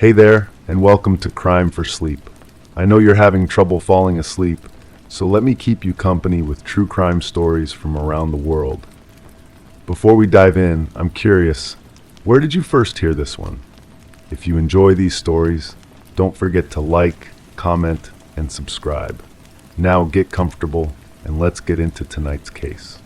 Hey there, and welcome to Crime for Sleep. I know you're having trouble falling asleep, so let me keep you company with true crime stories from around the world. Before we dive in, I'm curious, where did you first hear this one? If you enjoy these stories, don't forget to like, comment, and subscribe. Now get comfortable, and let's get into tonight's case.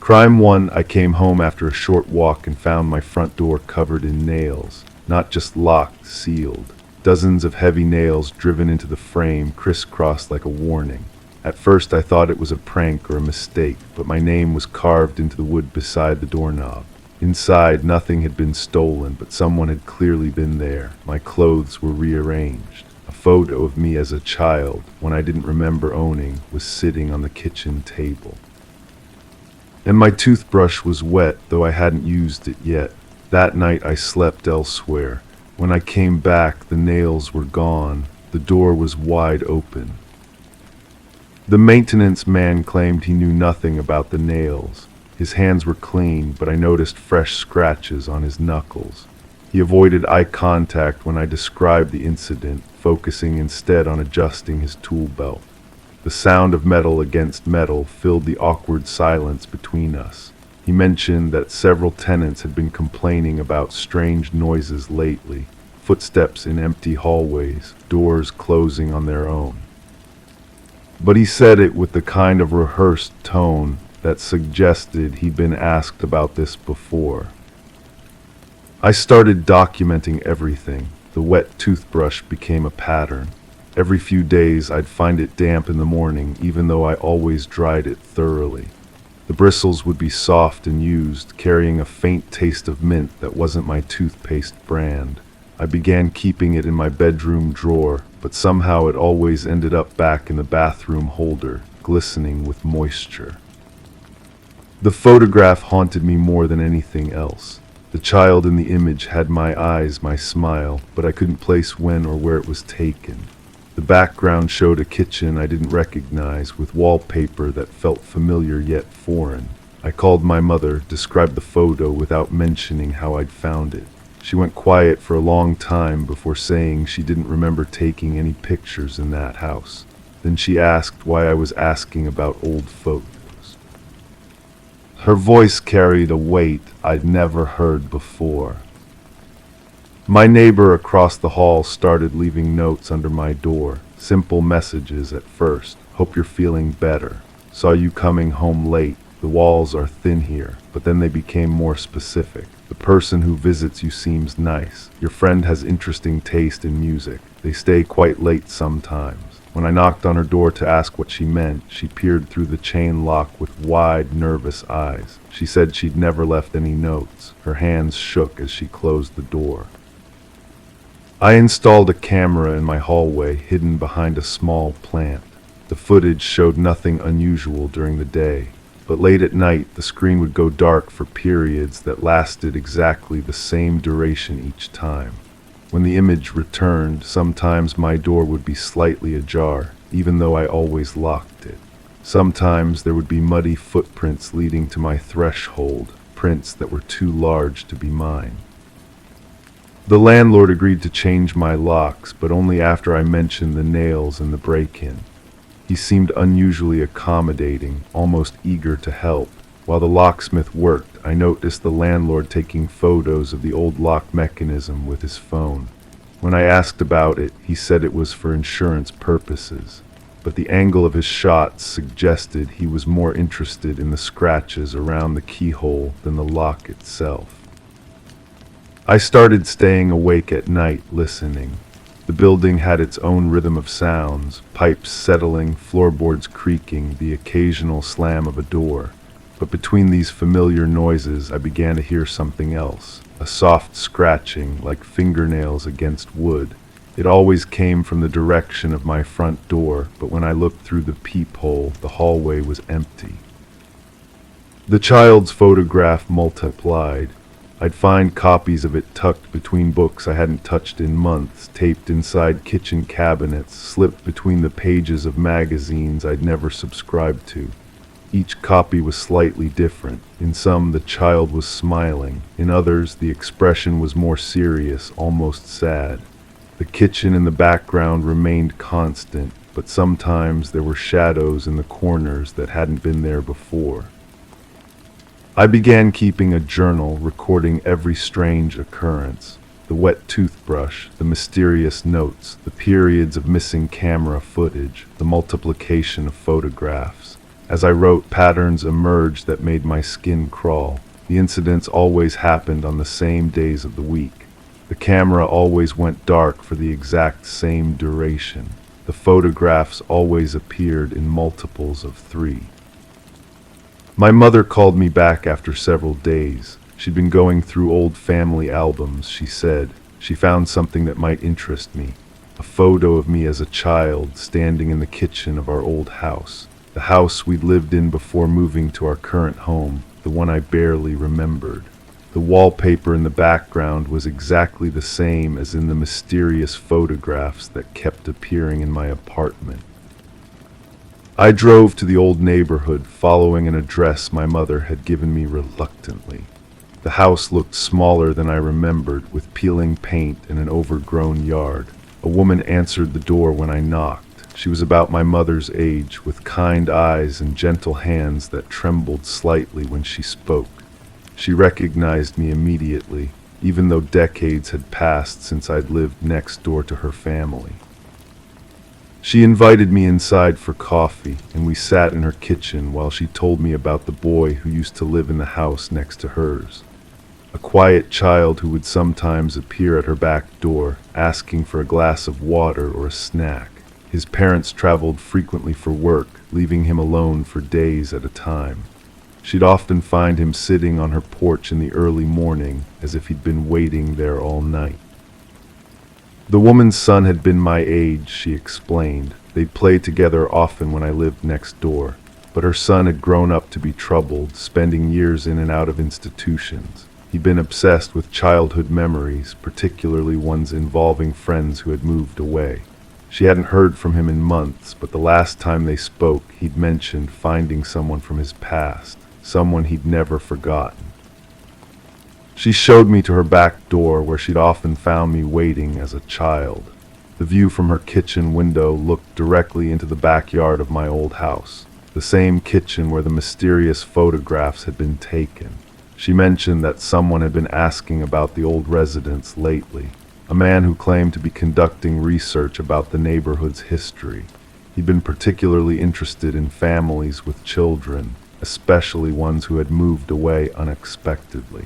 Crime 1, I came home after a short walk and found my front door covered in nails. Not just locked, sealed. Dozens of heavy nails driven into the frame, crisscrossed like a warning. At first I thought it was a prank or a mistake, but my name was carved into the wood beside the doorknob. Inside, nothing had been stolen, but someone had clearly been there. My clothes were rearranged. A photo of me as a child, one I didn't remember owning, was sitting on the kitchen table. And my toothbrush was wet, though I hadn't used it yet. That night I slept elsewhere. When I came back, the nails were gone. The door was wide open. The maintenance man claimed he knew nothing about the nails. His hands were clean, but I noticed fresh scratches on his knuckles. He avoided eye contact when I described the incident, focusing instead on adjusting his tool belt. The sound of metal against metal filled the awkward silence between us. He mentioned that several tenants had been complaining about strange noises lately, footsteps in empty hallways, doors closing on their own. But he said it with the kind of rehearsed tone that suggested he'd been asked about this before. I started documenting everything. The wet toothbrush became a pattern. Every few days I'd find it damp in the morning, even though I always dried it thoroughly. The bristles would be soft and used, carrying a faint taste of mint that wasn't my toothpaste brand. I began keeping it in my bedroom drawer, but somehow it always ended up back in the bathroom holder, glistening with moisture. The photograph haunted me more than anything else. The child in the image had my eyes, my smile, but I couldn't place when or where it was taken. The background showed a kitchen I didn't recognize, with wallpaper that felt familiar yet foreign. I called my mother, described the photo without mentioning how I'd found it. She went quiet for a long time before saying she didn't remember taking any pictures in that house. Then she asked why I was asking about old photos. Her voice carried a weight I'd never heard before. My neighbor across the hall started leaving notes under my door. Simple messages at first. Hope you're feeling better. Saw you coming home late. The walls are thin here. But then they became more specific. The person who visits you seems nice. Your friend has interesting taste in music. They stay quite late sometimes. When I knocked on her door to ask what she meant, she peered through the chain lock with wide, nervous eyes. She said she'd never left any notes. Her hands shook as she closed the door. I installed a camera in my hallway, hidden behind a small plant. The footage showed nothing unusual during the day, but late at night the screen would go dark for periods that lasted exactly the same duration each time. When the image returned, sometimes my door would be slightly ajar, even though I always locked it. Sometimes there would be muddy footprints leading to my threshold, prints that were too large to be mine. The landlord agreed to change my locks, but only after I mentioned the nails and the break-in. He seemed unusually accommodating, almost eager to help. While the locksmith worked, I noticed the landlord taking photos of the old lock mechanism with his phone. When I asked about it, he said it was for insurance purposes, but the angle of his shots suggested he was more interested in the scratches around the keyhole than the lock itself. I started staying awake at night, listening. The building had its own rhythm of sounds, pipes settling, floorboards creaking, the occasional slam of a door. But between these familiar noises, I began to hear something else, a soft scratching like fingernails against wood. It always came from the direction of my front door, but when I looked through the peephole, the hallway was empty. The child's photograph multiplied. I'd find copies of it tucked between books I hadn't touched in months, taped inside kitchen cabinets, slipped between the pages of magazines I'd never subscribed to. Each copy was slightly different. In some, the child was smiling. In others, the expression was more serious, almost sad. The kitchen in the background remained constant, but sometimes there were shadows in the corners that hadn't been there before. I began keeping a journal, recording every strange occurrence. The wet toothbrush, the mysterious notes, the periods of missing camera footage, the multiplication of photographs. As I wrote, patterns emerged that made my skin crawl. The incidents always happened on the same days of the week. The camera always went dark for the exact same duration. The photographs always appeared in multiples of 3. My mother called me back after several days. She'd been going through old family albums, she said. She found something that might interest me. A photo of me as a child standing in the kitchen of our old house. The house we'd lived in before moving to our current home, the one I barely remembered. The wallpaper in the background was exactly the same as in the mysterious photographs that kept appearing in my apartment. I drove to the old neighborhood, following an address my mother had given me reluctantly. The house looked smaller than I remembered, with peeling paint and an overgrown yard. A woman answered the door when I knocked. She was about my mother's age, with kind eyes and gentle hands that trembled slightly when she spoke. She recognized me immediately, even though decades had passed since I'd lived next door to her family. She invited me inside for coffee, and we sat in her kitchen while she told me about the boy who used to live in the house next to hers. A quiet child who would sometimes appear at her back door, asking for a glass of water or a snack. His parents traveled frequently for work, leaving him alone for days at a time. She'd often find him sitting on her porch in the early morning, as if he'd been waiting there all night. The woman's son had been my age, she explained. They'd played together often when I lived next door, but her son had grown up to be troubled, spending years in and out of institutions. He'd been obsessed with childhood memories, particularly ones involving friends who had moved away. She hadn't heard from him in months, but the last time they spoke, he'd mentioned finding someone from his past, someone he'd never forgotten. She showed me to her back door, where she'd often found me waiting as a child. The view from her kitchen window looked directly into the backyard of my old house, the same kitchen where the mysterious photographs had been taken. She mentioned that someone had been asking about the old residence lately. A man who claimed to be conducting research about the neighborhood's history. He'd been particularly interested in families with children, especially ones who had moved away unexpectedly.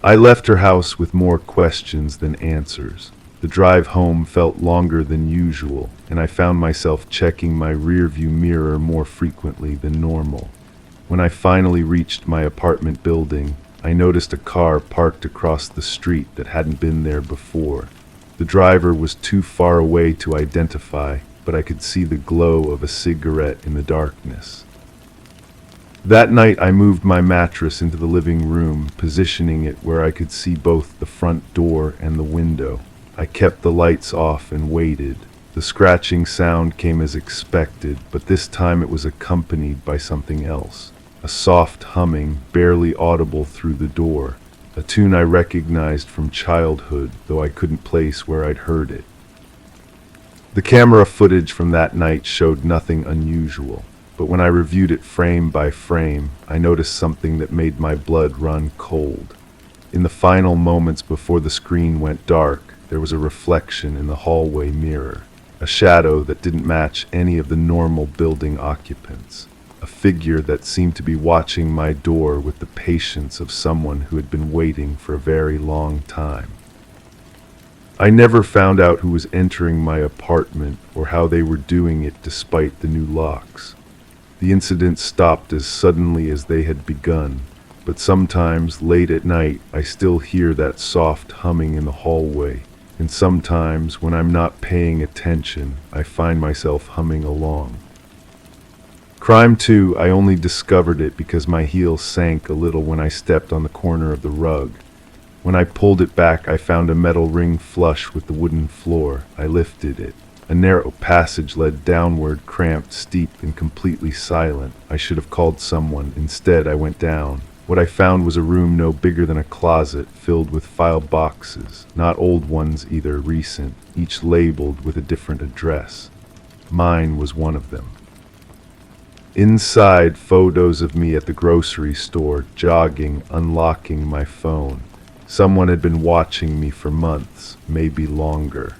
I left her house with more questions than answers. The drive home felt longer than usual, and I found myself checking my rearview mirror more frequently than normal. When I finally reached my apartment building, I noticed a car parked across the street that hadn't been there before. The driver was too far away to identify, but I could see the glow of a cigarette in the darkness. That night I moved my mattress into the living room, positioning it where I could see both the front door and the window. I kept the lights off and waited. The scratching sound came as expected, but this time it was accompanied by something else. A soft humming, barely audible through the door. A tune I recognized from childhood, though I couldn't place where I'd heard it. The camera footage from that night showed nothing unusual, but when I reviewed it frame by frame, I noticed something that made my blood run cold. In the final moments before the screen went dark, there was a reflection in the hallway mirror, a shadow that didn't match any of the normal building occupants. A figure that seemed to be watching my door with the patience of someone who had been waiting for a very long time. I never found out who was entering my apartment or how they were doing it despite the new locks. The incident stopped as suddenly as they had begun, but sometimes late at night I still hear that soft humming in the hallway, and sometimes when I'm not paying attention, I find myself humming along. Crime 2, I only discovered it because my heel sank a little when I stepped on the corner of the rug. When I pulled it back, I found a metal ring flush with the wooden floor. I lifted it. A narrow passage led downward, cramped, steep, and completely silent. I should have called someone. Instead, I went down. What I found was a room no bigger than a closet, filled with file boxes, not old ones either, recent, each labeled with a different address. Mine was one of them. Inside, photos of me at the grocery store, jogging, unlocking my phone. Someone had been watching me for months, maybe longer.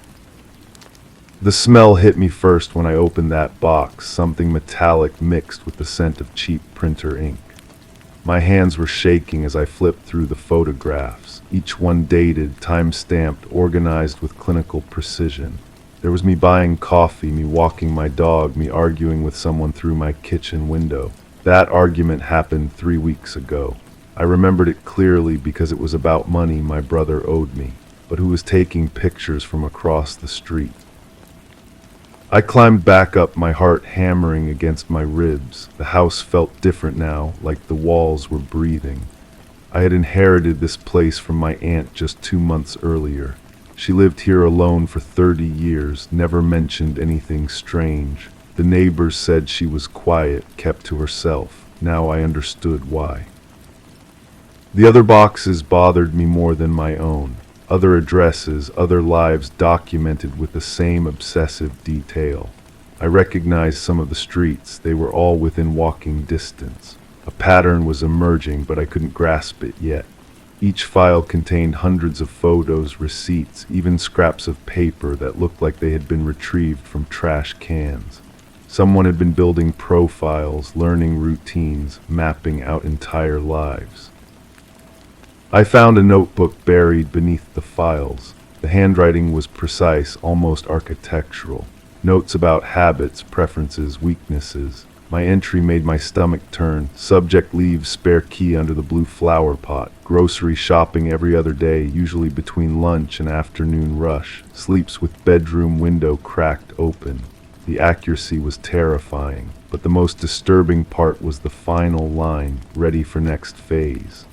The smell hit me first when I opened that box, something metallic mixed with the scent of cheap printer ink. My hands were shaking as I flipped through the photographs, each one dated, time-stamped, organized with clinical precision. There was me buying coffee, me walking my dog, me arguing with someone through my kitchen window. That argument happened 3 weeks ago. I remembered it clearly because it was about money my brother owed me, but who was taking pictures from across the street. I climbed back up, my heart hammering against my ribs. The house felt different now, like the walls were breathing. I had inherited this place from my aunt just 2 months earlier. She lived here alone for 30 years, never mentioned anything strange. The neighbors said she was quiet, kept to herself. Now I understood why. The other boxes bothered me more than my own. Other addresses, other lives documented with the same obsessive detail. I recognized some of the streets. They were all within walking distance. A pattern was emerging, but I couldn't grasp it yet. Each file contained hundreds of photos, receipts, even scraps of paper that looked like they had been retrieved from trash cans. Someone had been building profiles, learning routines, mapping out entire lives. I found a notebook buried beneath the files. The handwriting was precise, almost architectural. Notes about habits, preferences, weaknesses. My entry made my stomach turn. Subject: leaves spare key under the blue flower pot. Grocery shopping every other day, usually between lunch and afternoon rush. Sleeps with bedroom window cracked open. The accuracy was terrifying, but the most disturbing part was the final line, ready for next phase.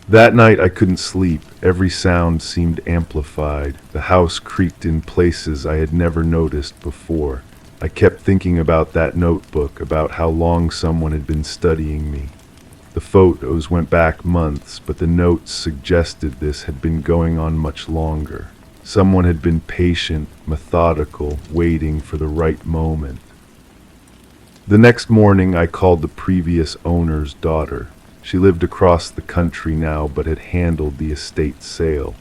That night I couldn't sleep. Every sound seemed amplified. The house creaked in places I had never noticed before. I kept thinking about that notebook, about how long someone had been studying me. The photos went back months, but the notes suggested this had been going on much longer. Someone had been patient, methodical, waiting for the right moment. The next morning I called the previous owner's daughter. She lived across the country now, but had handled the estate sale.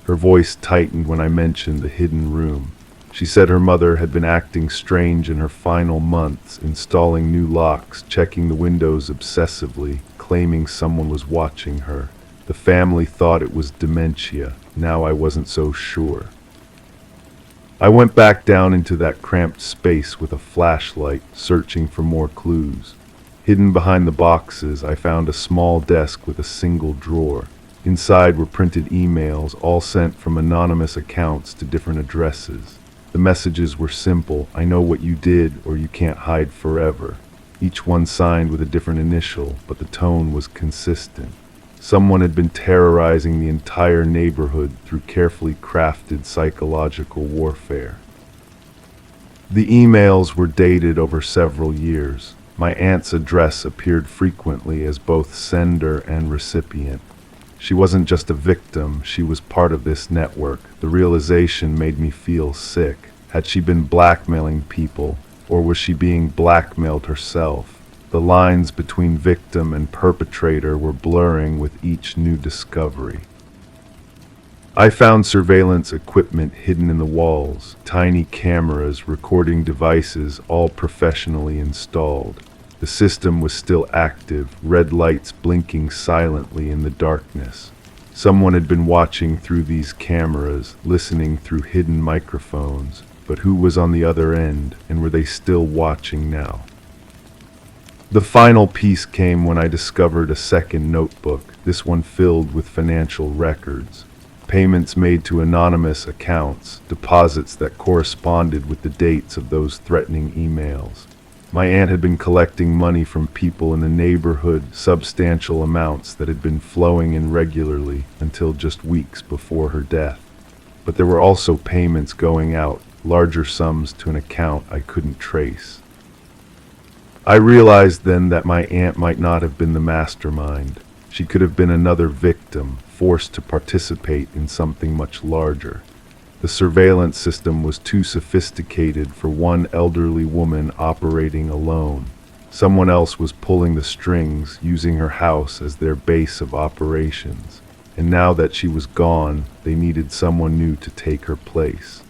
Her voice tightened when I mentioned the hidden room. She said her mother had been acting strange in her final months, installing new locks, checking the windows obsessively, claiming someone was watching her. The family thought it was dementia. Now I wasn't so sure. I went back down into that cramped space with a flashlight, searching for more clues. Hidden behind the boxes, I found a small desk with a single drawer. Inside were printed emails, all sent from anonymous accounts to different addresses. The messages were simple: I know what you did, or you can't hide forever. Each one signed with a different initial, but the tone was consistent. Someone had been terrorizing the entire neighborhood through carefully crafted psychological warfare. The emails were dated over several years. My aunt's address appeared frequently as both sender and recipient. She wasn't just a victim, she was part of this network. The realization made me feel sick. Had she been blackmailing people, or was she being blackmailed herself? The lines between victim and perpetrator were blurring with each new discovery. I found surveillance equipment hidden in the walls, tiny cameras, recording devices, all professionally installed. The system was still active, red lights blinking silently in the darkness. Someone had been watching through these cameras, listening through hidden microphones. But who was on the other end, and were they still watching now? The final piece came when I discovered a second notebook, this one filled with financial records. Payments made to anonymous accounts, deposits that corresponded with the dates of those threatening emails. My aunt had been collecting money from people in the neighborhood, substantial amounts that had been flowing in regularly until just weeks before her death. But there were also payments going out, larger sums to an account I couldn't trace. I realized then that my aunt might not have been the mastermind. She could have been another victim, forced to participate in something much larger. The surveillance system was too sophisticated for one elderly woman operating alone. Someone else was pulling the strings, using her house as their base of operations. And now that she was gone, they needed someone new to take her place.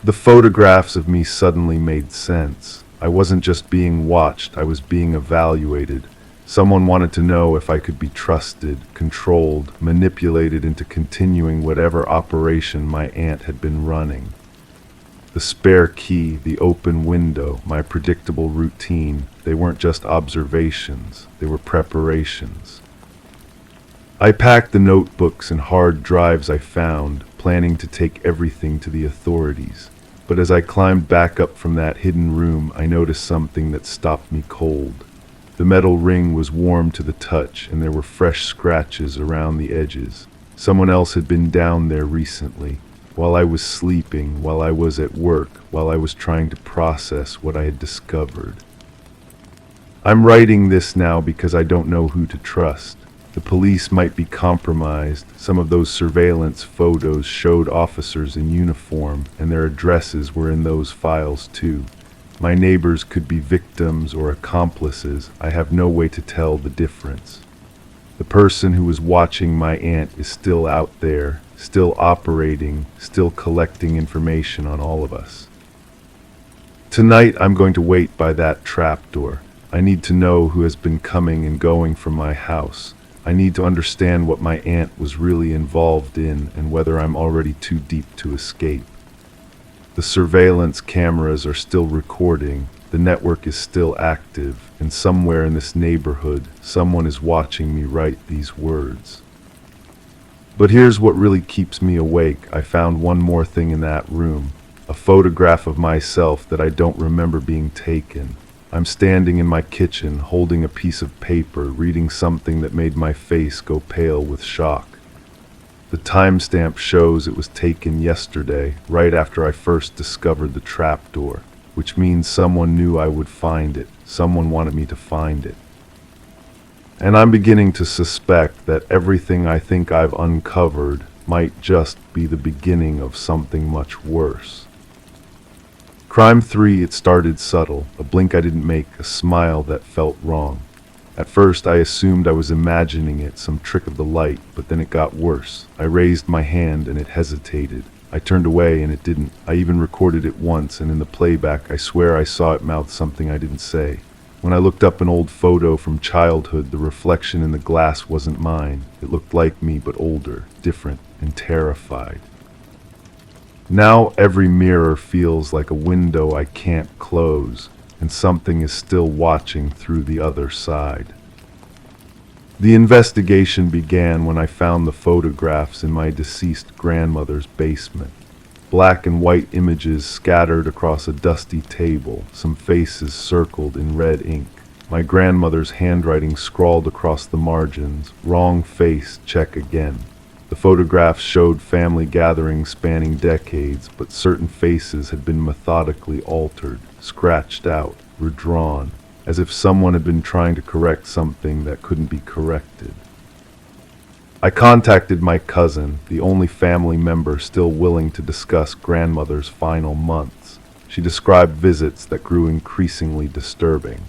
The photographs of me suddenly made sense. I wasn't just being watched, I was being evaluated. Someone wanted to know if I could be trusted, controlled, manipulated into continuing whatever operation my aunt had been running. The spare key, the open window, my predictable routine, they weren't just observations, they were preparations. I packed the notebooks and hard drives I found, planning to take everything to the authorities. But as I climbed back up from that hidden room, I noticed something that stopped me cold. The metal ring was warm to the touch, and there were fresh scratches around the edges. Someone else had been down there recently, while I was sleeping, while I was at work, while I was trying to process what I had discovered. I'm writing this now because I don't know who to trust. The police might be compromised. Some of those surveillance photos showed officers in uniform, and their addresses were in those files too. My neighbors could be victims or accomplices. I have no way to tell the difference. The person who was watching my aunt is still out there, still operating, still collecting information on all of us. Tonight I'm going to wait by that trapdoor. I need to know who has been coming and going from my house. I need to understand what my aunt was really involved in and whether I'm already too deep to escape. The surveillance cameras are still recording, the network is still active, and somewhere in this neighborhood, someone is watching me write these words. But here's what really keeps me awake. I found one more thing in that room, a photograph of myself that I don't remember being taken. I'm standing in my kitchen, holding a piece of paper, reading something that made my face go pale with shock. The timestamp shows it was taken yesterday, right after I first discovered the trapdoor, which means someone knew I would find it. Someone wanted me to find it. And I'm beginning to suspect that everything I think I've uncovered might just be the beginning of something much worse. Crime 3, it started subtle, a blink I didn't make, a smile that felt wrong. At first I assumed I was imagining it, some trick of the light, but then it got worse. I raised my hand and it hesitated. I turned away and it didn't. I even recorded it once, and in the playback I swear I saw it mouth something I didn't say. When I looked up an old photo from childhood, the reflection in the glass wasn't mine. It looked like me, but older, different, and terrified. Now every mirror feels like a window I can't close, and something is still watching through the other side. The investigation began when I found the photographs in my deceased grandmother's basement. Black and white images scattered across a dusty table, some faces circled in red ink. My grandmother's handwriting scrawled across the margins, "Wrong face, check again." The photographs showed family gatherings spanning decades, but certain faces had been methodically altered, scratched out, redrawn, as if someone had been trying to correct something that couldn't be corrected. I contacted my cousin, the only family member still willing to discuss grandmother's final months. She described visits that grew increasingly disturbing.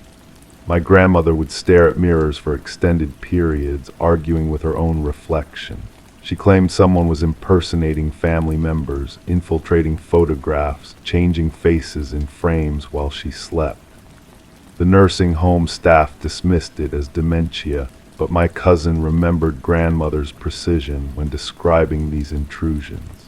My grandmother would stare at mirrors for extended periods, arguing with her own reflection. She claimed someone was impersonating family members, infiltrating photographs, changing faces in frames while she slept. The nursing home staff dismissed it as dementia, but my cousin remembered grandmother's precision when describing these intrusions.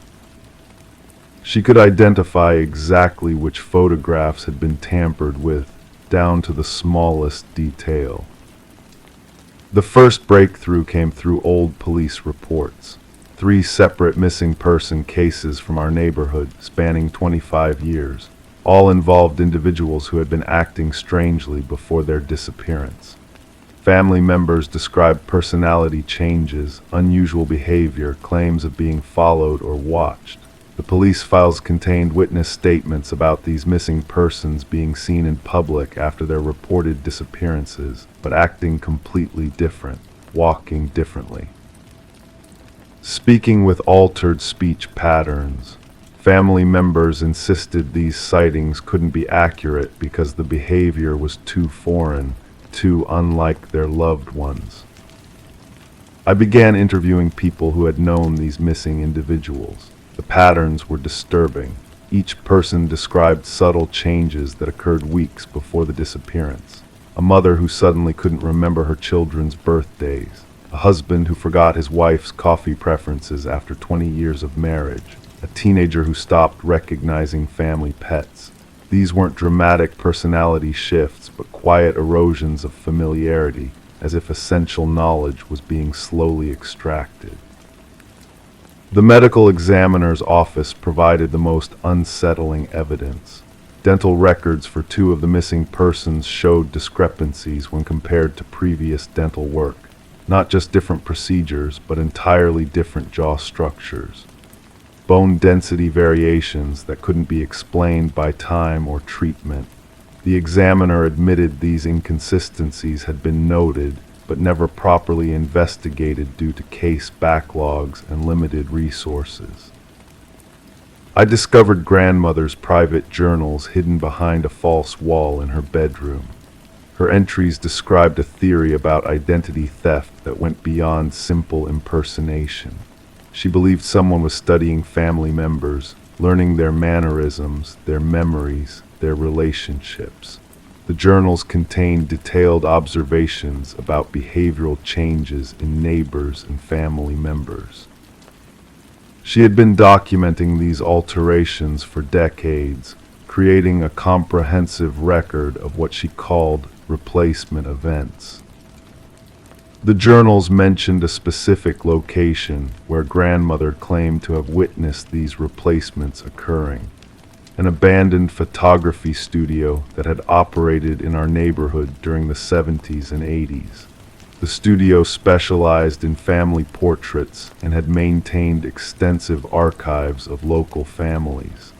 She could identify exactly which photographs had been tampered with, down to the smallest detail. The first breakthrough came through old police reports. 3 separate missing person cases from our neighborhood, spanning 25 years. All involved individuals who had been acting strangely before their disappearance. Family members described personality changes, unusual behavior, claims of being followed or watched. The police files contained witness statements about these missing persons being seen in public after their reported disappearances, but acting completely different, walking differently, speaking with altered speech patterns. Family members insisted these sightings couldn't be accurate because the behavior was too foreign, too unlike their loved ones. I began interviewing people who had known these missing individuals. The patterns were disturbing. Each person described subtle changes that occurred weeks before the disappearance. A mother who suddenly couldn't remember her children's birthdays. A husband who forgot his wife's coffee preferences after 20 years of marriage. A teenager who stopped recognizing family pets. These weren't dramatic personality shifts, but quiet erosions of familiarity, as if essential knowledge was being slowly extracted. The medical examiner's office provided the most unsettling evidence. Dental records for 2 of the missing persons showed discrepancies when compared to previous dental work. Not just different procedures, but entirely different jaw structures. Bone density variations that couldn't be explained by time or treatment. The examiner admitted these inconsistencies had been noted, but never properly investigated due to case backlogs and limited resources. I discovered grandmother's private journals hidden behind a false wall in her bedroom. Her entries described a theory about identity theft that went beyond simple impersonation. She believed someone was studying family members, learning their mannerisms, their memories, their relationships. The journals contained detailed observations about behavioral changes in neighbors and family members. She had been documenting these alterations for decades, creating a comprehensive record of what she called replacement events. The journals mentioned a specific location where grandmother claimed to have witnessed these replacements occurring. An abandoned photography studio that had operated in our neighborhood during the 70s and 80s. The studio specialized in family portraits and had maintained extensive archives of local families.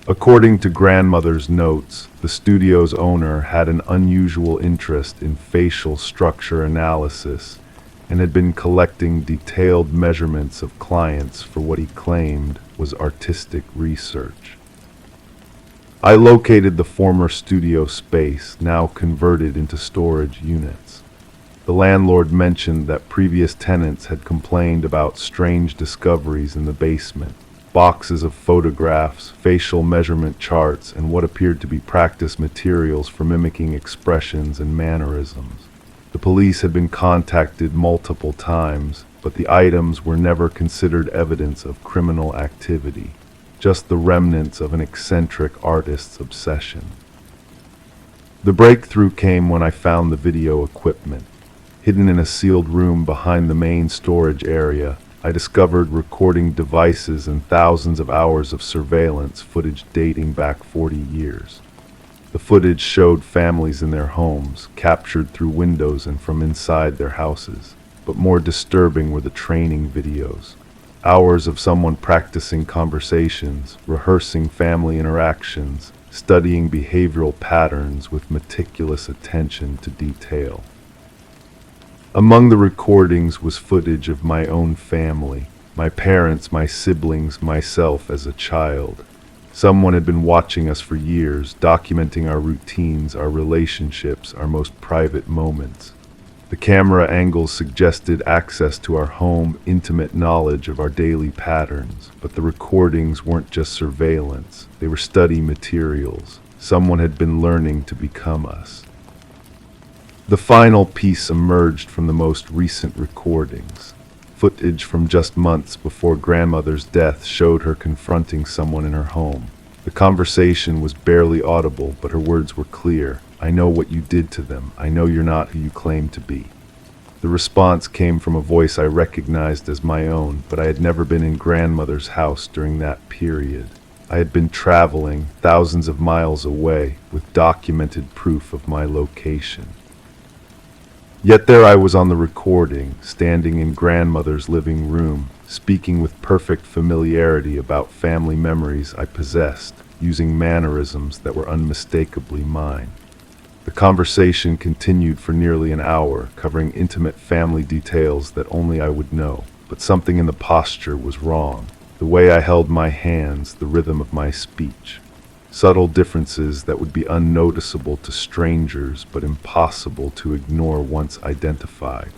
According to grandmother's notes, the studio's owner had an unusual interest in facial structure analysis and had been collecting detailed measurements of clients for what he claimed was artistic research. I located the former studio space, now converted into storage units. The landlord mentioned that previous tenants had complained about strange discoveries in the basement. Boxes of photographs, facial measurement charts, and what appeared to be practice materials for mimicking expressions and mannerisms. The police had been contacted multiple times, but the items were never considered evidence of criminal activity, just the remnants of an eccentric artist's obsession. The breakthrough came when I found the video equipment. Hidden in a sealed room behind the main storage area, I discovered recording devices and thousands of hours of surveillance footage dating back 40 years. The footage showed families in their homes, captured through windows and from inside their houses. But more disturbing were the training videos. Hours of someone practicing conversations, rehearsing family interactions, studying behavioral patterns with meticulous attention to detail. Among the recordings was footage of my own family, my parents, my siblings, myself as a child. Someone had been watching us for years, documenting our routines, our relationships, our most private moments. The camera angles suggested access to our home, intimate knowledge of our daily patterns, but the recordings weren't just surveillance, they were study materials. Someone had been learning to become us. The final piece emerged from the most recent recordings. Footage from just months before grandmother's death showed her confronting someone in her home. The conversation was barely audible, but her words were clear. "I know what you did to them. I know you're not who you claim to be." The response came from a voice I recognized as my own, but I had never been in grandmother's house during that period. I had been traveling thousands of miles away with documented proof of my location. Yet there I was on the recording, standing in grandmother's living room, speaking with perfect familiarity about family memories I possessed, using mannerisms that were unmistakably mine. The conversation continued for nearly an hour, covering intimate family details that only I would know. But something in the posture was wrong. The way I held my hands, the rhythm of my speech. Subtle differences that would be unnoticeable to strangers, but impossible to ignore once identified.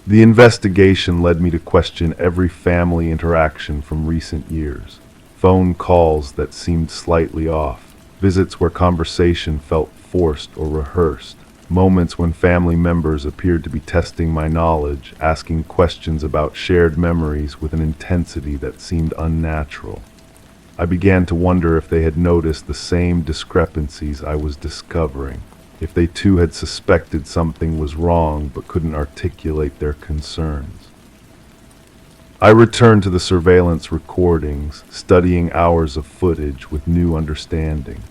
The investigation led me to question every family interaction from recent years. Phone calls that seemed slightly off, visits where conversation felt forced or rehearsed, moments when family members appeared to be testing my knowledge, asking questions about shared memories with an intensity that seemed unnatural. I began to wonder if they had noticed the same discrepancies I was discovering, if they too had suspected something was wrong but couldn't articulate their concerns. I returned to the surveillance recordings, studying hours of footage with new understanding.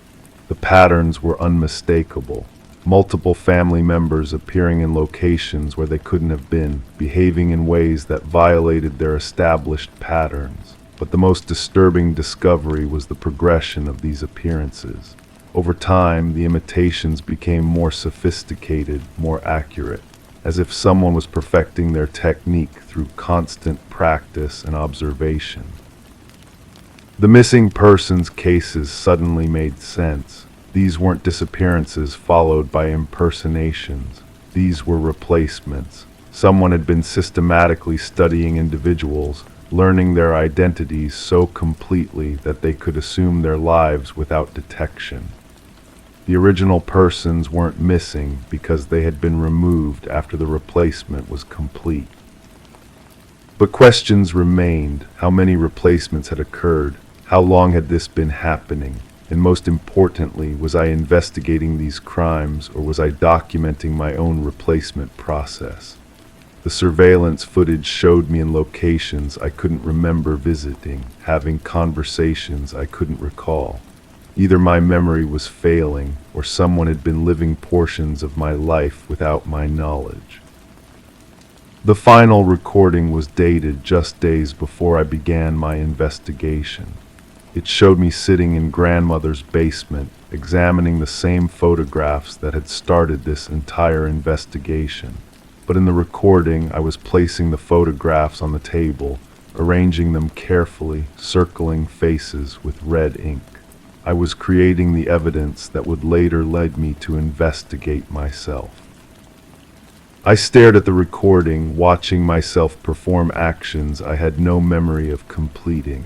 The patterns were unmistakable. Multiple family members appearing in locations where they couldn't have been, behaving in ways that violated their established patterns. But the most disturbing discovery was the progression of these appearances. Over time, the imitations became more sophisticated, more accurate, as if someone was perfecting their technique through constant practice and observation. The missing persons cases suddenly made sense. These weren't disappearances followed by impersonations. These were replacements. Someone had been systematically studying individuals, learning their identities so completely that they could assume their lives without detection. The original persons weren't missing because they had been removed after the replacement was complete. But questions remained. How many replacements had occurred? How long had this been happening? And most importantly, was I investigating these crimes or was I documenting my own replacement process? The surveillance footage showed me in locations I couldn't remember visiting, having conversations I couldn't recall. Either my memory was failing, or someone had been living portions of my life without my knowledge. The final recording was dated just days before I began my investigation. It showed me sitting in grandmother's basement, examining the same photographs that had started this entire investigation. But in the recording, I was placing the photographs on the table, arranging them carefully, circling faces with red ink. I was creating the evidence that would later lead me to investigate myself. I stared at the recording, watching myself perform actions I had no memory of completing.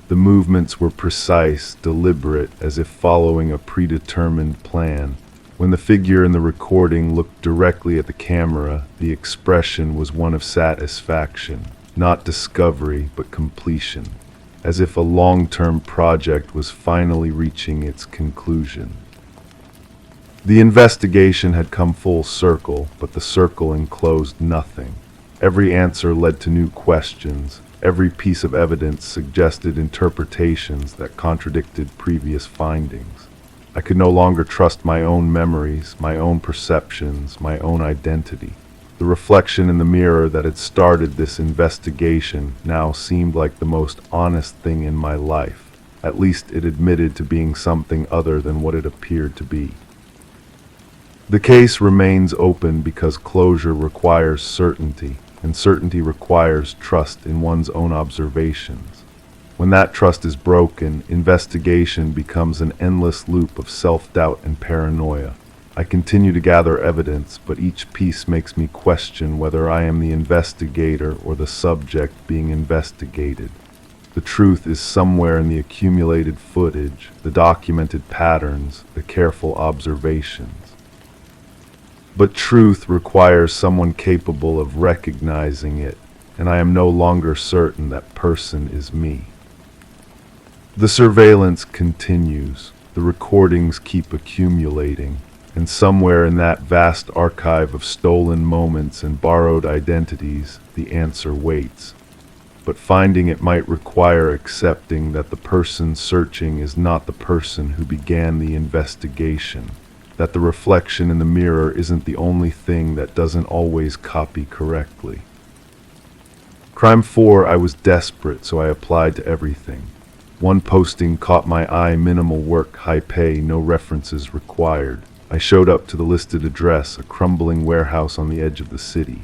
The movements were precise, deliberate, as if following a predetermined plan. When the figure in the recording looked directly at the camera, the expression was one of satisfaction, not discovery, but completion, as if a long-term project was finally reaching its conclusion. The investigation had come full circle, but the circle enclosed nothing. Every answer led to new questions. Every piece of evidence suggested interpretations that contradicted previous findings. I could no longer trust my own memories, my own perceptions, my own identity. The reflection in the mirror that had started this investigation now seemed like the most honest thing in my life. At least it admitted to being something other than what it appeared to be. The case remains open because closure requires certainty, and certainty requires trust in one's own observations. When that trust is broken, investigation becomes an endless loop of self-doubt and paranoia. I continue to gather evidence, but each piece makes me question whether I am the investigator or the subject being investigated. The truth is somewhere in the accumulated footage, the documented patterns, the careful observations. But truth requires someone capable of recognizing it, and I am no longer certain that person is me. The surveillance continues. The recordings keep accumulating. And somewhere in that vast archive of stolen moments and borrowed identities, the answer waits. But finding it might require accepting that the person searching is not the person who began the investigation, that the reflection in the mirror isn't the only thing that doesn't always copy correctly. Crime 4, I was desperate, so I applied to everything. One posting caught my eye: minimal work, high pay, no references required. I showed up to the listed address, a crumbling warehouse on the edge of the city.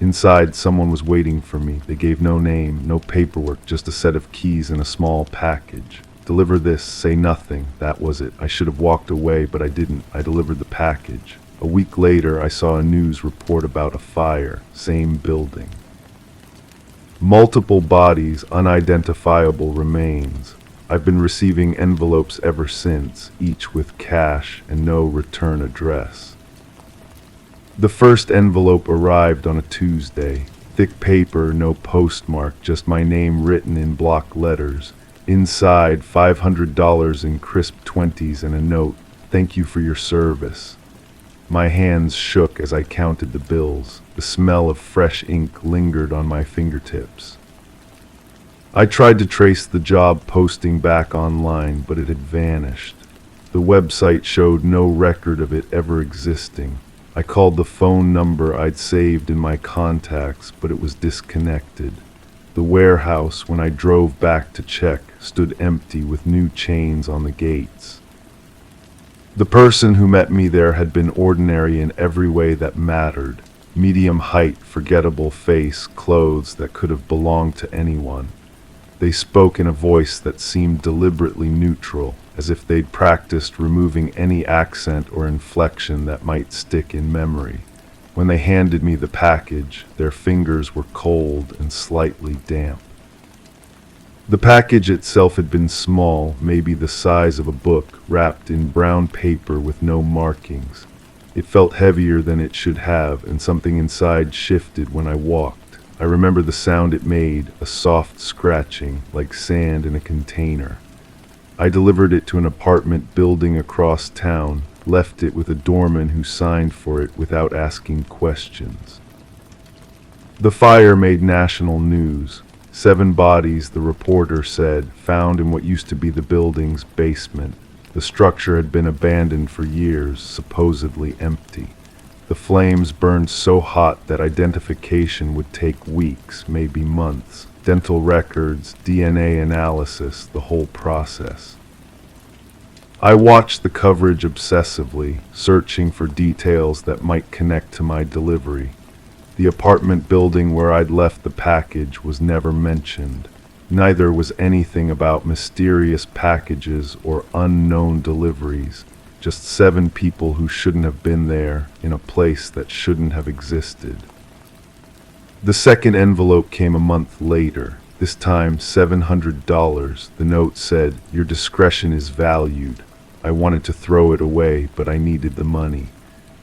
Inside, someone was waiting for me. They gave no name, no paperwork, just a set of keys and a small package. Deliver this, say nothing. That was it. I should have walked away, but I didn't. I delivered the package. A week later, I saw a news report about a fire. Same building. Multiple bodies, unidentifiable remains. I've been receiving envelopes ever since, each with cash and no return address. The first envelope arrived on a Tuesday. Thick paper, no postmark, just my name written in block letters. Inside, $500 in crisp 20s and a note: "Thank you for your service." My hands shook as I counted the bills. The smell of fresh ink lingered on my fingertips. I tried to trace the job posting back online, but it had vanished. The website showed no record of it ever existing. I called the phone number I'd saved in my contacts, but it was disconnected. The warehouse, when I drove back to check, stood empty with new chains on the gates. The person who met me there had been ordinary in every way that mattered. Medium height, forgettable face, clothes that could have belonged to anyone. They spoke in a voice that seemed deliberately neutral, as if they'd practiced removing any accent or inflection that might stick in memory. When they handed me the package, their fingers were cold and slightly damp. The package itself had been small, maybe the size of a book, wrapped in brown paper with no markings. It felt heavier than it should have, and something inside shifted when I walked. I remember the sound it made, a soft scratching, like sand in a container. I delivered it to an apartment building across town, left it with a doorman who signed for it without asking questions. The fire made national news. 7 bodies, the reporter said, found in what used to be the building's basement. The structure had been abandoned for years, supposedly empty. The flames burned so hot that identification would take weeks, maybe months. Dental records, DNA analysis, the whole process. I watched the coverage obsessively, searching for details that might connect to my delivery. The apartment building where I'd left the package was never mentioned. Neither was anything about mysterious packages or unknown deliveries. Just 7 people who shouldn't have been there, in a place that shouldn't have existed. The second envelope came a month later, this time $700. The note said, "Your discretion is valued." I wanted to throw it away, but I needed the money.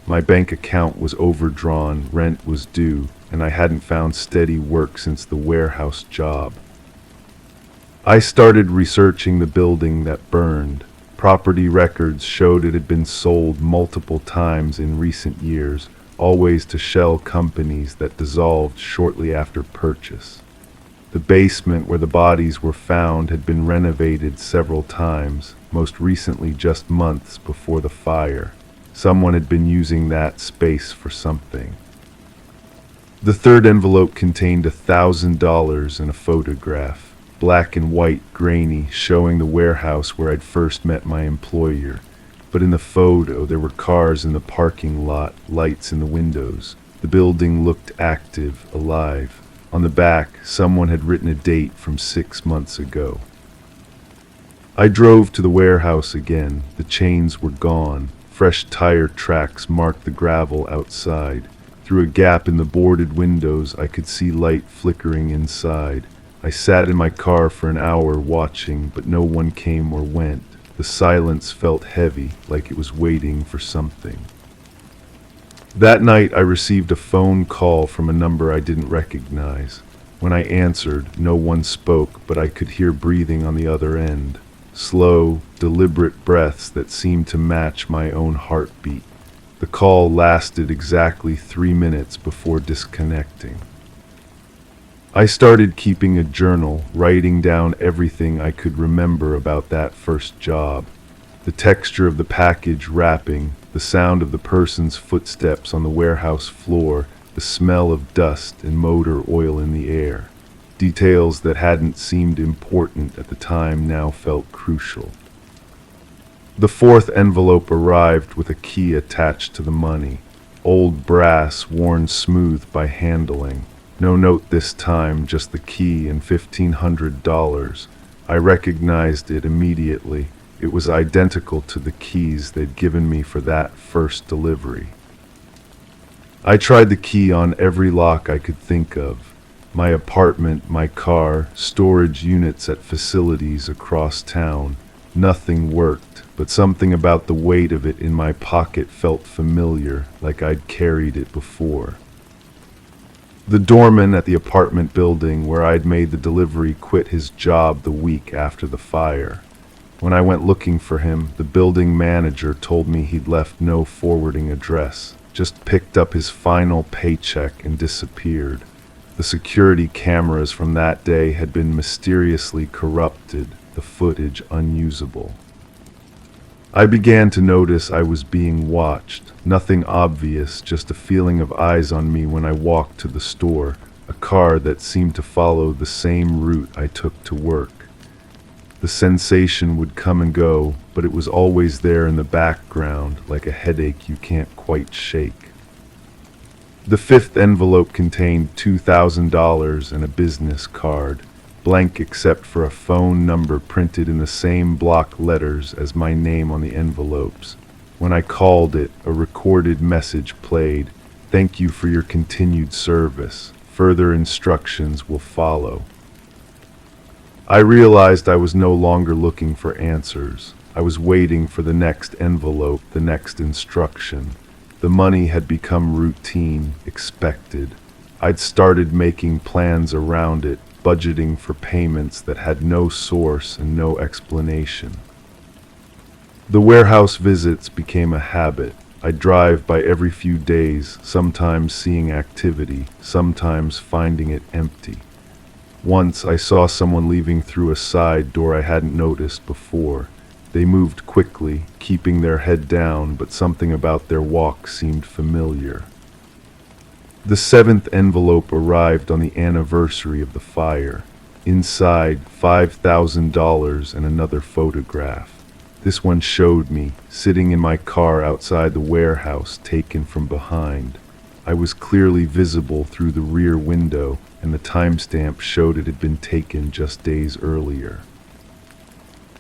My bank account was overdrawn, rent was due, and I hadn't found steady work since the warehouse job. I started researching the building that burned. Property records showed it had been sold multiple times in recent years, always to shell companies that dissolved shortly after purchase. The basement where the bodies were found had been renovated several times, most recently just months before the fire. Someone had been using that space for something. The third envelope contained $1,000 and a photograph, black and white, grainy, showing the warehouse where I'd first met my employer. But in the photo, there were cars in the parking lot, lights in the windows. The building looked active, alive. On the back, someone had written a date from 6 months ago. I drove to the warehouse again. The chains were gone. Fresh tire tracks marked the gravel outside. Through a gap in the boarded windows, I could see light flickering inside. I sat in my car for an hour watching, but no one came or went. The silence felt heavy, like it was waiting for something. That night, I received a phone call from a number I didn't recognize. When I answered, no one spoke, but I could hear breathing on the other end. Slow, deliberate breaths that seemed to match my own heartbeat. The call lasted exactly 3 minutes before disconnecting. I started keeping a journal, writing down everything I could remember about that first job. The texture of the package wrapping, the sound of the person's footsteps on the warehouse floor, the smell of dust and motor oil in the air. Details that hadn't seemed important at the time now felt crucial. The fourth envelope arrived with a key attached to the money. Old brass, worn smooth by handling. No note this time, just the key and $1,500. I recognized it immediately. It was identical to the keys they'd given me for that first delivery. I tried the key on every lock I could think of. My apartment, my car, storage units at facilities across town. Nothing worked, but something about the weight of it in my pocket felt familiar, like I'd carried it before. The doorman at the apartment building where I'd made the delivery quit his job the week after the fire. When I went looking for him, the building manager told me he'd left no forwarding address, just picked up his final paycheck and disappeared. The security cameras from that day had been mysteriously corrupted, the footage unusable. I began to notice I was being watched. Nothing obvious, just a feeling of eyes on me when I walked to the store, a car that seemed to follow the same route I took to work. The sensation would come and go, but it was always there in the background, like a headache you can't quite shake. The fifth envelope contained $2,000 and a business card, blank except for a phone number printed in the same block letters as my name on the envelopes. When I called it, a recorded message played. "Thank you for your continued service. Further instructions will follow." I realized I was no longer looking for answers. I was waiting for the next envelope, the next instruction. The money had become routine, expected. I'd started making plans around it, budgeting for payments that had no source and no explanation. The warehouse visits became a habit. I'd drive by every few days, sometimes seeing activity, sometimes finding it empty. Once I saw someone leaving through a side door I hadn't noticed before. They moved quickly, keeping their head down, but something about their walk seemed familiar. The seventh envelope arrived on the anniversary of the fire. Inside, $5,000 and another photograph. This one showed me, sitting in my car outside the warehouse, taken from behind. I was clearly visible through the rear window, and the timestamp showed it had been taken just days earlier.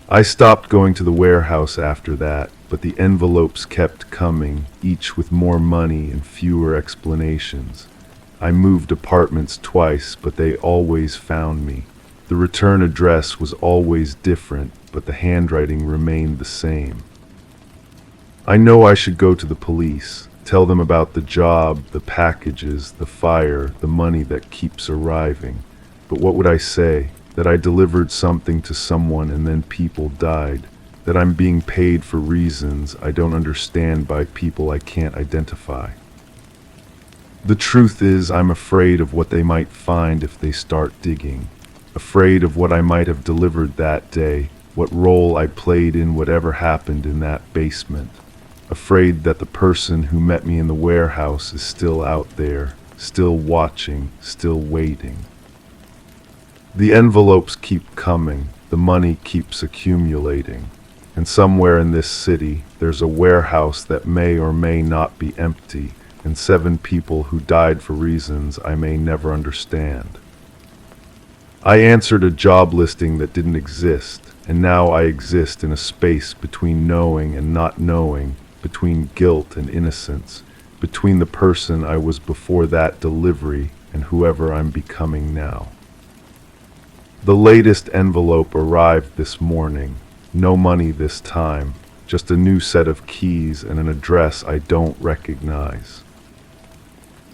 I stopped going to the warehouse after that, but the envelopes kept coming, each with more money and fewer explanations. I moved apartments twice, but they always found me. The return address was always different, but the handwriting remained the same. I know I should go to the police, tell them about the job, the packages, the fire, the money that keeps arriving. But what would I say? That I delivered something to someone and then people died. That I'm being paid for reasons I don't understand by people I can't identify. The truth is, I'm afraid of what they might find if they start digging. Afraid of what I might have delivered that day, what role I played in whatever happened in that basement. Afraid that the person who met me in the warehouse is still out there, still watching, still waiting. The envelopes keep coming, the money keeps accumulating, and somewhere in this city there's a warehouse that may or may not be empty, and 7 people who died for reasons I may never understand. I answered a job listing that didn't exist, and now I exist in a space between knowing and not knowing, between guilt and innocence, between the person I was before that delivery and whoever I'm becoming now. The latest envelope arrived this morning. No money this time, just a new set of keys and an address I don't recognize.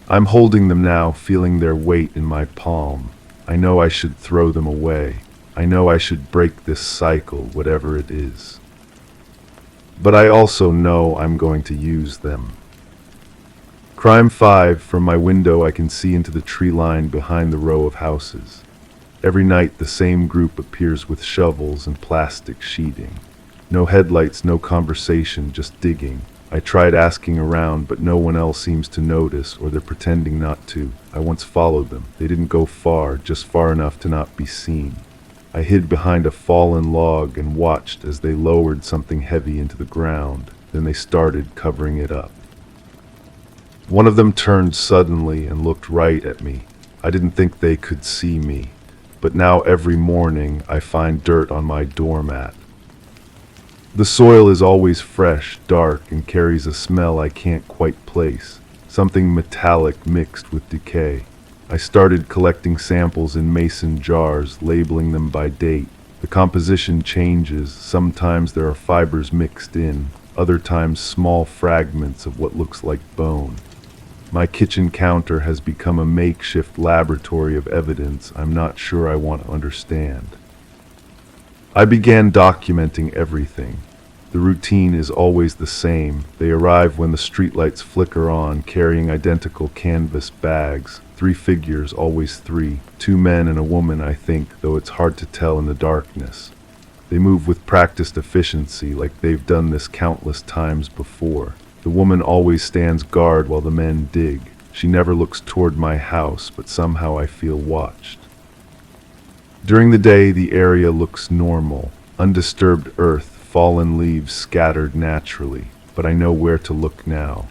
I'm holding them now, feeling their weight in my palm. I know I should throw them away. I know I should break this cycle, whatever it is. But I also know I'm going to use them. Crime 5, from my window I can see into the tree line behind the row of houses. Every night the same group appears with shovels and plastic sheeting. No headlights, no conversation, just digging. I tried asking around, but no one else seems to notice, or they're pretending not to. I once followed them. They didn't go far, just far enough to not be seen. I hid behind a fallen log and watched as they lowered something heavy into the ground. Then they started covering it up. One of them turned suddenly and looked right at me. I didn't think they could see me, but now every morning I find dirt on my doormat. The soil is always fresh, dark, and carries a smell I can't quite place, something metallic mixed with decay. I started collecting samples in mason jars, labeling them by date. The composition changes. Sometimes there are fibers mixed in, other times small fragments of what looks like bone. My kitchen counter has become a makeshift laboratory of evidence I'm not sure I want to understand. I began documenting everything. The routine is always the same. They arrive when the streetlights flicker on, carrying identical canvas bags. 3 figures, always 3. 2 men and a woman, I think, though it's hard to tell in the darkness. They move with practiced efficiency, like they've done this countless times before. The woman always stands guard while the men dig. She never looks toward my house, but somehow I feel watched. During the day, the area looks normal. Undisturbed earth, fallen leaves scattered naturally, but I know where to look now.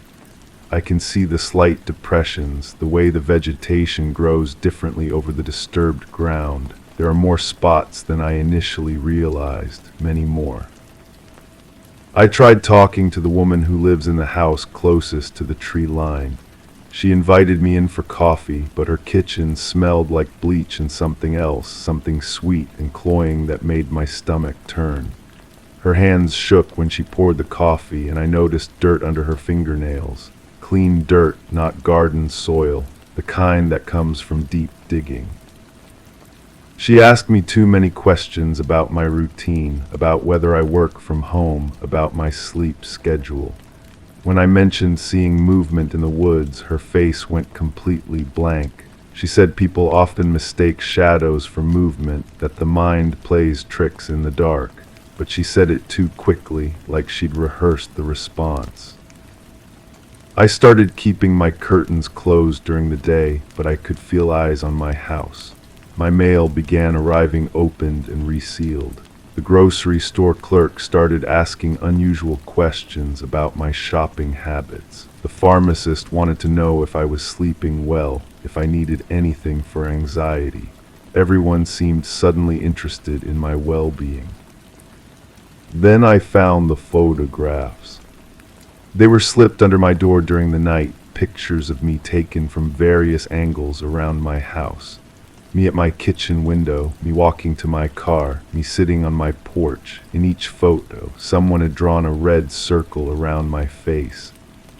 I can see the slight depressions, the way the vegetation grows differently over the disturbed ground. There are more spots than I initially realized, many more. I tried talking to the woman who lives in the house closest to the tree line. She invited me in for coffee, but her kitchen smelled like bleach and something else, something sweet and cloying that made my stomach turn. Her hands shook when she poured the coffee, and I noticed dirt under her fingernails. Clean dirt, not garden soil, the kind that comes from deep digging. She asked me too many questions about my routine, about whether I work from home, about my sleep schedule. When I mentioned seeing movement in the woods, her face went completely blank. She said people often mistake shadows for movement, that the mind plays tricks in the dark, but she said it too quickly, like she'd rehearsed the response. I started keeping my curtains closed during the day, but I could feel eyes on my house. My mail began arriving opened and resealed. The grocery store clerk started asking unusual questions about my shopping habits. The pharmacist wanted to know if I was sleeping well, if I needed anything for anxiety. Everyone seemed suddenly interested in my well-being. Then I found the photographs. They were slipped under my door during the night, pictures of me taken from various angles around my house. Me at my kitchen window, me walking to my car, me sitting on my porch. In each photo, someone had drawn a red circle around my face.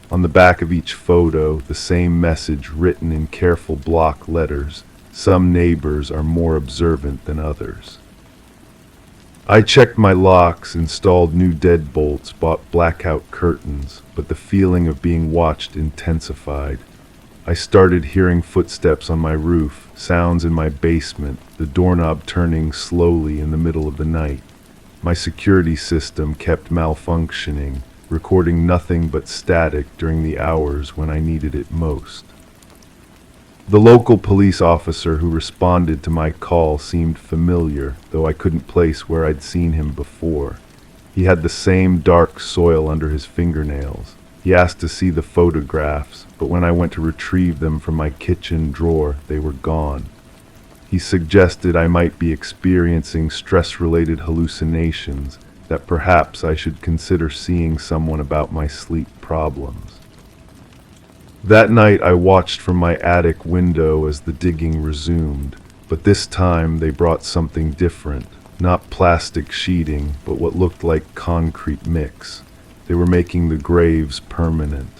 On the back of each photo, the same message written in careful block letters. Some neighbors are more observant than others. I checked my locks, installed new deadbolts, bought blackout curtains, but the feeling of being watched intensified. I started hearing footsteps on my roof, sounds in my basement, the doorknob turning slowly in the middle of the night. My security system kept malfunctioning, recording nothing but static during the hours when I needed it most. The local police officer who responded to my call seemed familiar, though I couldn't place where I'd seen him before. He had the same dark soil under his fingernails. He asked to see the photographs, but when I went to retrieve them from my kitchen drawer, they were gone. He suggested I might be experiencing stress-related hallucinations, that perhaps I should consider seeing someone about my sleep problems. That night I watched from my attic window as the digging resumed, but this time they brought something different, not plastic sheeting, but what looked like concrete mix. They were making the graves permanent.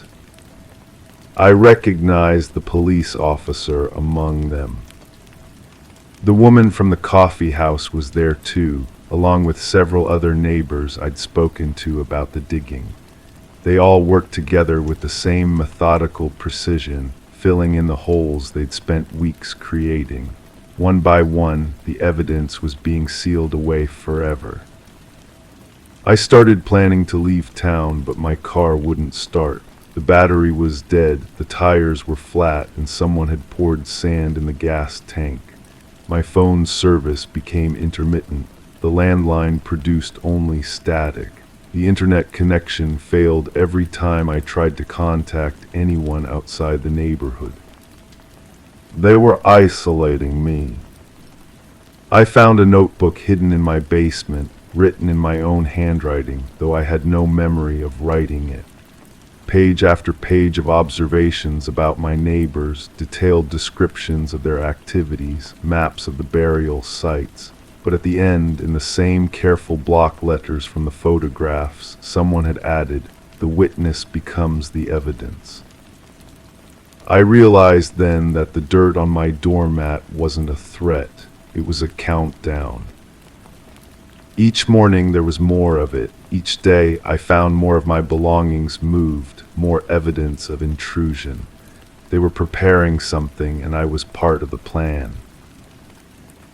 I recognized the police officer among them. The woman from the coffee house was there too, along with several other neighbors I'd spoken to about the digging. They all worked together with the same methodical precision, filling in the holes they'd spent weeks creating. One by one, the evidence was being sealed away forever. I started planning to leave town, but my car wouldn't start. The battery was dead, the tires were flat, and someone had poured sand in the gas tank. My phone's service became intermittent. The landline produced only static. The internet connection failed every time I tried to contact anyone outside the neighborhood. They were isolating me. I found a notebook hidden in my basement, written in my own handwriting, though I had no memory of writing it. Page after page of observations about my neighbors, detailed descriptions of their activities, maps of the burial sites. But at the end, in the same careful block letters from the photographs, someone had added, "The witness becomes the evidence." I realized then that the dirt on my doormat wasn't a threat, it was a countdown. Each morning there was more of it. Each day I found more of my belongings moved, more evidence of intrusion. They were preparing something, and I was part of the plan.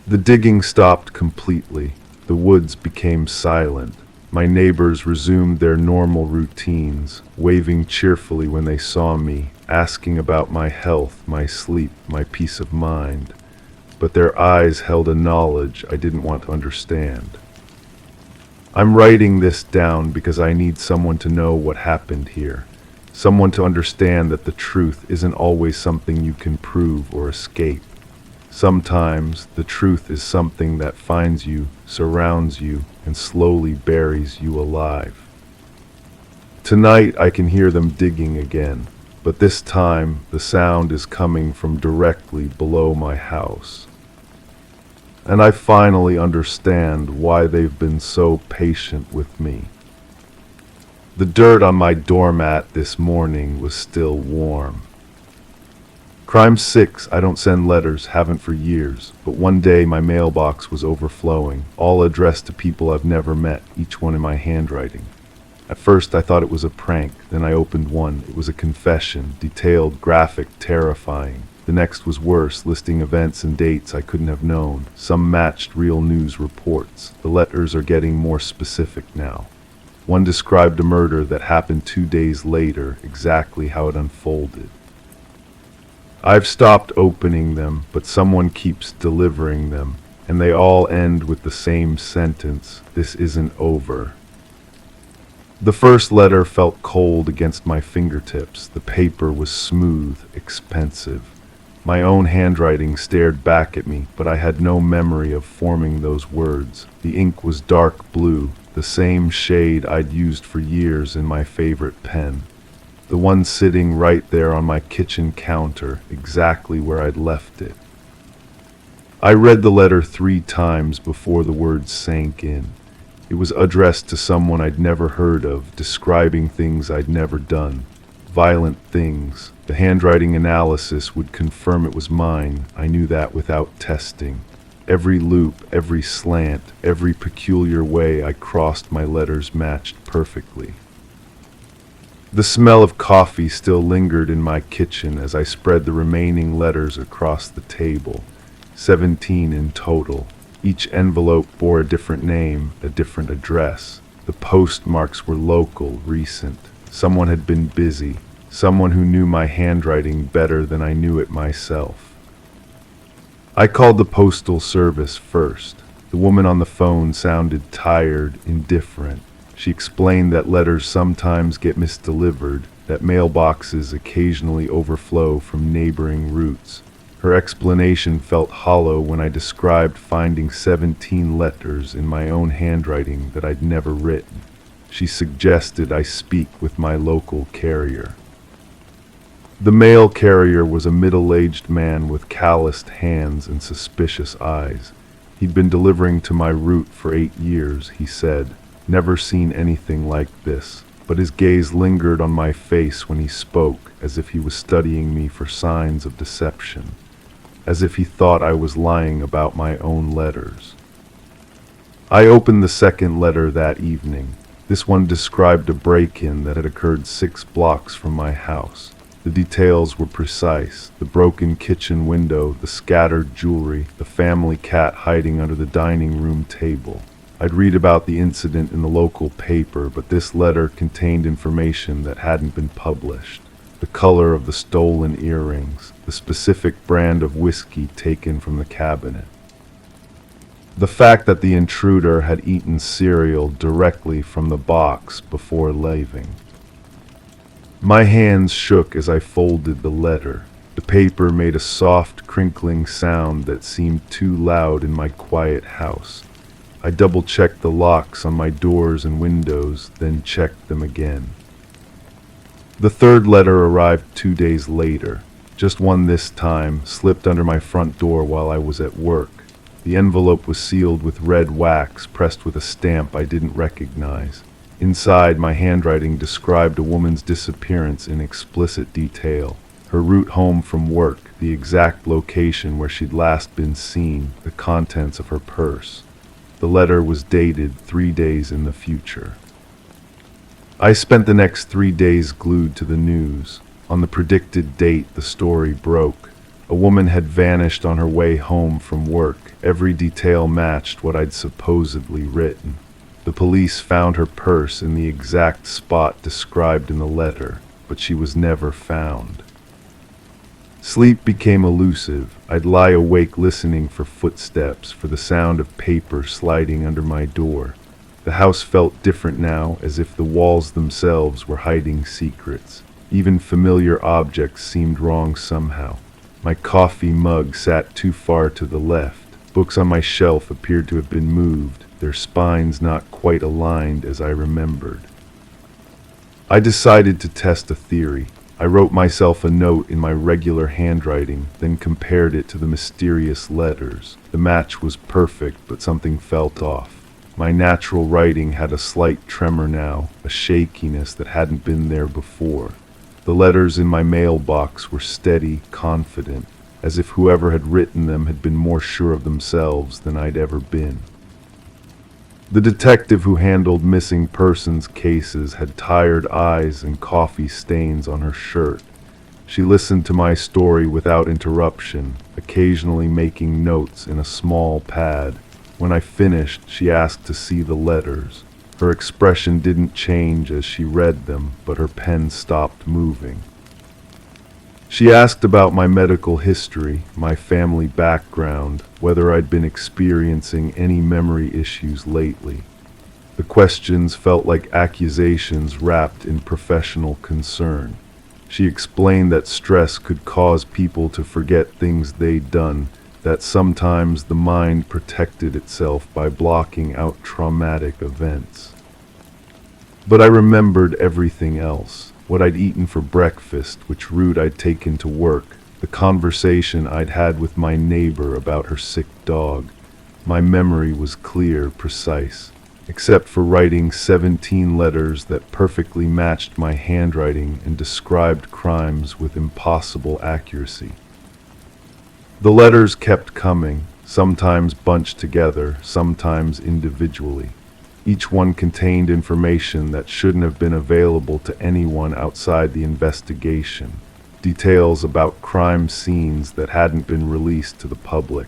The digging stopped completely. The woods became silent. My neighbors resumed their normal routines, waving cheerfully when they saw me, asking about my health, my sleep, my peace of mind. But their eyes held a knowledge I didn't want to understand. I'm writing this down because I need someone to know what happened here. Someone to understand that the truth isn't always something you can prove or escape. Sometimes the truth is something that finds you, surrounds you, and slowly buries you alive. Tonight I can hear them digging again, but this time the sound is coming from directly below my house. And I finally understand why they've been so patient with me. The dirt on my doormat this morning was still warm. Crime 6, I don't send letters, haven't for years, but one day my mailbox was overflowing, all addressed to people I've never met, each one in my handwriting. At first I thought it was a prank, then I opened one. It was a confession, detailed, graphic, terrifying. The next was worse, listing events and dates I couldn't have known. Some matched real news reports. The letters are getting more specific now. One described a murder that happened 2 days later, exactly how it unfolded. I've stopped opening them, but someone keeps delivering them, and they all end with the same sentence, "This isn't over." The first letter felt cold against my fingertips. The paper was smooth, expensive. My own handwriting stared back at me, but I had no memory of forming those words. The ink was dark blue, the same shade I'd used for years in my favorite pen. The one sitting right there on my kitchen counter, exactly where I'd left it. I read the letter 3 times before the words sank in. It was addressed to someone I'd never heard of, describing things I'd never done. Violent things. The handwriting analysis would confirm it was mine. I knew that without testing. Every loop, every slant, every peculiar way I crossed my letters matched perfectly. The smell of coffee still lingered in my kitchen as I spread the remaining letters across the table. 17 in total. Each envelope bore a different name, a different address. The postmarks were local, recent. Someone had been busy. Someone who knew my handwriting better than I knew it myself. I called the postal service first. The woman on the phone sounded tired, indifferent. She explained that letters sometimes get misdelivered, that mailboxes occasionally overflow from neighboring routes. Her explanation felt hollow when I described finding 17 letters in my own handwriting that I'd never written. She suggested I speak with my local carrier. The mail carrier was a middle-aged man with calloused hands and suspicious eyes. He'd been delivering to my route for 8 years, he said. Never seen anything like this, but his gaze lingered on my face when he spoke, as if he was studying me for signs of deception, as if he thought I was lying about my own letters. I opened the second letter that evening. This one described a break-in that had occurred 6 blocks from my house. The details were precise: the broken kitchen window, the scattered jewelry, the family cat hiding under the dining room table. I'd read about the incident in the local paper, but this letter contained information that hadn't been published. The color of the stolen earrings, the specific brand of whiskey taken from the cabinet. The fact that the intruder had eaten cereal directly from the box before leaving. My hands shook as I folded the letter. The paper made a soft, crinkling sound that seemed too loud in my quiet house. I double-checked the locks on my doors and windows, then checked them again. The third letter arrived 2 days later. Just one this time, slipped under my front door while I was at work. The envelope was sealed with red wax, pressed with a stamp I didn't recognize. Inside, my handwriting described a woman's disappearance in explicit detail. Her route home from work, the exact location where she'd last been seen, the contents of her purse. The letter was dated 3 days in the future. I spent the next 3 days glued to the news. On the predicted date, the story broke. A woman had vanished on her way home from work. Every detail matched what I'd supposedly written. The police found her purse in the exact spot described in the letter, but she was never found. Sleep became elusive. I'd lie awake listening for footsteps, for the sound of paper sliding under my door. The house felt different now, as if the walls themselves were hiding secrets. Even familiar objects seemed wrong somehow. My coffee mug sat too far to the left. Books on my shelf appeared to have been moved, their spines not quite aligned as I remembered. I decided to test a theory. I wrote myself a note in my regular handwriting, then compared it to the mysterious letters. The match was perfect, but something felt off. My natural writing had a slight tremor now, a shakiness that hadn't been there before. The letters in my mailbox were steady, confident, as if whoever had written them had been more sure of themselves than I'd ever been. The detective who handled missing persons cases had tired eyes and coffee stains on her shirt. She listened to my story without interruption, occasionally making notes in a small pad. When I finished, she asked to see the letters. Her expression didn't change as she read them, but her pen stopped moving. She asked about my medical history, my family background, whether I'd been experiencing any memory issues lately. The questions felt like accusations wrapped in professional concern. She explained that stress could cause people to forget things they'd done, that sometimes the mind protected itself by blocking out traumatic events. But I remembered everything else. What I'd eaten for breakfast, which route I'd taken to work, the conversation I'd had with my neighbor about her sick dog. My memory was clear, precise, except for writing 17 letters that perfectly matched my handwriting and described crimes with impossible accuracy. The letters kept coming, sometimes bunched together, sometimes individually. Each one contained information that shouldn't have been available to anyone outside the investigation. Details about crime scenes that hadn't been released to the public.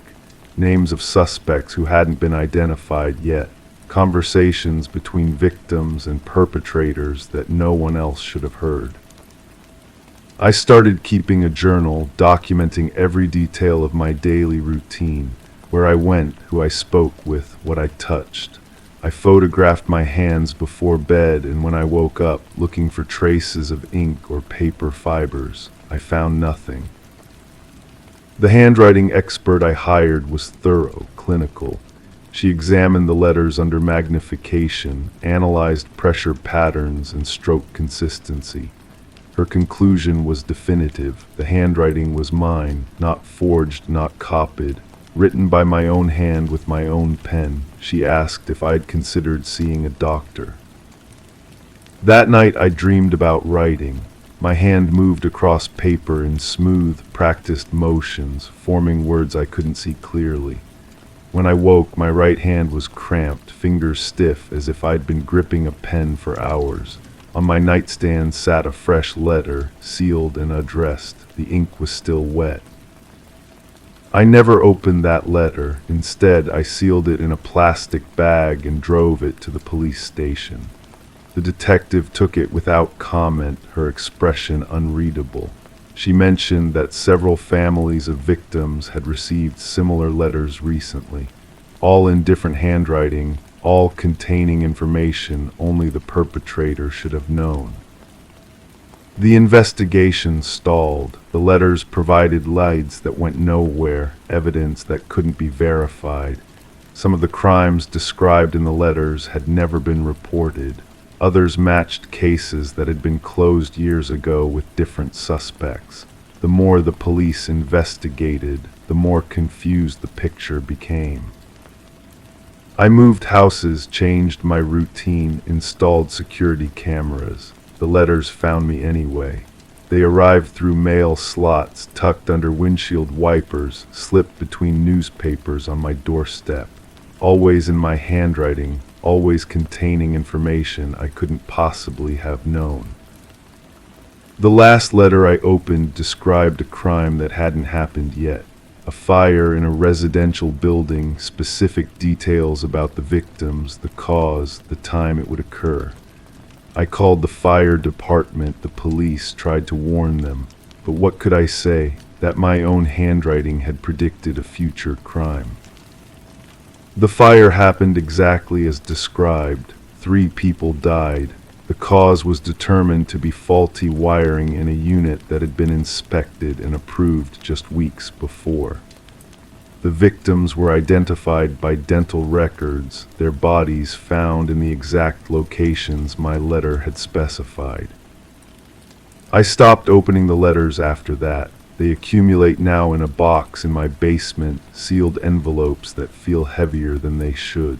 Names of suspects who hadn't been identified yet. Conversations between victims and perpetrators that no one else should have heard. I started keeping a journal, documenting every detail of my daily routine, where I went, who I spoke with, what I touched. I photographed my hands before bed, and when I woke up, looking for traces of ink or paper fibers, I found nothing. The handwriting expert I hired was thorough, clinical. She examined the letters under magnification, analyzed pressure patterns and stroke consistency. Her conclusion was definitive. The handwriting was mine, not forged, not copied. Written by my own hand with my own pen. She asked if I'd considered seeing a doctor. That night I dreamed about writing. My hand moved across paper in smooth, practiced motions, forming words I couldn't see clearly. When I woke, my right hand was cramped, fingers stiff, as if I'd been gripping a pen for hours. On my nightstand sat a fresh letter, sealed and addressed. The ink was still wet. I never opened that letter. Instead, I sealed it in a plastic bag and drove it to the police station. The detective took it without comment, her expression unreadable. She mentioned that several families of victims had received similar letters recently, all in different handwriting, all containing information only the perpetrator should have known. The investigation stalled. The letters provided leads that went nowhere, evidence that couldn't be verified. Some of the crimes described in the letters had never been reported. Others matched cases that had been closed years ago with different suspects. The more the police investigated, the more confused the picture became. I moved houses, changed my routine, installed security cameras. The letters found me anyway. They arrived through mail slots, tucked under windshield wipers, slipped between newspapers on my doorstep. Always in my handwriting, always containing information I couldn't possibly have known. The last letter I opened described a crime that hadn't happened yet. A fire in a residential building, specific details about the victims, the cause, the time it would occur. I called the fire department, the police, tried to warn them. But what could I say? That my own handwriting had predicted a future crime. The fire happened exactly as described. 3 people died. The cause was determined to be faulty wiring in a unit that had been inspected and approved just weeks before. The victims were identified by dental records, their bodies found in the exact locations my letter had specified. I stopped opening the letters after that. They accumulate now in a box in my basement, sealed envelopes that feel heavier than they should.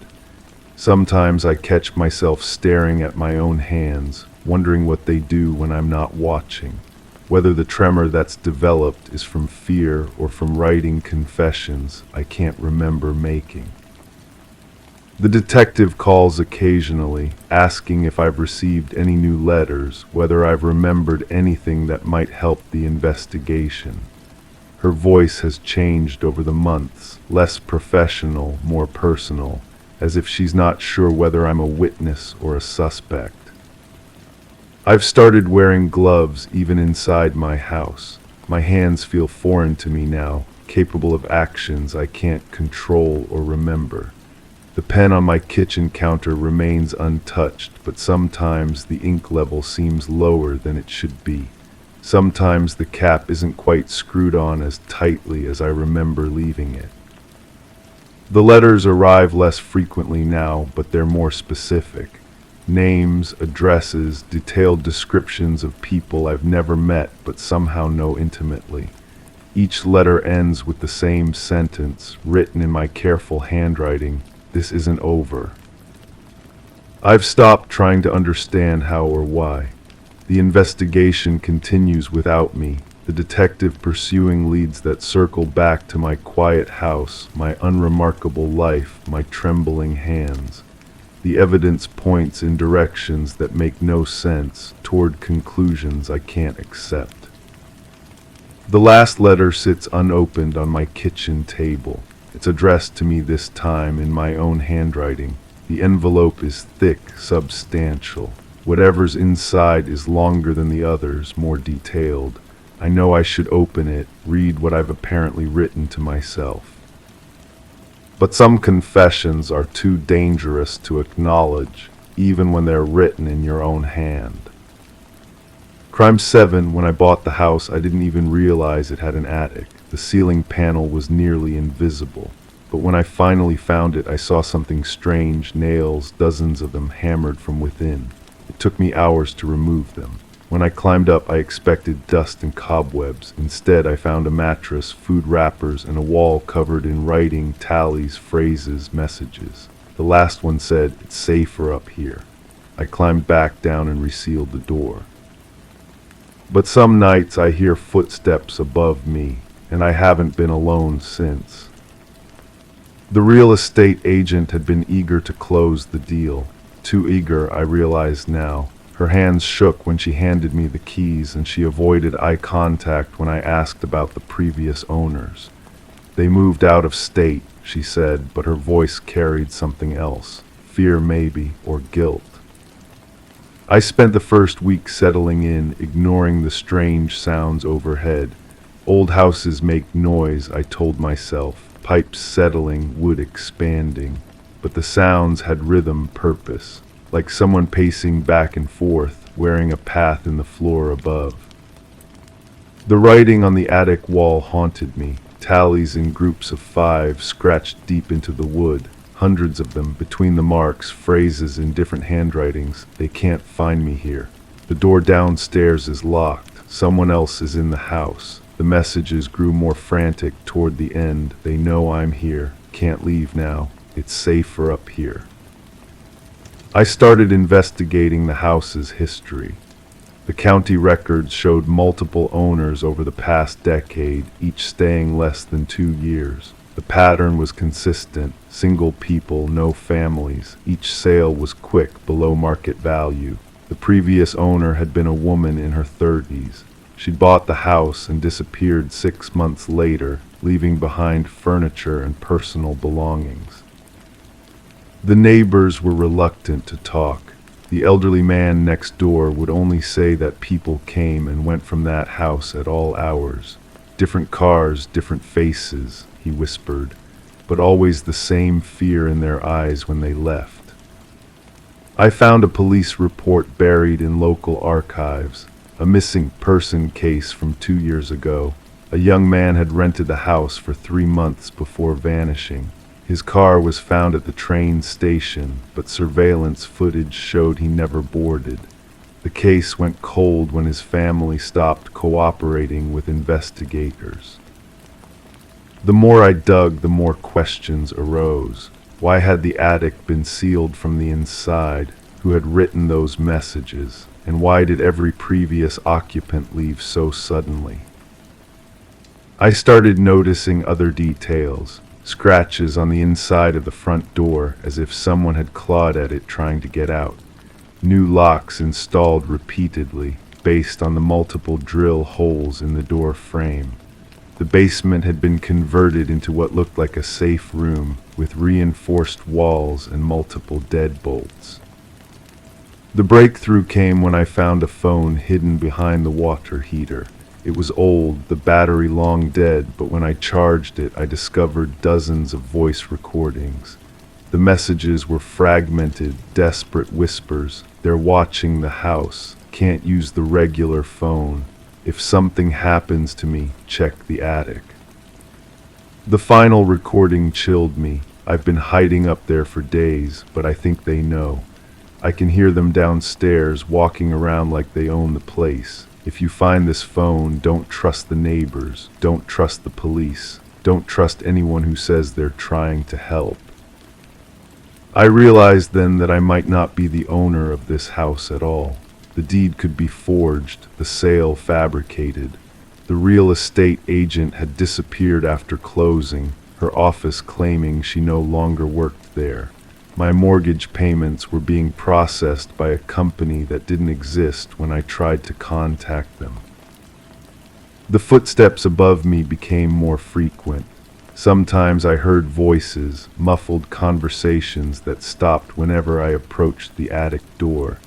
Sometimes I catch myself staring at my own hands, wondering what they do when I'm not watching, whether the tremor that's developed is from fear or from writing confessions I can't remember making. The detective calls occasionally, asking if I've received any new letters, whether I've remembered anything that might help the investigation. Her voice has changed over the months, less professional, more personal, as if she's not sure whether I'm a witness or a suspect. I've started wearing gloves even inside my house. My hands feel foreign to me now, capable of actions I can't control or remember. The pen on my kitchen counter remains untouched, but sometimes the ink level seems lower than it should be. Sometimes the cap isn't quite screwed on as tightly as I remember leaving it. The letters arrive less frequently now, but they're more specific. Names, addresses, detailed descriptions of people I've never met but somehow know intimately. Each letter ends with the same sentence, written in my careful handwriting: "This isn't over." I've stopped trying to understand how or why. The investigation continues without me, the detective pursuing leads that circle back to my quiet house, my unremarkable life, my trembling hands. The evidence points in directions that make no sense, toward conclusions I can't accept. The last letter sits unopened on my kitchen table. It's addressed to me this time in my own handwriting. The envelope is thick, substantial. Whatever's inside is longer than the others, more detailed. I know I should open it, read what I've apparently written to myself. But some confessions are too dangerous to acknowledge, even when they're written in your own hand. Crime 7, when I bought the house, I didn't even realize it had an attic. The ceiling panel was nearly invisible. But when I finally found it, I saw something strange, nails, dozens of them hammered from within. It took me hours to remove them. When I climbed up, I expected dust and cobwebs. Instead, I found a mattress, food wrappers, and a wall covered in writing, tallies, phrases, messages. The last one said, "It's safer up here." I climbed back down and resealed the door. But some nights I hear footsteps above me, and I haven't been alone since. The real estate agent had been eager to close the deal. Too eager, I realize now. Her hands shook when she handed me the keys, and she avoided eye contact when I asked about the previous owners. They moved out of state, she said, but her voice carried something else. Fear maybe, or guilt. I spent the first week settling in, ignoring the strange sounds overhead. Old houses make noise, I told myself. Pipes settling, wood expanding. But the sounds had rhythm, purpose, like someone pacing back and forth, wearing a path in the floor above. The writing on the attic wall haunted me, tallies in groups of 5 scratched deep into the wood, hundreds of them, between the marks, phrases in different handwritings. They can't find me here. The door downstairs is locked. Someone else is in the house. The messages grew more frantic toward the end. They know I'm here. Can't leave now. It's safer up here. I started investigating the house's history. The county records showed multiple owners over the past decade, each staying less than 2 years. The pattern was consistent: single people, no families. Each sale was quick, below market value. The previous owner had been a woman in her 30s. She'd bought the house and disappeared 6 months later, leaving behind furniture and personal belongings. The neighbors were reluctant to talk. The elderly man next door would only say that people came and went from that house at all hours. Different cars, different faces, he whispered, but always the same fear in their eyes when they left. I found a police report buried in local archives, a missing person case from 2 years ago. A young man had rented the house for 3 months before vanishing. His car was found at the train station, but surveillance footage showed he never boarded. The case went cold when his family stopped cooperating with investigators. The more I dug, the more questions arose. Why had the attic been sealed from the inside? Who had written those messages? And why did every previous occupant leave so suddenly? I started noticing other details. Scratches on the inside of the front door, as if someone had clawed at it trying to get out. New locks installed repeatedly, based on the multiple drill holes in the door frame. The basement had been converted into what looked like a safe room, with reinforced walls and multiple deadbolts. The breakthrough came when I found a phone hidden behind the water heater. It was old, the battery long dead, but when I charged it, I discovered dozens of voice recordings. The messages were fragmented, desperate whispers. They're watching the house. Can't use the regular phone. If something happens to me, check the attic. The final recording chilled me. I've been hiding up there for days, but I think they know. I can hear them downstairs, walking around like they own the place. If you find this phone, don't trust the neighbors, don't trust the police, don't trust anyone who says they're trying to help. I realized then that I might not be the owner of this house at all. The deed could be forged, the sale fabricated. The real estate agent had disappeared after closing, her office claiming she no longer worked there. My mortgage payments were being processed by a company that didn't exist when I tried to contact them. The footsteps above me became more frequent. Sometimes I heard voices, muffled conversations that stopped whenever I approached the attic door.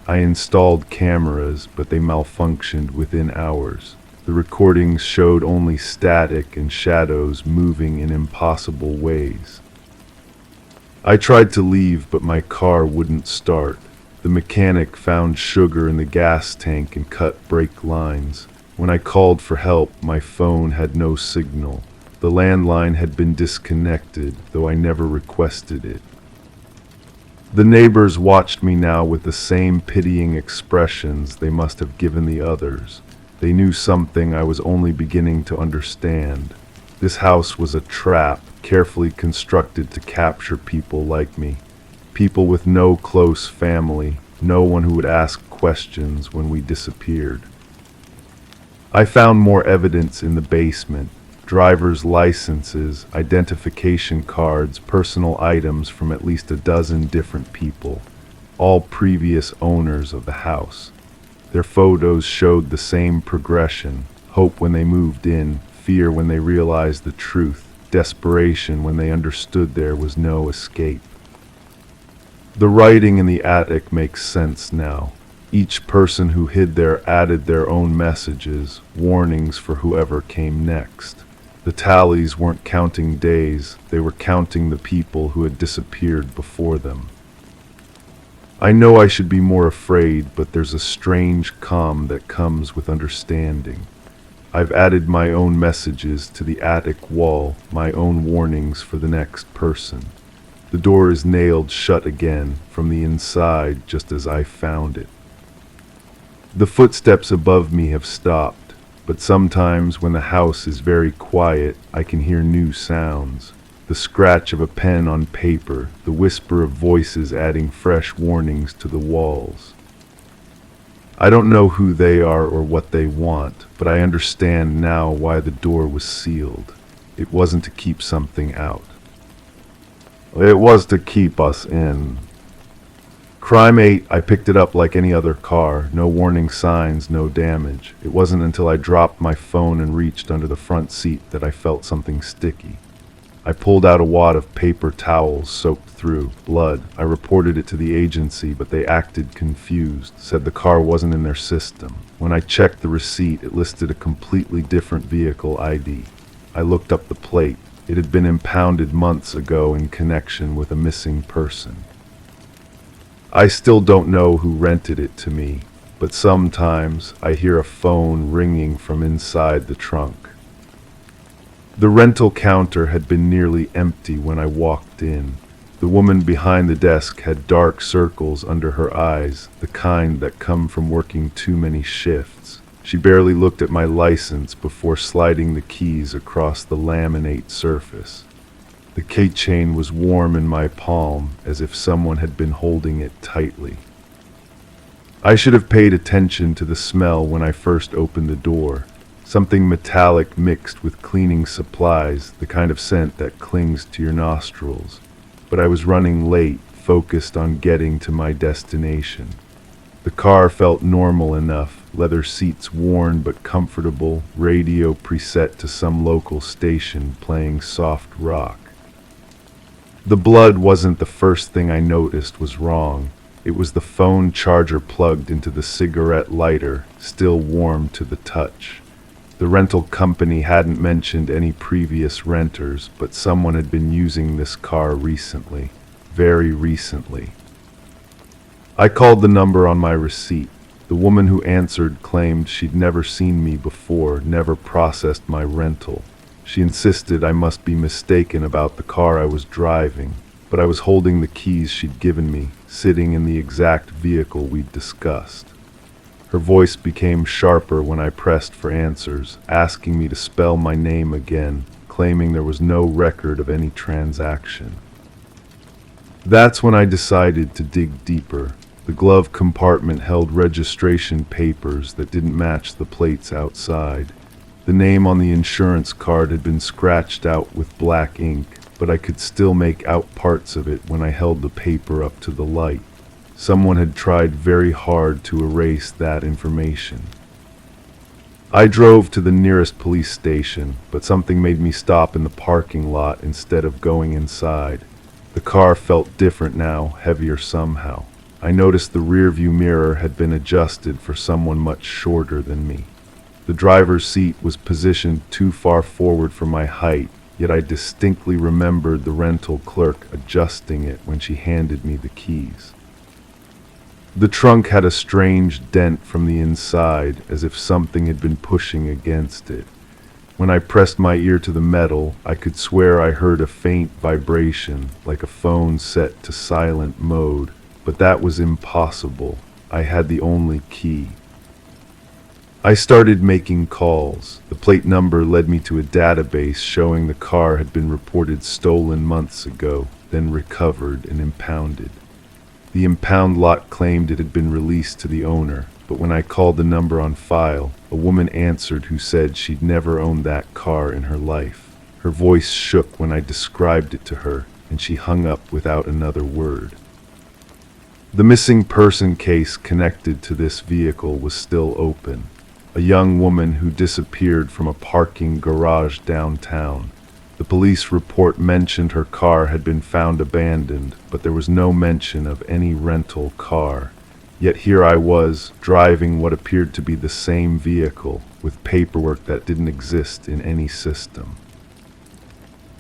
I installed cameras, but they malfunctioned within hours. The recordings showed only static and shadows moving in impossible ways. I tried to leave, but my car wouldn't start. The mechanic found sugar in the gas tank and cut brake lines. When I called for help, my phone had no signal. The landline had been disconnected, though I never requested it. The neighbors watched me now with the same pitying expressions they must have given the others. They knew something I was only beginning to understand. This house was a trap, carefully constructed to capture people like me. People with no close family, no one who would ask questions when we disappeared. I found more evidence in the basement. Driver's licenses, identification cards, personal items from at least a dozen different people, all previous owners of the house. Their photos showed the same progression: hope when they moved in, fear when they realized the truth, desperation when they understood there was no escape. The writing in the attic makes sense now. Each person who hid there added their own messages, warnings for whoever came next. The tallies weren't counting days, they were counting the people who had disappeared before them. I know I should be more afraid, but there's a strange calm that comes with understanding. I've added my own messages to the attic wall, my own warnings for the next person. The door is nailed shut again, from the inside, just as I found it. The footsteps above me have stopped, but sometimes when the house is very quiet, I can hear new sounds. The scratch of a pen on paper, the whisper of voices adding fresh warnings to the walls. I don't know who they are or what they want, but I understand now why the door was sealed. It wasn't to keep something out. It was to keep us in. Crime 8, I picked it up like any other car. No warning signs, no damage. It wasn't until I dropped my phone and reached under the front seat that I felt something sticky. I pulled out a wad of paper towels soaked through blood. I reported it to the agency, but they acted confused, said the car wasn't in their system. When I checked the receipt, it listed a completely different vehicle ID. I looked up the plate. It had been impounded months ago in connection with a missing person. I still don't know who rented it to me, but sometimes I hear a phone ringing from inside the trunk. The rental counter had been nearly empty when I walked in. The woman behind the desk had dark circles under her eyes, the kind that come from working too many shifts. She barely looked at my license before sliding the keys across the laminate surface. The keychain was warm in my palm, as if someone had been holding it tightly. I should have paid attention to the smell when I first opened the door. Something metallic mixed with cleaning supplies, the kind of scent that clings to your nostrils. But I was running late, focused on getting to my destination. The car felt normal enough, leather seats worn but comfortable, radio preset to some local station playing soft rock. The blood wasn't the first thing I noticed was wrong. It was the phone charger plugged into the cigarette lighter, still warm to the touch. The rental company hadn't mentioned any previous renters, but someone had been using this car recently, very recently. I called the number on my receipt. The woman who answered claimed she'd never seen me before, never processed my rental. She insisted I must be mistaken about the car I was driving, but I was holding the keys she'd given me, sitting in the exact vehicle we'd discussed. Her voice became sharper when I pressed for answers, asking me to spell my name again, claiming there was no record of any transaction. That's when I decided to dig deeper. The glove compartment held registration papers that didn't match the plates outside. The name on the insurance card had been scratched out with black ink, but I could still make out parts of it when I held the paper up to the light. Someone had tried very hard to erase that information. I drove to the nearest police station, but something made me stop in the parking lot instead of going inside. The car felt different now, heavier somehow. I noticed the rearview mirror had been adjusted for someone much shorter than me. The driver's seat was positioned too far forward for my height, yet I distinctly remembered the rental clerk adjusting it when she handed me the keys. The trunk had a strange dent from the inside, as if something had been pushing against it. When I pressed my ear to the metal, I could swear I heard a faint vibration, like a phone set to silent mode, but that was impossible. I had the only key. I started making calls. The plate number led me to a database showing the car had been reported stolen months ago, then recovered and impounded. The impound lot claimed it had been released to the owner, but when I called the number on file, a woman answered who said she'd never owned that car in her life. Her voice shook when I described it to her, and she hung up without another word. The missing person case connected to this vehicle was still open. A young woman who disappeared from a parking garage downtown. The police report mentioned her car had been found abandoned, but there was no mention of any rental car. Yet here I was, driving what appeared to be the same vehicle, with paperwork that didn't exist in any system.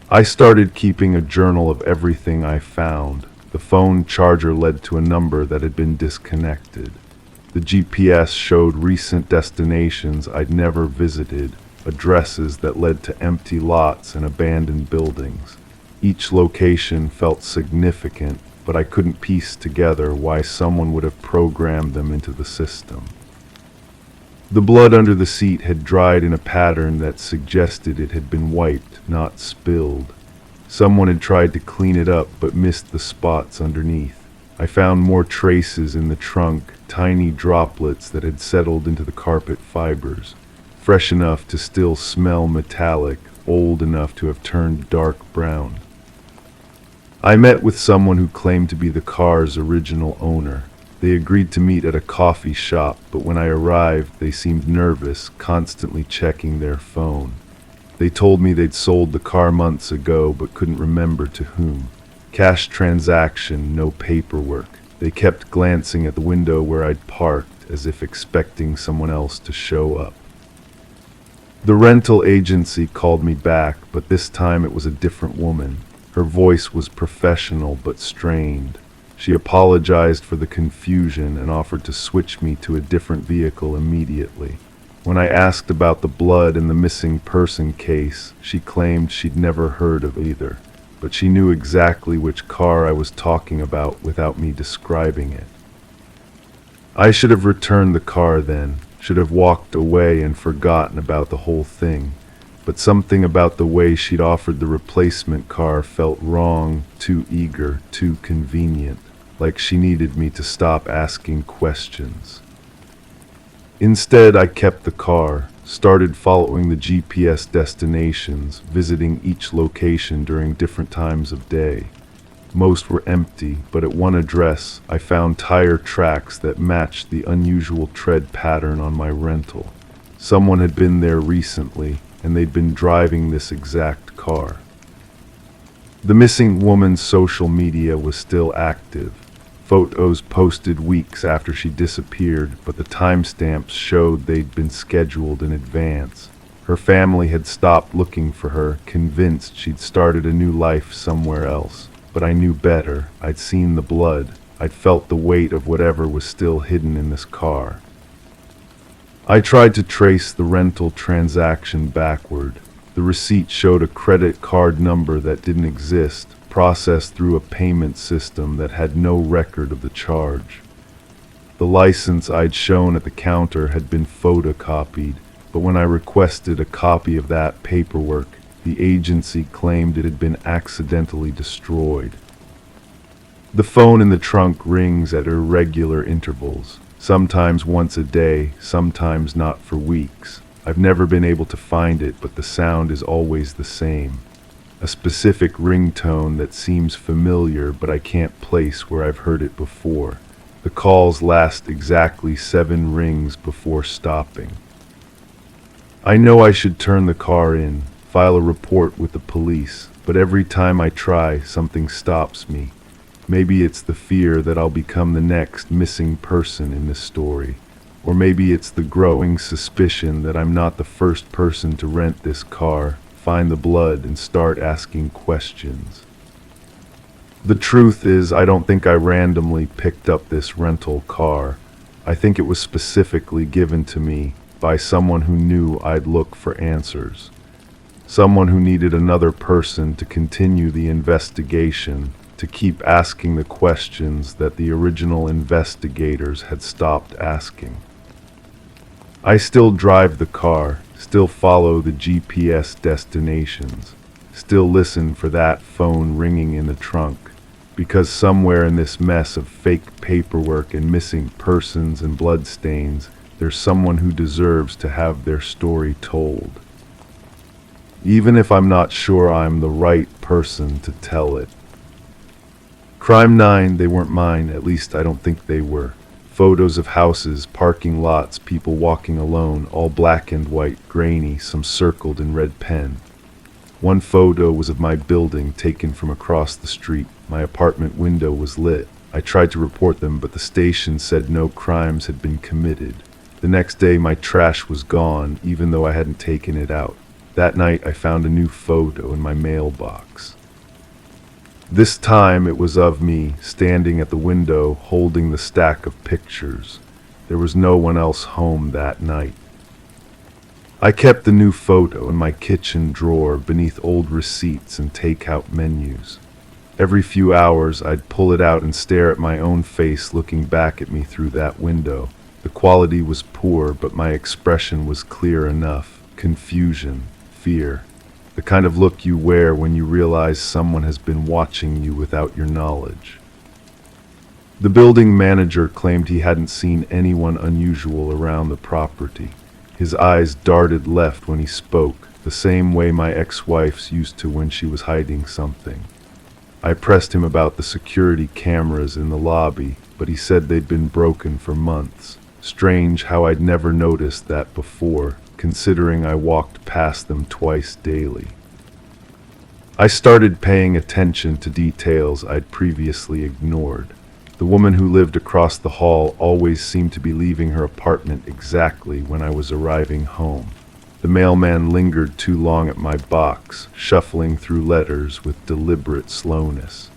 I started keeping a journal of everything I found. The phone charger led to a number that had been disconnected. The GPS showed recent destinations I'd never visited, addresses that led to empty lots and abandoned buildings. Each location felt significant, but I couldn't piece together why someone would have programmed them into the system. The blood under the seat had dried in a pattern that suggested it had been wiped, not spilled. Someone had tried to clean it up but missed the spots underneath. I found more traces in the trunk, tiny droplets that had settled into the carpet fibers, fresh enough to still smell metallic, old enough to have turned dark brown. I met with someone who claimed to be the car's original owner. They agreed to meet at a coffee shop, but when I arrived, they seemed nervous, constantly checking their phone. They told me they'd sold the car months ago, but couldn't remember to whom. Cash transaction, no paperwork. They kept glancing at the window where I'd parked, as if expecting someone else to show up. The rental agency called me back, but this time it was a different woman. Her voice was professional but strained. She apologized for the confusion and offered to switch me to a different vehicle immediately. When I asked about the blood and the missing person case, she claimed she'd never heard of either, but she knew exactly which car I was talking about without me describing it. I should have returned the car then, should have walked away and forgotten about the whole thing, but something about the way she'd offered the replacement car felt wrong, too eager, too convenient, like she needed me to stop asking questions. Instead, I kept the car, started following the GPS destinations, visiting each location during different times of day. Most were empty, but at one address, I found tire tracks that matched the unusual tread pattern on my rental. Someone had been there recently, and they'd been driving this exact car. The missing woman's social media was still active. Photos posted weeks after she disappeared, but the timestamps showed they'd been scheduled in advance. Her family had stopped looking for her, convinced she'd started a new life somewhere else. But I knew better. I'd seen the blood. I'd felt the weight of whatever was still hidden in this car. I tried to trace the rental transaction backward. The receipt showed a credit card number that didn't exist, processed through a payment system that had no record of the charge. The license I'd shown at the counter had been photocopied, but when I requested a copy of that paperwork, the agency claimed it had been accidentally destroyed. The phone in the trunk rings at irregular intervals, sometimes once a day, sometimes not for weeks. I've never been able to find it, but the sound is always the same. A specific ringtone that seems familiar, but I can't place where I've heard it before. The calls last exactly 7 rings before stopping. I know I should turn the car in, file a report with the police, but every time I try, something stops me. Maybe it's the fear that I'll become the next missing person in this story. Or maybe it's the growing suspicion that I'm not the first person to rent this car, find the blood, and start asking questions. The truth is, I don't think I randomly picked up this rental car. I think it was specifically given to me by someone who knew I'd look for answers. Someone who needed another person to continue the investigation, to keep asking the questions that the original investigators had stopped asking. I still drive the car, still follow the GPS destinations, still listen for that phone ringing in the trunk, because somewhere in this mess of fake paperwork and missing persons and bloodstains, there's someone who deserves to have their story told. Even if I'm not sure I'm the right person to tell it. Crime 9, they weren't mine, at least I don't think they were. Photos of houses, parking lots, people walking alone, all black and white, grainy, some circled in red pen. One photo was of my building taken from across the street. My apartment window was lit. I tried to report them, but the station said no crimes had been committed. The next day, my trash was gone, even though I hadn't taken it out. That night, I found a new photo in my mailbox. This time, it was of me, standing at the window, holding the stack of pictures. There was no one else home that night. I kept the new photo in my kitchen drawer beneath old receipts and takeout menus. Every few hours, I'd pull it out and stare at my own face looking back at me through that window. The quality was poor, but my expression was clear enough. Confusion, fear. The kind of look you wear when you realize someone has been watching you without your knowledge. The building manager claimed he hadn't seen anyone unusual around the property. His eyes darted left when he spoke, the same way my ex-wife's used to when she was hiding something. I pressed him about the security cameras in the lobby, but he said they'd been broken for months. Strange how I'd never noticed that before, considering I walked past them twice daily. I started paying attention to details I'd previously ignored. The woman who lived across the hall always seemed to be leaving her apartment exactly when I was arriving home. The mailman lingered too long at my box, shuffling through letters with deliberate slowness.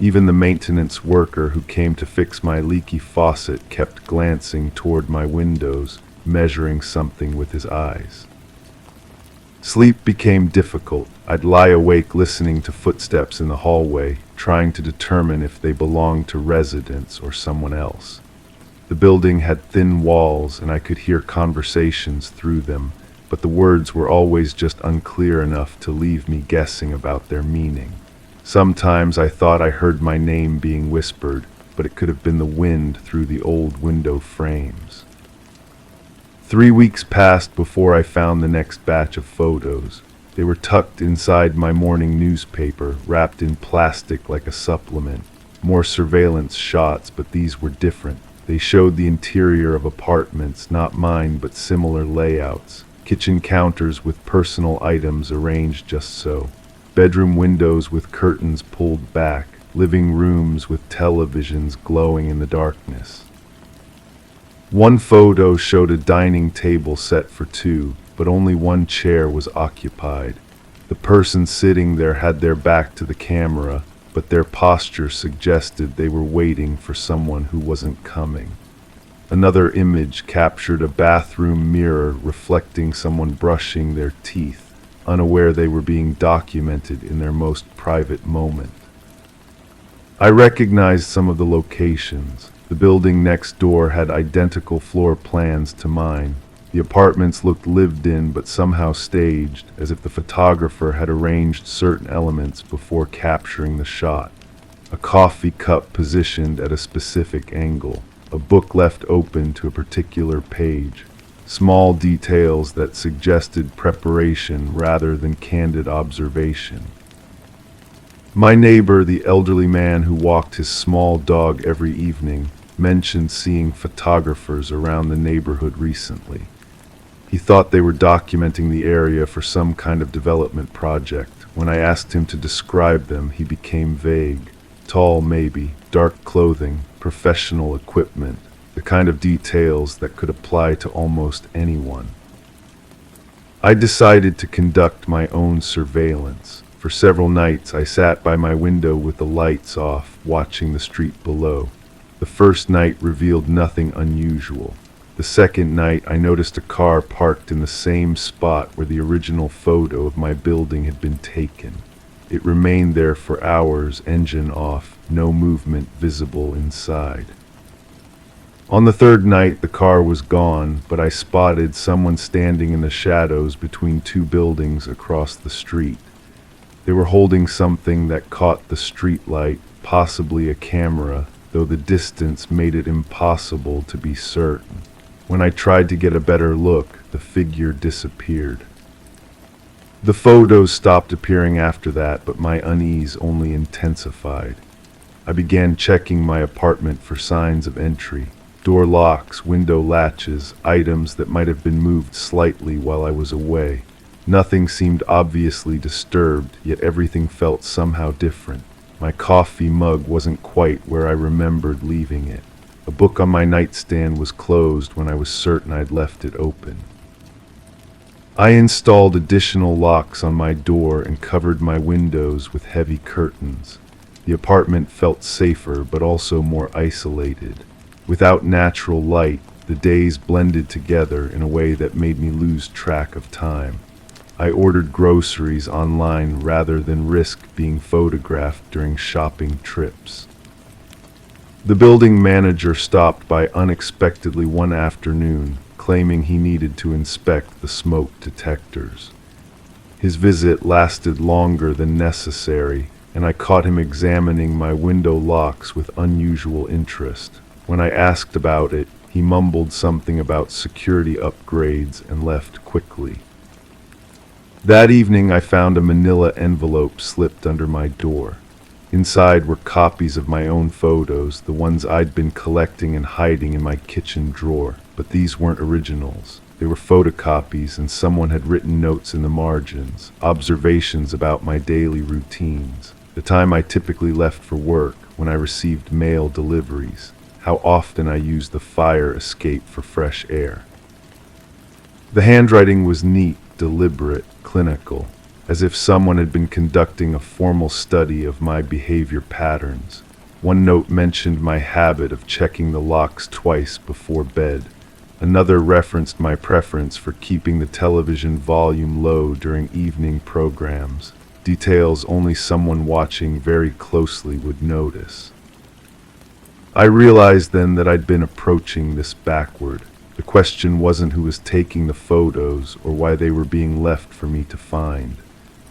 Even the maintenance worker who came to fix my leaky faucet kept glancing toward my windows, measuring something with his eyes. Sleep became difficult. I'd lie awake listening to footsteps in the hallway, trying to determine if they belonged to residents or someone else. The building had thin walls, and I could hear conversations through them, but the words were always just unclear enough to leave me guessing about their meaning. Sometimes I thought I heard my name being whispered, but it could have been the wind through the old window frames. 3 weeks passed before I found the next batch of photos. They were tucked inside my morning newspaper, wrapped in plastic like a supplement. More surveillance shots, but these were different. They showed the interior of apartments, not mine, but similar layouts. Kitchen counters with personal items arranged just so. Bedroom windows with curtains pulled back. Living rooms with televisions glowing in the darkness. One photo showed a dining table set for two, but only one chair was occupied. The person sitting there had their back to the camera, but their posture suggested they were waiting for someone who wasn't coming. Another image captured a bathroom mirror reflecting someone brushing their teeth, unaware they were being documented in their most private moment. I recognized some of the locations. The building next door had identical floor plans to mine. The apartments looked lived in but somehow staged, as if the photographer had arranged certain elements before capturing the shot. A coffee cup positioned at a specific angle, a book left open to a particular page, small details that suggested preparation rather than candid observation. My neighbor, the elderly man who walked his small dog every evening, mentioned seeing photographers around the neighborhood recently. He thought they were documenting the area for some kind of development project. When I asked him to describe them, he became vague. Tall, maybe, dark clothing, professional equipment, the kind of details that could apply to almost anyone. I decided to conduct my own surveillance. For several nights, I sat by my window with the lights off, watching the street below. The first night revealed nothing unusual. The second night, I noticed a car parked in the same spot where the original photo of my building had been taken. It remained there for hours, engine off, no movement visible inside. On the third night, the car was gone, but I spotted someone standing in the shadows between two buildings across the street. They were holding something that caught the street light, possibly a camera, though the distance made it impossible to be certain. When I tried to get a better look, the figure disappeared. The photos stopped appearing after that, but my unease only intensified. I began checking my apartment for signs of entry. Door locks, window latches, items that might have been moved slightly while I was away. Nothing seemed obviously disturbed, yet everything felt somehow different. My coffee mug wasn't quite where I remembered leaving it. A book on my nightstand was closed when I was certain I'd left it open. I installed additional locks on my door and covered my windows with heavy curtains. The apartment felt safer, but also more isolated. Without natural light, the days blended together in a way that made me lose track of time. I ordered groceries online rather than risk being photographed during shopping trips. The building manager stopped by unexpectedly one afternoon, claiming he needed to inspect the smoke detectors. His visit lasted longer than necessary, and I caught him examining my window locks with unusual interest. When I asked about it, he mumbled something about security upgrades and left quickly. That evening, I found a manila envelope slipped under my door. Inside were copies of my own photos, the ones I'd been collecting and hiding in my kitchen drawer. But these weren't originals. They were photocopies, and someone had written notes in the margins, observations about my daily routines, the time I typically left for work, when I received mail deliveries, how often I used the fire escape for fresh air. The handwriting was neat, deliberate, clinical, as if someone had been conducting a formal study of my behavior patterns. One note mentioned my habit of checking the locks twice before bed. Another referenced my preference for keeping the television volume low during evening programs, details only someone watching very closely would notice. I realized then that I'd been approaching this backward. The question wasn't who was taking the photos or why they were being left for me to find.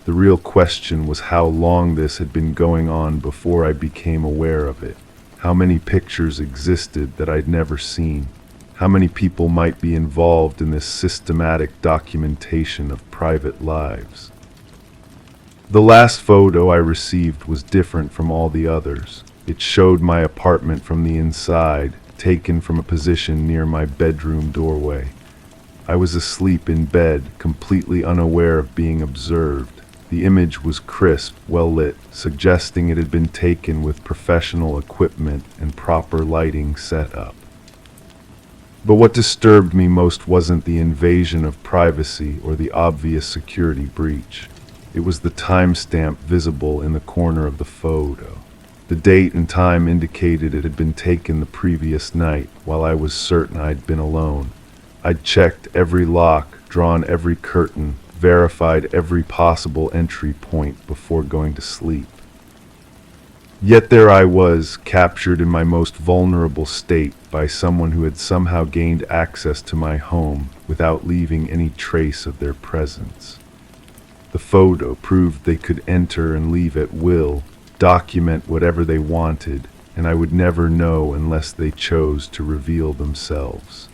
The real question was how long this had been going on before I became aware of it. How many pictures existed that I'd never seen? How many people might be involved in this systematic documentation of private lives? The last photo I received was different from all the others. It showed my apartment from the inside, taken from a position near my bedroom doorway. I was asleep in bed, completely unaware of being observed. The image was crisp, well lit, suggesting it had been taken with professional equipment and proper lighting setup. But what disturbed me most wasn't the invasion of privacy or the obvious security breach. It was the timestamp visible in the corner of the photo. The date and time indicated it had been taken the previous night, while I was certain I'd been alone. I'd checked every lock, drawn every curtain, verified every possible entry point before going to sleep. Yet there I was, captured in my most vulnerable state by someone who had somehow gained access to my home without leaving any trace of their presence. The photo proved they could enter and leave at will, document whatever they wanted, and I would never know unless they chose to reveal themselves.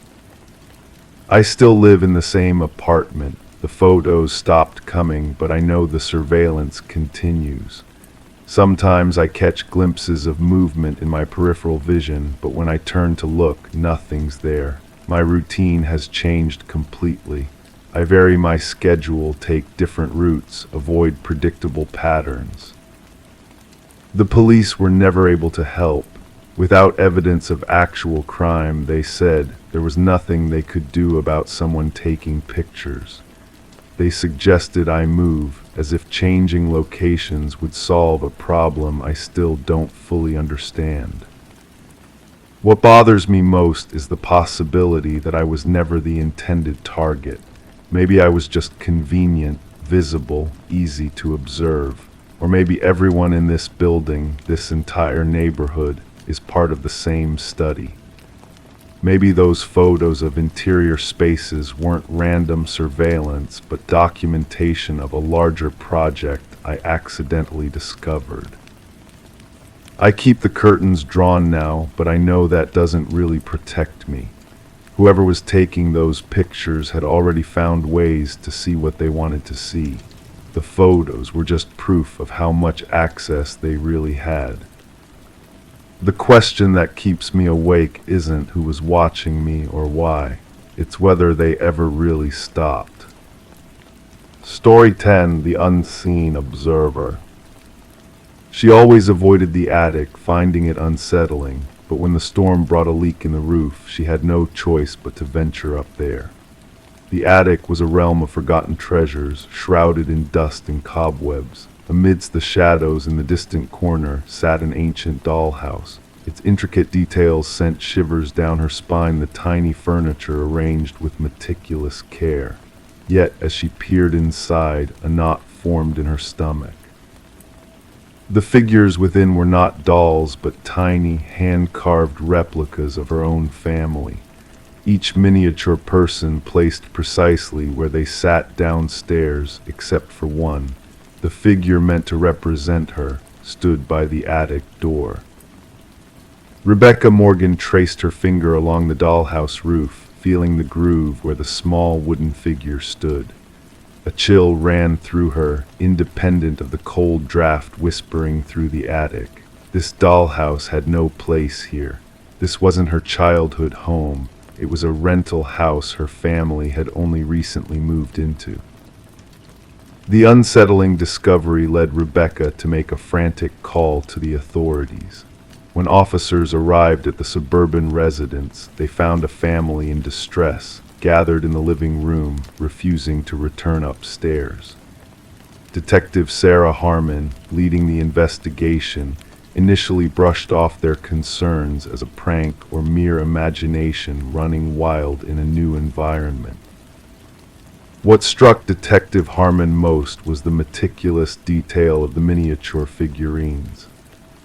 I still live in the same apartment. The photos stopped coming, but I know the surveillance continues. Sometimes I catch glimpses of movement in my peripheral vision, but when I turn to look, nothing's there. My routine has changed completely. I vary my schedule, take different routes, avoid predictable patterns. The police were never able to help. Without evidence of actual crime, they said, there was nothing they could do about someone taking pictures. They suggested I move, as if changing locations would solve a problem I still don't fully understand. What bothers me most is the possibility that I was never the intended target. Maybe I was just convenient, visible, easy to observe. Or maybe everyone in this building, this entire neighborhood, is part of the same study. Maybe those photos of interior spaces weren't random surveillance, but documentation of a larger project I accidentally discovered. I keep the curtains drawn now, but I know that doesn't really protect me. Whoever was taking those pictures had already found ways to see what they wanted to see. The photos were just proof of how much access they really had. The question that keeps me awake isn't who was watching me or why. It's whether they ever really stopped. Story 10: The Unseen Observer. She always avoided the attic, finding it unsettling, but when the storm brought a leak in the roof, she had no choice but to venture up there. The attic was a realm of forgotten treasures, shrouded in dust and cobwebs. Amidst the shadows in the distant corner sat an ancient dollhouse. Its intricate details sent shivers down her spine, the tiny furniture arranged with meticulous care. Yet, as she peered inside, a knot formed in her stomach. The figures within were not dolls, but tiny, hand-carved replicas of her own family. Each miniature person placed precisely where they sat downstairs, except for one. The figure meant to represent her stood by the attic door. Rebecca Morgan traced her finger along the dollhouse roof, feeling the groove where the small wooden figure stood. A chill ran through her, independent of the cold draft whispering through the attic. This dollhouse had no place here. This wasn't her childhood home. It was a rental house her family had only recently moved into. The unsettling discovery led Rebecca to make a frantic call to the authorities. When officers arrived at the suburban residence, they found a family in distress, gathered in the living room, refusing to return upstairs. Detective Sarah Harmon, leading the investigation, initially brushed off their concerns as a prank or mere imagination running wild in a new environment. What struck Detective Harmon most was the meticulous detail of the miniature figurines.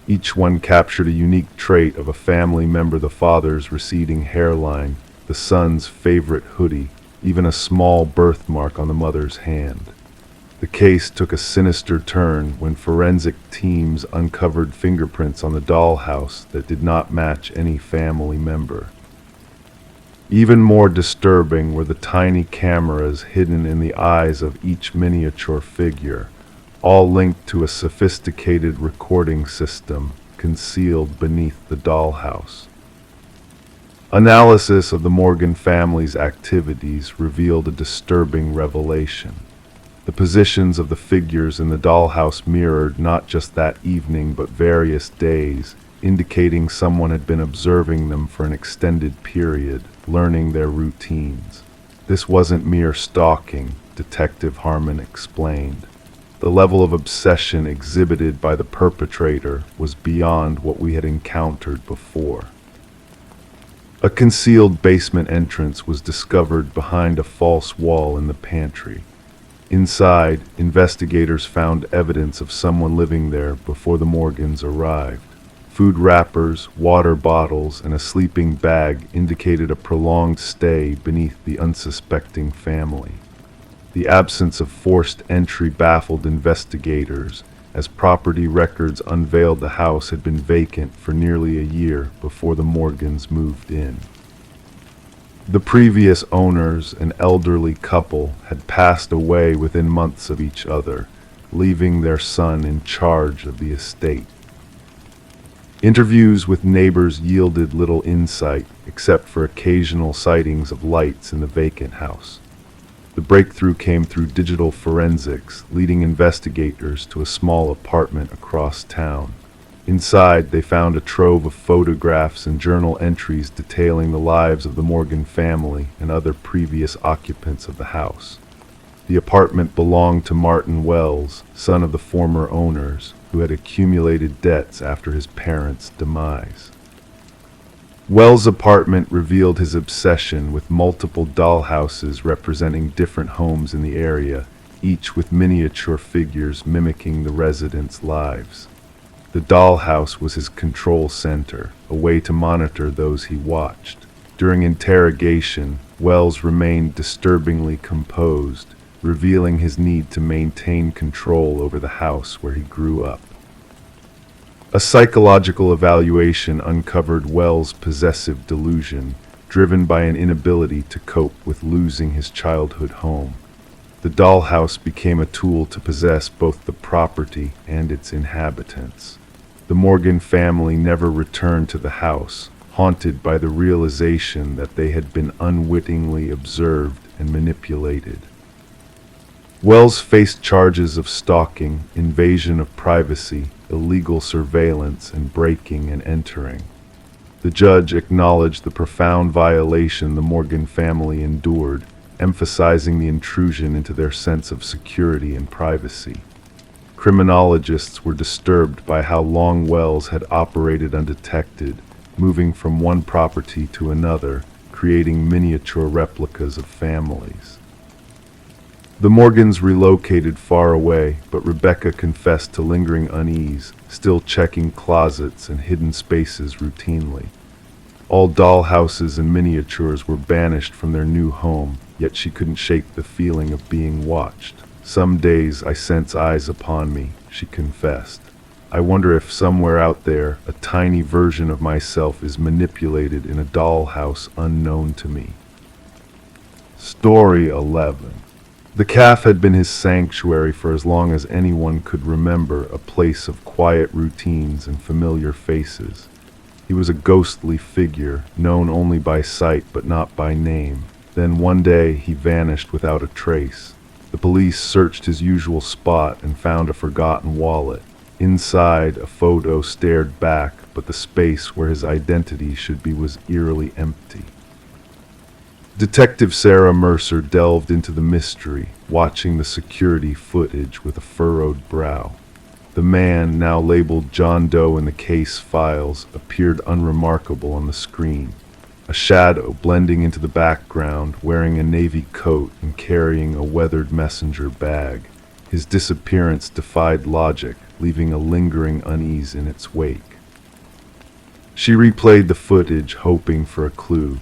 Each one captured a unique trait of a family member: the father's receding hairline, the son's favorite hoodie, even a small birthmark on the mother's hand. The case took a sinister turn when forensic teams uncovered fingerprints on the dollhouse that did not match any family member. Even more disturbing were the tiny cameras hidden in the eyes of each miniature figure, all linked to a sophisticated recording system concealed beneath the dollhouse. Analysis of the Morgan family's activities revealed a disturbing revelation. The positions of the figures in the dollhouse mirrored not just that evening but various days, indicating someone had been observing them for an extended period, learning their routines. This wasn't mere stalking, Detective Harmon explained. The level of obsession exhibited by the perpetrator was beyond what we had encountered before. A concealed basement entrance was discovered behind a false wall in the pantry. Inside, investigators found evidence of someone living there before the Morgans arrived. Food wrappers, water bottles, and a sleeping bag indicated a prolonged stay beneath the unsuspecting family. The absence of forced entry baffled investigators, as property records unveiled the house had been vacant for nearly a year before the Morgans moved in. The previous owners, an elderly couple, had passed away within months of each other, leaving their son in charge of the estate. Interviews with neighbors yielded little insight, except for occasional sightings of lights in the vacant house. The breakthrough came through digital forensics, leading investigators to a small apartment across town. Inside, they found a trove of photographs and journal entries detailing the lives of the Morgan family and other previous occupants of the house. The apartment belonged to Martin Wells, son of the former owners, who had accumulated debts after his parents' demise. Wells' apartment revealed his obsession with multiple dollhouses representing different homes in the area, each with miniature figures mimicking the residents' lives. The dollhouse was his control center, a way to monitor those he watched. During interrogation, Wells remained disturbingly composed, revealing his need to maintain control over the house where he grew up. A psychological evaluation uncovered Wells' possessive delusion, driven by an inability to cope with losing his childhood home. The dollhouse became a tool to possess both the property and its inhabitants. The Morgan family never returned to the house, haunted by the realization that they had been unwittingly observed and manipulated. Wells faced charges of stalking, invasion of privacy, illegal surveillance, and breaking and entering. The judge acknowledged the profound violation the Morgan family endured, emphasizing the intrusion into their sense of security and privacy. Criminologists were disturbed by how long Wells had operated undetected, moving from one property to another, creating miniature replicas of families. The Morgans relocated far away, but Rebecca confessed to lingering unease, still checking closets and hidden spaces routinely. All dollhouses and miniatures were banished from their new home, yet she couldn't shake the feeling of being watched. "Some days I sense eyes upon me," she confessed. "I wonder if somewhere out there a tiny version of myself is manipulated in a dollhouse unknown to me." Story 11. The calf had been his sanctuary for as long as anyone could remember, a place of quiet routines and familiar faces. He was a ghostly figure, known only by sight but not by name. Then one day he vanished without a trace. The police searched his usual spot and found a forgotten wallet. Inside, a photo stared back, but the space where his identity should be was eerily empty. Detective Sarah Mercer delved into the mystery, watching the security footage with a furrowed brow. The man, now labeled John Doe in the case files, appeared unremarkable on the screen. A shadow blending into the background, wearing a navy coat and carrying a weathered messenger bag. His disappearance defied logic, leaving a lingering unease in its wake. She replayed the footage, hoping for a clue.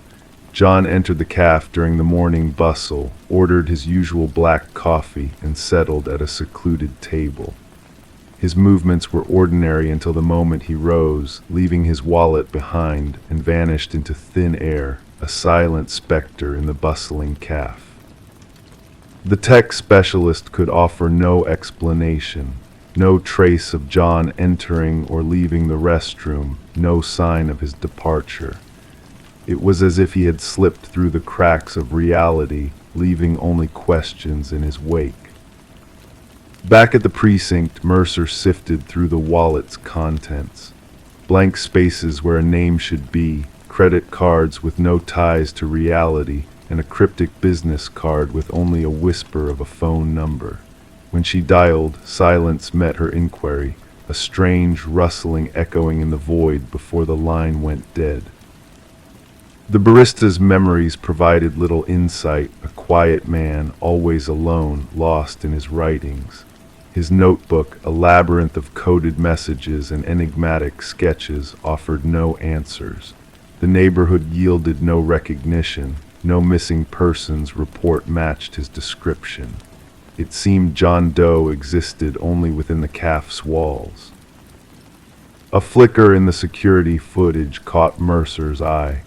John entered the cafe during the morning bustle, ordered his usual black coffee, and settled at a secluded table. His movements were ordinary until the moment he rose, leaving his wallet behind, and vanished into thin air, a silent specter in the bustling cafe. The tech specialist could offer no explanation, no trace of John entering or leaving the restroom, no sign of his departure. It was as if he had slipped through the cracks of reality, leaving only questions in his wake. Back at the precinct, Mercer sifted through the wallet's contents. Blank spaces where a name should be, credit cards with no ties to reality, and a cryptic business card with only a whisper of a phone number. When she dialed, silence met her inquiry, a strange rustling echoing in the void before the line went dead. The barista's memories provided little insight, a quiet man, always alone, lost in his writings. His notebook, a labyrinth of coded messages and enigmatic sketches, offered no answers. The neighborhood yielded no recognition. No missing persons report matched his description. It seemed John Doe existed only within the cafe's walls. A flicker in the security footage caught Mercer's eye.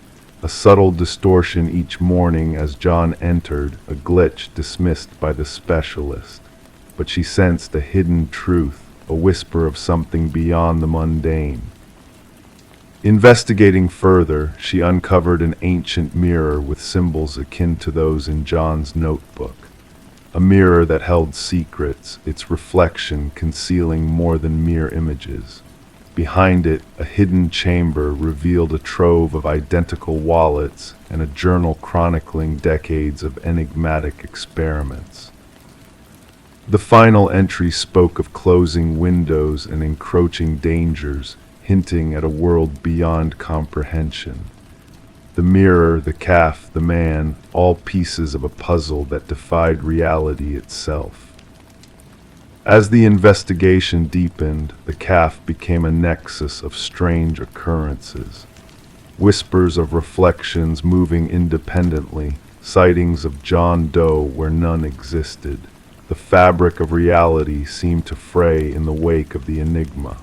A subtle distortion each morning as John entered, a glitch dismissed by the specialist. But she sensed a hidden truth, a whisper of something beyond the mundane. Investigating further, she uncovered an ancient mirror with symbols akin to those in John's notebook. A mirror that held secrets, its reflection concealing more than mere images. Behind it, a hidden chamber revealed a trove of identical wallets and a journal chronicling decades of enigmatic experiments. The final entry spoke of closing windows and encroaching dangers, hinting at a world beyond comprehension. The mirror, the cafe, the man, all pieces of a puzzle that defied reality itself. As the investigation deepened, the cafe became a nexus of strange occurrences. Whispers of reflections moving independently, sightings of John Doe where none existed. The fabric of reality seemed to fray in the wake of the enigma.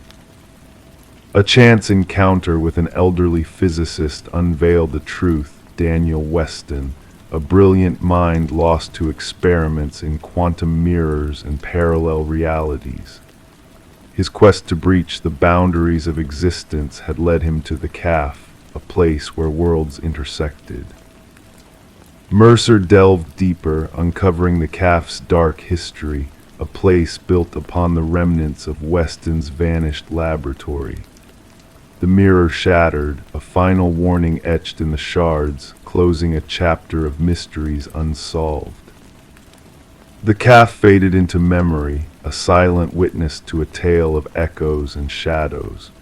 A chance encounter with an elderly physicist unveiled the truth. Daniel Weston, a brilliant mind lost to experiments in quantum mirrors and parallel realities. His quest to breach the boundaries of existence had led him to the cafe, a place where worlds intersected. Mercer delved deeper, uncovering the cafe's dark history, a place built upon the remnants of Weston's vanished laboratory. The mirror shattered, a final warning etched in the shards, closing a chapter of mysteries unsolved. The calf faded into memory, a silent witness to a tale of echoes and shadows.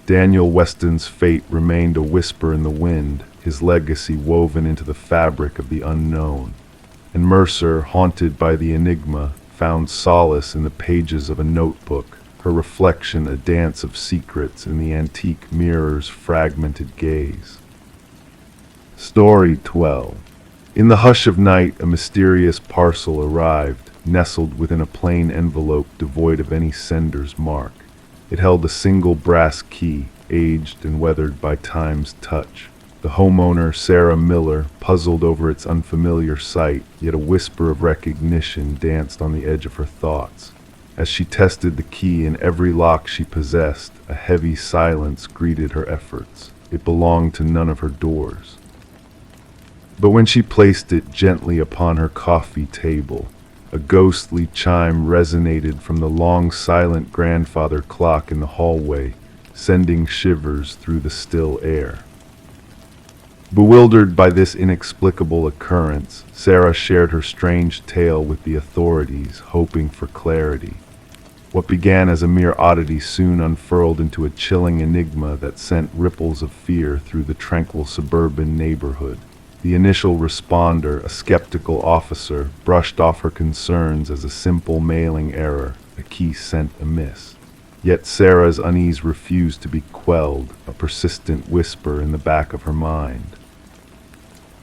Daniel Weston's fate remained a whisper in the wind, his legacy woven into the fabric of the unknown. And Mercer, haunted by the enigma, found solace in the pages of a notebook, her reflection a dance of secrets in the antique mirror's fragmented gaze. Story 12. In the hush of night, a mysterious parcel arrived, nestled within a plain envelope devoid of any sender's mark. It held a single brass key, aged and weathered by time's touch. The homeowner, Sarah Miller, puzzled over its unfamiliar sight, yet a whisper of recognition danced on the edge of her thoughts. As she tested the key in every lock she possessed, a heavy silence greeted her efforts. It belonged to none of her doors. But when she placed it gently upon her coffee table, a ghostly chime resonated from the long silent grandfather clock in the hallway, sending shivers through the still air. Bewildered by this inexplicable occurrence, Sarah shared her strange tale with the authorities, hoping for clarity. What began as a mere oddity soon unfurled into a chilling enigma that sent ripples of fear through the tranquil suburban neighborhood. The initial responder, a skeptical officer, brushed off her concerns as a simple mailing error, a key sent amiss. Yet Sarah's unease refused to be quelled, a persistent whisper in the back of her mind.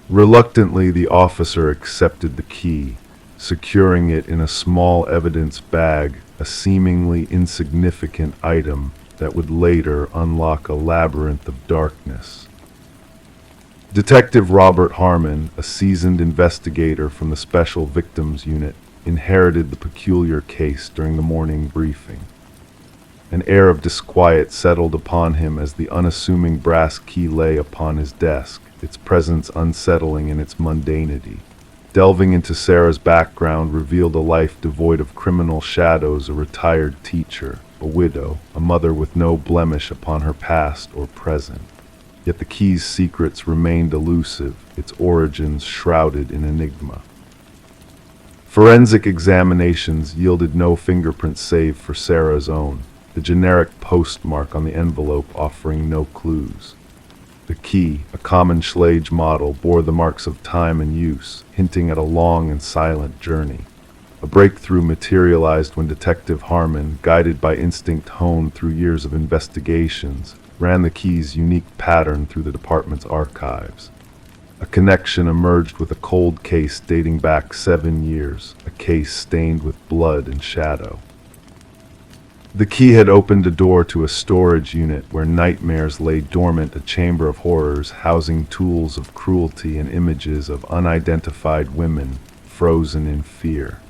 Reluctantly, the officer accepted the key, securing it in a small evidence bag, a seemingly insignificant item that would later unlock a labyrinth of darkness. Detective Robert Harmon, a seasoned investigator from the Special Victims Unit, inherited the peculiar case during the morning briefing. An air of disquiet settled upon him as the unassuming brass key lay upon his desk, its presence unsettling in its mundanity. Delving into Sarah's background revealed a life devoid of criminal shadows, a retired teacher, a widow, a mother with no blemish upon her past or present. Yet the key's secrets remained elusive, its origins shrouded in enigma. Forensic examinations yielded no fingerprints save for Sarah's own, the generic postmark on the envelope offering no clues. The key, a common Schlage model, bore the marks of time and use, hinting at a long and silent journey. A breakthrough materialized when Detective Harmon, guided by instinct honed through years of investigations, ran the key's unique pattern through the department's archives. A connection emerged with a cold case dating back 7 years, a case stained with blood and shadow. The key had opened a door to a storage unit where nightmares lay dormant, a chamber of horrors housing tools of cruelty and images of unidentified women frozen in fear.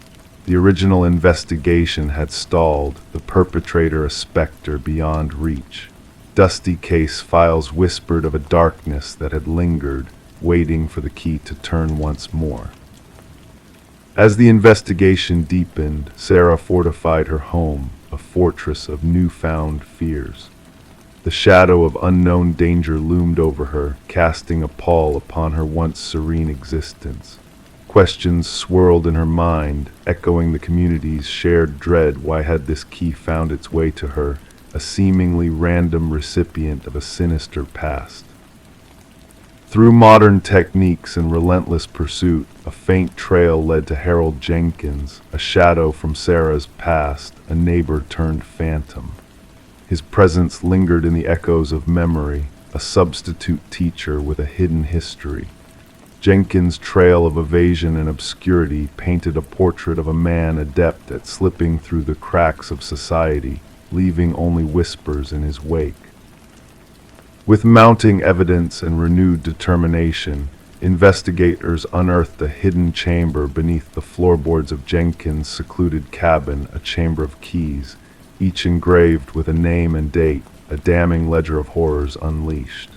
The original investigation had stalled, the perpetrator a specter beyond reach. Dusty case files whispered of a darkness that had lingered, waiting for the key to turn once more. As the investigation deepened, Sarah fortified her home, a fortress of newfound fears. The shadow of unknown danger loomed over her, casting a pall upon her once serene existence. Questions swirled in her mind, echoing the community's shared dread. Why had this key found its way to her, a seemingly random recipient of a sinister past? Through modern techniques and relentless pursuit, a faint trail led to Harold Jenkins, a shadow from Sarah's past, a neighbor turned phantom. His presence lingered in the echoes of memory, a substitute teacher with a hidden history. Jenkins' trail of evasion and obscurity painted a portrait of a man adept at slipping through the cracks of society, leaving only whispers in his wake. With mounting evidence and renewed determination, investigators unearthed a hidden chamber beneath the floorboards of Jenkins' secluded cabin, a chamber of keys, each engraved with a name and date, a damning ledger of horrors unleashed.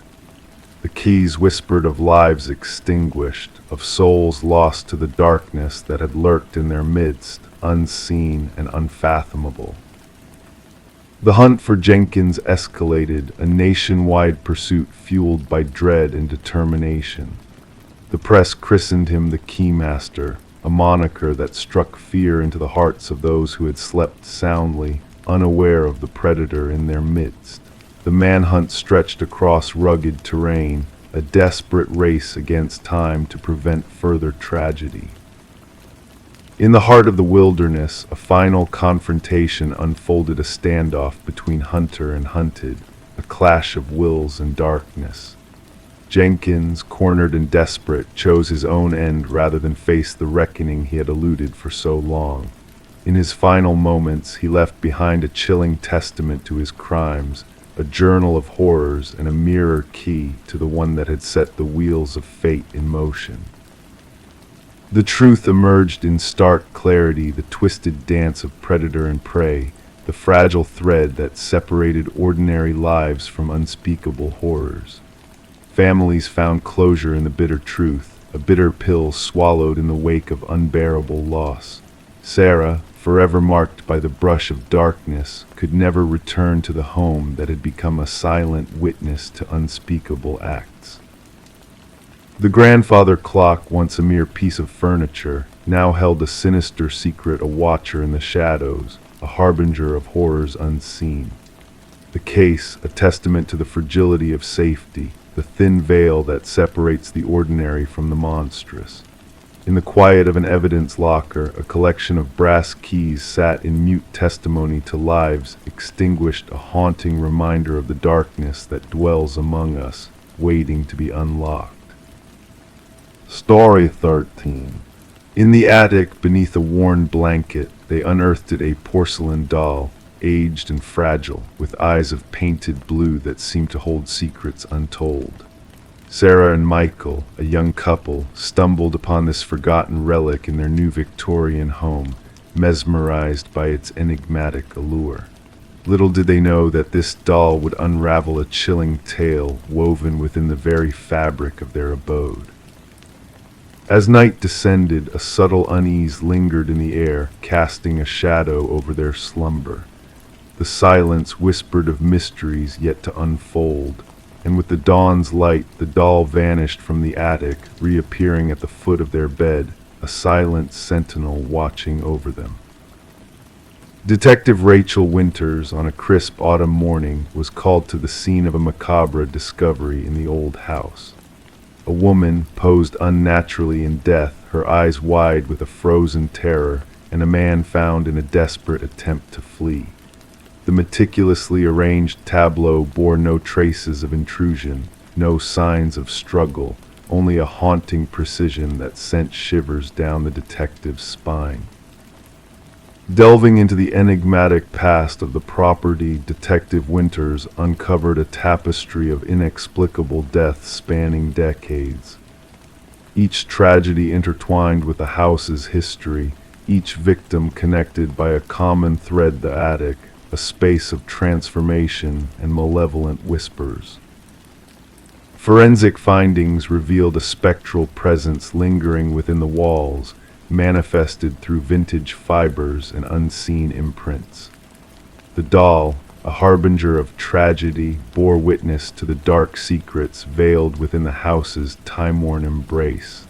The keys whispered of lives extinguished, of souls lost to the darkness that had lurked in their midst, unseen and unfathomable. The hunt for Jenkins escalated, a nationwide pursuit fueled by dread and determination. The press christened him the Keymaster, a moniker that struck fear into the hearts of those who had slept soundly, unaware of the predator in their midst. The manhunt stretched across rugged terrain, a desperate race against time to prevent further tragedy. In the heart of the wilderness, a final confrontation unfolded, a standoff between hunter and hunted, a clash of wills and darkness. Jenkins, cornered and desperate, chose his own end rather than face the reckoning he had eluded for so long. In his final moments, he left behind a chilling testament to his crimes, a journal of horrors and a mirror key to the one that had set the wheels of fate in motion. The truth emerged in stark clarity, the twisted dance of predator and prey, the fragile thread that separated ordinary lives from unspeakable horrors. Families found closure in the bitter truth, a bitter pill swallowed in the wake of unbearable loss. Sarah, forever marked by the brush of darkness, could never return to the home that had become a silent witness to unspeakable acts. The grandfather clock, once a mere piece of furniture, now held a sinister secret, a watcher in the shadows, a harbinger of horrors unseen. The case, a testament to the fragility of safety, the thin veil that separates the ordinary from the monstrous. In the quiet of an evidence locker, a collection of brass keys sat in mute testimony to lives extinguished, a haunting reminder of the darkness that dwells among us, waiting to be unlocked. Story 13. In the attic, beneath a worn blanket, they unearthed a porcelain doll, aged and fragile, with eyes of painted blue that seemed to hold secrets untold. Sarah and Michael, a young couple, stumbled upon this forgotten relic in their new Victorian home, mesmerized by its enigmatic allure. Little did they know that this doll would unravel a chilling tale woven within the very fabric of their abode. As night descended, a subtle unease lingered in the air, casting a shadow over their slumber. The silence whispered of mysteries yet to unfold, and with the dawn's light, the doll vanished from the attic, reappearing at the foot of their bed, a silent sentinel watching over them. Detective Rachel Winters, on a crisp autumn morning, was called to the scene of a macabre discovery in the old house. A woman posed unnaturally in death, her eyes wide with a frozen terror, and a man found in a desperate attempt to flee. The meticulously arranged tableau bore no traces of intrusion, no signs of struggle, only a haunting precision that sent shivers down the detective's spine. Delving into the enigmatic past of the property, Detective Winters uncovered a tapestry of inexplicable deaths spanning decades. Each tragedy intertwined with the house's history, each victim connected by a common thread: the attic, a space of transformation and malevolent whispers. Forensic findings revealed a spectral presence lingering within the walls, manifested through vintage fibers and unseen imprints. The doll, a harbinger of tragedy, bore witness to the dark secrets veiled within the house's time-worn embrace.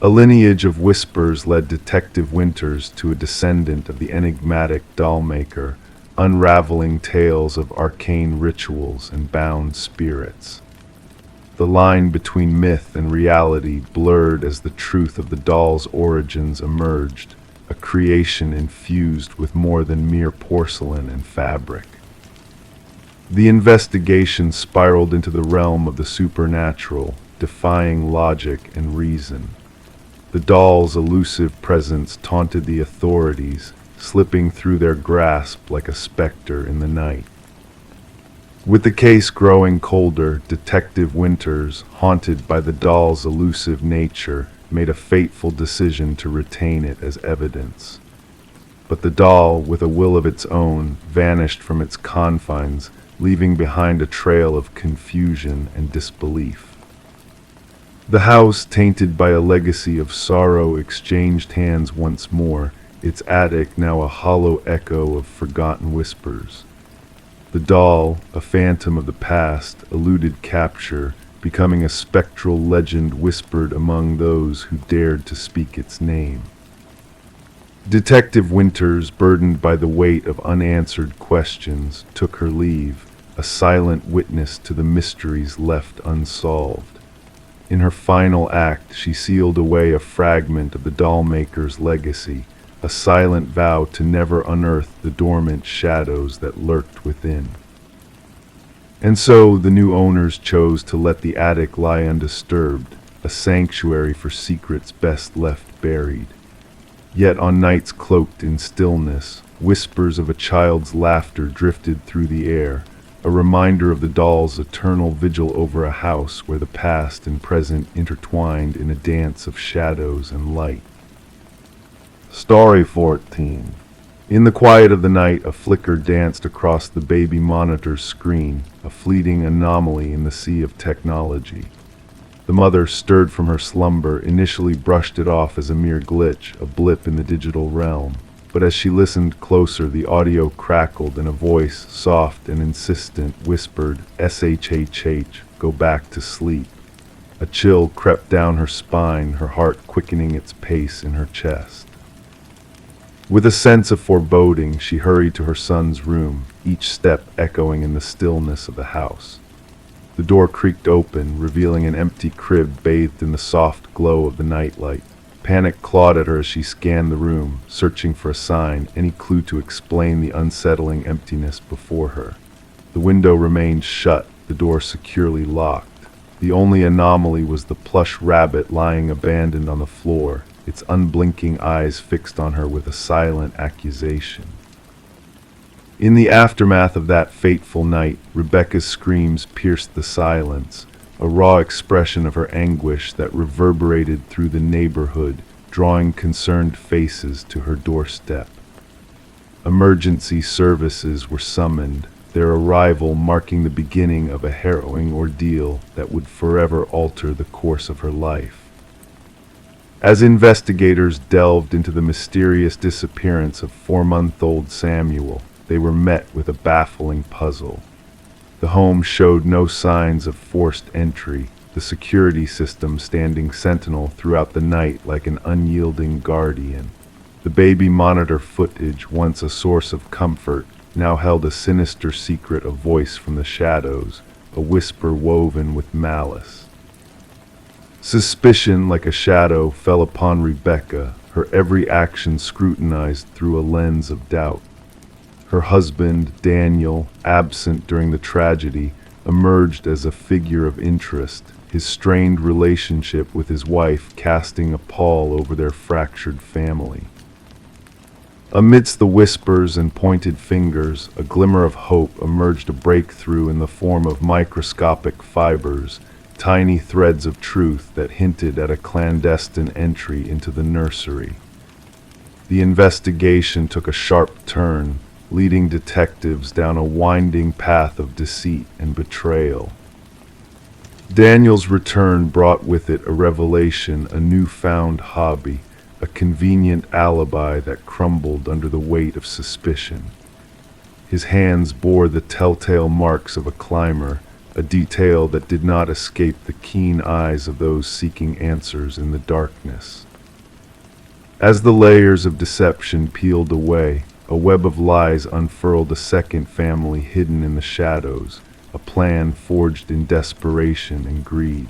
A lineage of whispers led Detective Winters to a descendant of the enigmatic doll maker, unraveling tales of arcane rituals and bound spirits. The line between myth and reality blurred as the truth of the doll's origins emerged, a creation infused with more than mere porcelain and fabric. The investigation spiraled into the realm of the supernatural, defying logic and reason. The doll's elusive presence taunted the authorities, slipping through their grasp like a specter in the night. With the case growing colder, Detective Winters, haunted by the doll's elusive nature, made a fateful decision to retain it as evidence. But the doll, with a will of its own, vanished from its confines, leaving behind a trail of confusion and disbelief. The house, tainted by a legacy of sorrow, exchanged hands once more, its attic now a hollow echo of forgotten whispers. The doll, a phantom of the past, eluded capture, becoming a spectral legend whispered among those who dared to speak its name. Detective Winters, burdened by the weight of unanswered questions, took her leave, a silent witness to the mysteries left unsolved. In her final act, she sealed away a fragment of the dollmaker's legacy, a silent vow to never unearth the dormant shadows that lurked within. And so the new owners chose to let the attic lie undisturbed, a sanctuary for secrets best left buried. Yet on nights cloaked in stillness, whispers of a child's laughter drifted through the air, a reminder of the doll's eternal vigil over a house where the past and present intertwined in a dance of shadows and light. Story 14. In the quiet of the night, a flicker danced across the baby monitor's screen, a fleeting anomaly in the sea of technology. The mother, stirred from her slumber, initially brushed it off as a mere glitch, a blip in the digital realm. But as she listened closer, the audio crackled and a voice, soft and insistent, whispered, "SHHH, go back to sleep." A chill crept down her spine, her heart quickening its pace in her chest. With a sense of foreboding, she hurried to her son's room, each step echoing in the stillness of the house. The door creaked open, revealing an empty crib bathed in the soft glow of the nightlight. Panic clawed at her as she scanned the room, searching for a sign, any clue to explain the unsettling emptiness before her. The window remained shut, the door securely locked. The only anomaly was the plush rabbit lying abandoned on the floor, its unblinking eyes fixed on her with a silent accusation. In the aftermath of that fateful night, Rebecca's screams pierced the silence, a raw expression of her anguish that reverberated through the neighborhood, drawing concerned faces to her doorstep. Emergency services were summoned, their arrival marking the beginning of a harrowing ordeal that would forever alter the course of her life. As investigators delved into the mysterious disappearance of 4-month-old Samuel, they were met with a baffling puzzle. The home showed no signs of forced entry, the security system standing sentinel throughout the night like an unyielding guardian. The baby monitor footage, once a source of comfort, now held a sinister secret, a voice from the shadows, a whisper woven with malice. Suspicion, like a shadow, fell upon Rebecca, her every action scrutinized through a lens of doubt. Her husband, Daniel, absent during the tragedy, emerged as a figure of interest, his strained relationship with his wife casting a pall over their fractured family. Amidst the whispers and pointed fingers, a glimmer of hope emerged, a breakthrough in the form of microscopic fibers, tiny threads of truth that hinted at a clandestine entry into the nursery. The investigation took a sharp turn, leading detectives down a winding path of deceit and betrayal. Daniel's return brought with it a revelation, a newfound hobby, a convenient alibi that crumbled under the weight of suspicion. His hands bore the telltale marks of a climber, a detail that did not escape the keen eyes of those seeking answers in the darkness. As the layers of deception peeled away, a web of lies unfurled, a second family hidden in the shadows, a plan forged in desperation and greed.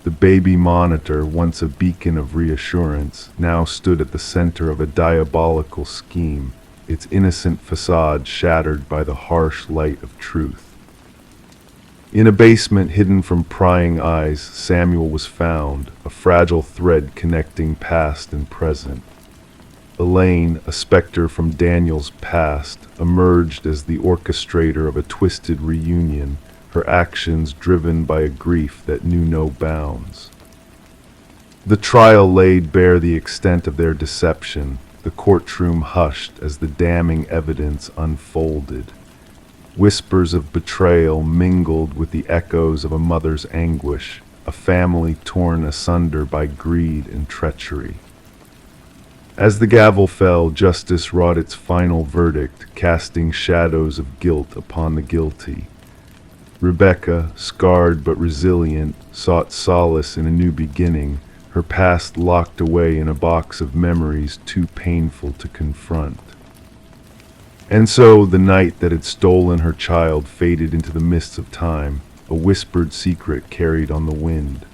The baby monitor, once a beacon of reassurance, now stood at the center of a diabolical scheme, its innocent facade shattered by the harsh light of truth. In a basement hidden from prying eyes, Samuel was found, a fragile thread connecting past and present. Elaine, a specter from Daniel's past, emerged as the orchestrator of a twisted reunion, her actions driven by a grief that knew no bounds. The trial laid bare the extent of their deception, the courtroom hushed as the damning evidence unfolded. Whispers of betrayal mingled with the echoes of a mother's anguish, a family torn asunder by greed and treachery. As the gavel fell, justice wrought its final verdict, casting shadows of guilt upon the guilty. Rebecca, scarred but resilient, sought solace in a new beginning, her past locked away in a box of memories too painful to confront. And so the night that had stolen her child faded into the mists of time, a whispered secret carried on the wind.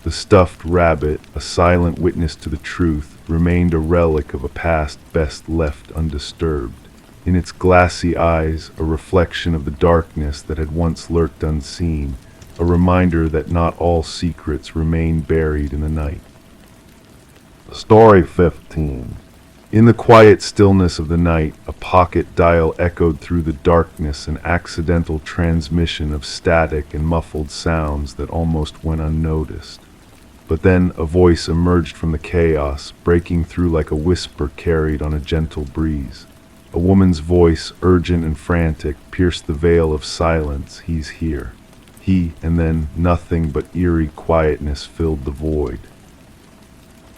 The stuffed rabbit, a silent witness to the truth, remained a relic of a past best left undisturbed. In its glassy eyes, a reflection of the darkness that had once lurked unseen, a reminder that not all secrets remain buried in the night. Story 15. In the quiet stillness of the night, a pocket dial echoed through the darkness, an accidental transmission of static and muffled sounds that almost went unnoticed. But then a voice emerged from the chaos, breaking through like a whisper carried on a gentle breeze. A woman's voice, urgent and frantic, pierced the veil of silence. He's here. He, and then nothing but eerie quietness filled the void.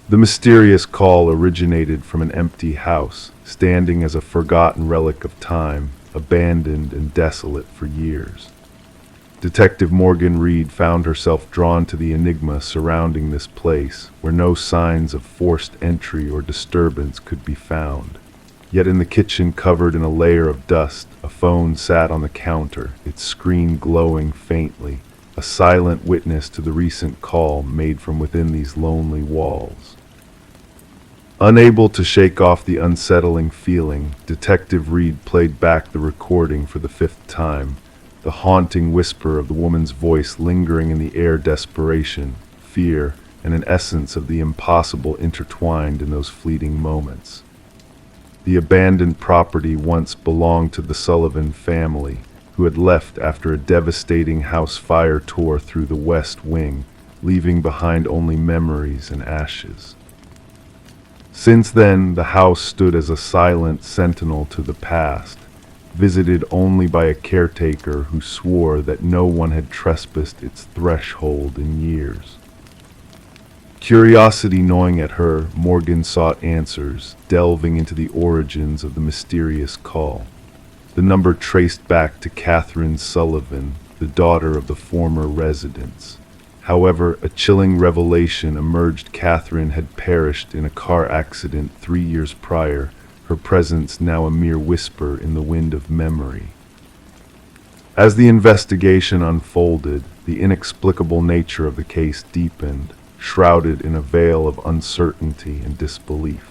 The mysterious call originated from an empty house, standing as a forgotten relic of time, abandoned and desolate for years. Detective Morgan Reed found herself drawn to the enigma surrounding this place, where no signs of forced entry or disturbance could be found. Yet in the kitchen, covered in a layer of dust, a phone sat on the counter, its screen glowing faintly, a silent witness to the recent call made from within these lonely walls. Unable to shake off the unsettling feeling, Detective Reed played back the recording for the 5th time, the haunting whisper of the woman's voice lingering in the air, desperation, fear, and an essence of the impossible intertwined in those fleeting moments. The abandoned property once belonged to the Sullivan family, who had left after a devastating house fire tore through the West Wing, leaving behind only memories and ashes. Since then, the house stood as a silent sentinel to the past, visited only by a caretaker who swore that no one had trespassed its threshold in years. Curiosity gnawing at her, Morgan sought answers, delving into the origins of the mysterious call. The number traced back to Catherine Sullivan, the daughter of the former residents. However, a chilling revelation emerged. Catherine had perished in a car accident 3 years prior, her presence now a mere whisper in the wind of memory. As the investigation unfolded, the inexplicable nature of the case deepened, shrouded in a veil of uncertainty and disbelief.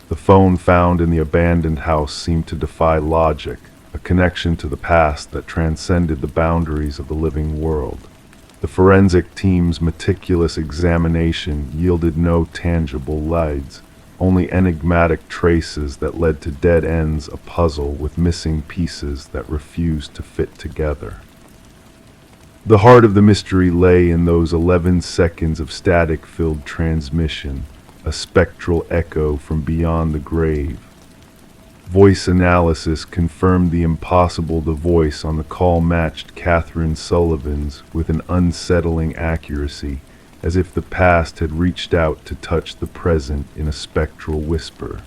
The phone found in the abandoned house seemed to defy logic, a connection to the past that transcended the boundaries of the living world. The forensic team's meticulous examination yielded no tangible leads, only enigmatic traces that led to dead ends, a puzzle with missing pieces that refused to fit together. The heart of the mystery lay in those 11 seconds of static-filled transmission, a spectral echo from beyond the grave. Voice analysis confirmed the impossible. The voice on the call matched Catherine Sullivan's with an unsettling accuracy, as if the past had reached out to touch the present in a spectral whisper.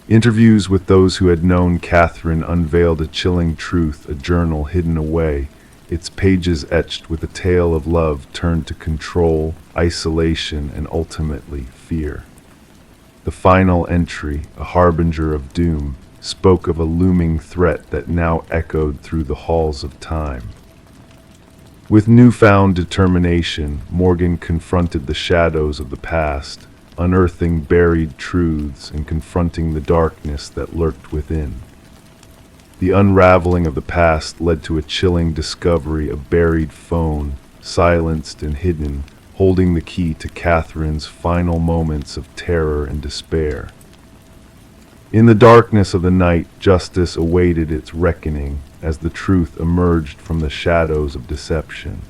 Interviews with those who had known Catherine unveiled a chilling truth, a journal hidden away, its pages etched with a tale of love turned to control, isolation, and ultimately fear. The final entry, a harbinger of doom, spoke of a looming threat that now echoed through the halls of time. With newfound determination, Morgan confronted the shadows of the past, unearthing buried truths and confronting the darkness that lurked within. The unraveling of the past led to a chilling discovery, a buried phone, silenced and hidden, holding the key to Catherine's final moments of terror and despair. In the darkness of the night, justice awaited its reckoning as the truth emerged from the shadows of deception.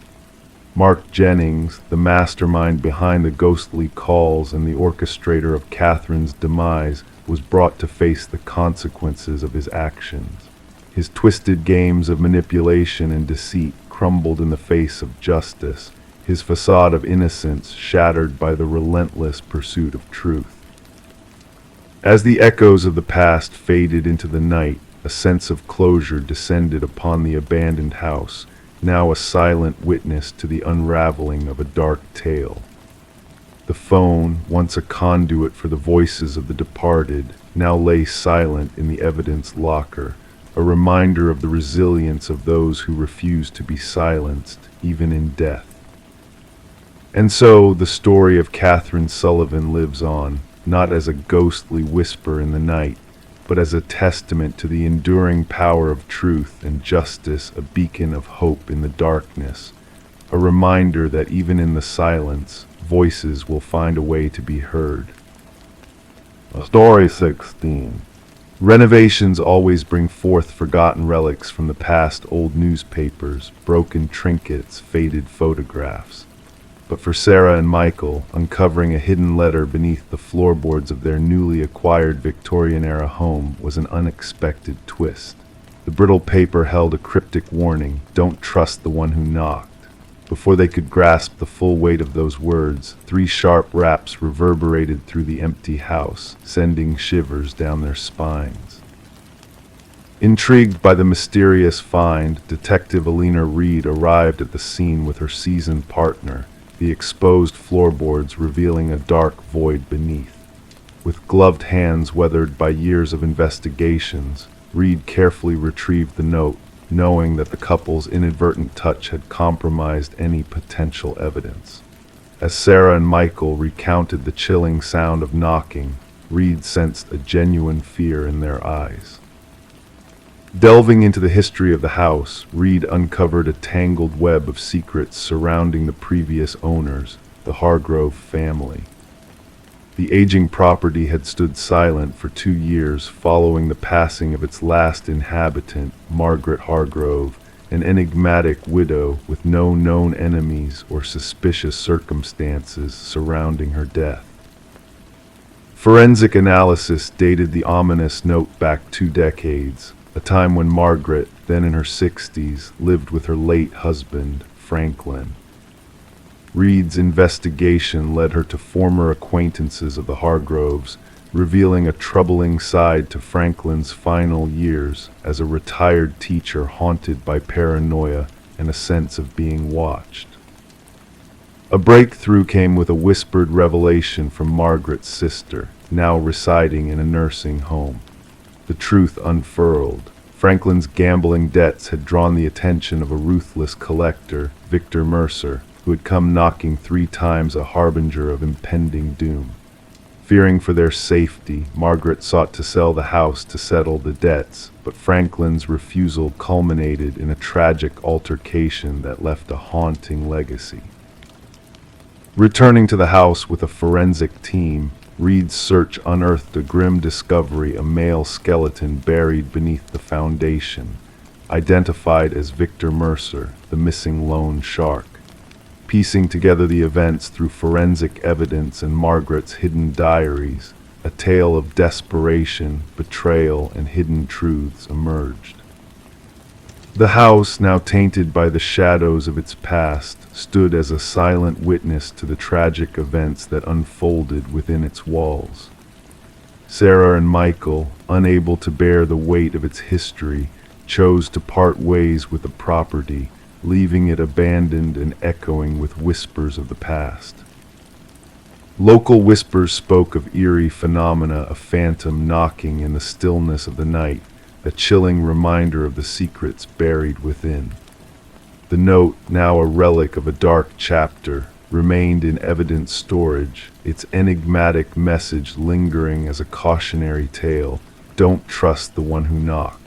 Mark Jennings, the mastermind behind the ghostly calls and the orchestrator of Catherine's demise, was brought to face the consequences of his actions. His twisted games of manipulation and deceit crumbled in the face of justice, his facade of innocence shattered by the relentless pursuit of truth. As the echoes of the past faded into the night, a sense of closure descended upon the abandoned house, now a silent witness to the unraveling of a dark tale. The phone, once a conduit for the voices of the departed, now lay silent in the evidence locker, a reminder of the resilience of those who refuse to be silenced, even in death. And so the story of Catherine Sullivan lives on, not as a ghostly whisper in the night, but as a testament to the enduring power of truth and justice, a beacon of hope in the darkness, a reminder that even in the silence, voices will find a way to be heard. Story 16. Renovations always bring forth forgotten relics from the past, old newspapers, broken trinkets, faded photographs. But for Sarah and Michael, uncovering a hidden letter beneath the floorboards of their newly acquired Victorian-era home was an unexpected twist. The brittle paper held a cryptic warning, "Don't trust the one who knocked." Before they could grasp the full weight of those words, 3 sharp raps reverberated through the empty house, sending shivers down their spines. Intrigued by the mysterious find, Detective Alina Reed arrived at the scene with her seasoned partner, the exposed floorboards revealing a dark void beneath. With gloved hands weathered by years of investigations, Reed carefully retrieved the note, knowing that the couple's inadvertent touch had compromised any potential evidence. As Sarah and Michael recounted the chilling sound of knocking, Reed sensed a genuine fear in their eyes. Delving into the history of the house, Reed uncovered a tangled web of secrets surrounding the previous owners, the Hargrove family. The aging property had stood silent for 2 years following the passing of its last inhabitant, Margaret Hargrove, an enigmatic widow with no known enemies or suspicious circumstances surrounding her death. Forensic analysis dated the ominous note back 2 decades, a time when Margaret, then in her 60s, lived with her late husband, Franklin. Reed's investigation led her to former acquaintances of the Hargroves, revealing a troubling side to Franklin's final years as a retired teacher haunted by paranoia and a sense of being watched. A breakthrough came with a whispered revelation from Margaret's sister, now residing in a nursing home. The truth unfurled. Franklin's gambling debts had drawn the attention of a ruthless collector, Victor Mercer, who had come knocking 3 times, a harbinger of impending doom. Fearing for their safety, Margaret sought to sell the house to settle the debts, but Franklin's refusal culminated in a tragic altercation that left a haunting legacy. Returning to the house with a forensic team, Reed's search unearthed a grim discovery: a male skeleton buried beneath the foundation, identified as Victor Mercer, the missing loan shark. Piecing together the events through forensic evidence and Margaret's hidden diaries, a tale of desperation, betrayal, and hidden truths emerged. The house, now tainted by the shadows of its past, stood as a silent witness to the tragic events that unfolded within its walls. Sarah and Michael, unable to bear the weight of its history, chose to part ways with the property, leaving it abandoned and echoing with whispers of the past. Local whispers spoke of eerie phenomena, a phantom knocking in the stillness of the night, a chilling reminder of the secrets buried within. The note, now a relic of a dark chapter, remained in evidence storage, its enigmatic message lingering as a cautionary tale: don't trust the one who knocked.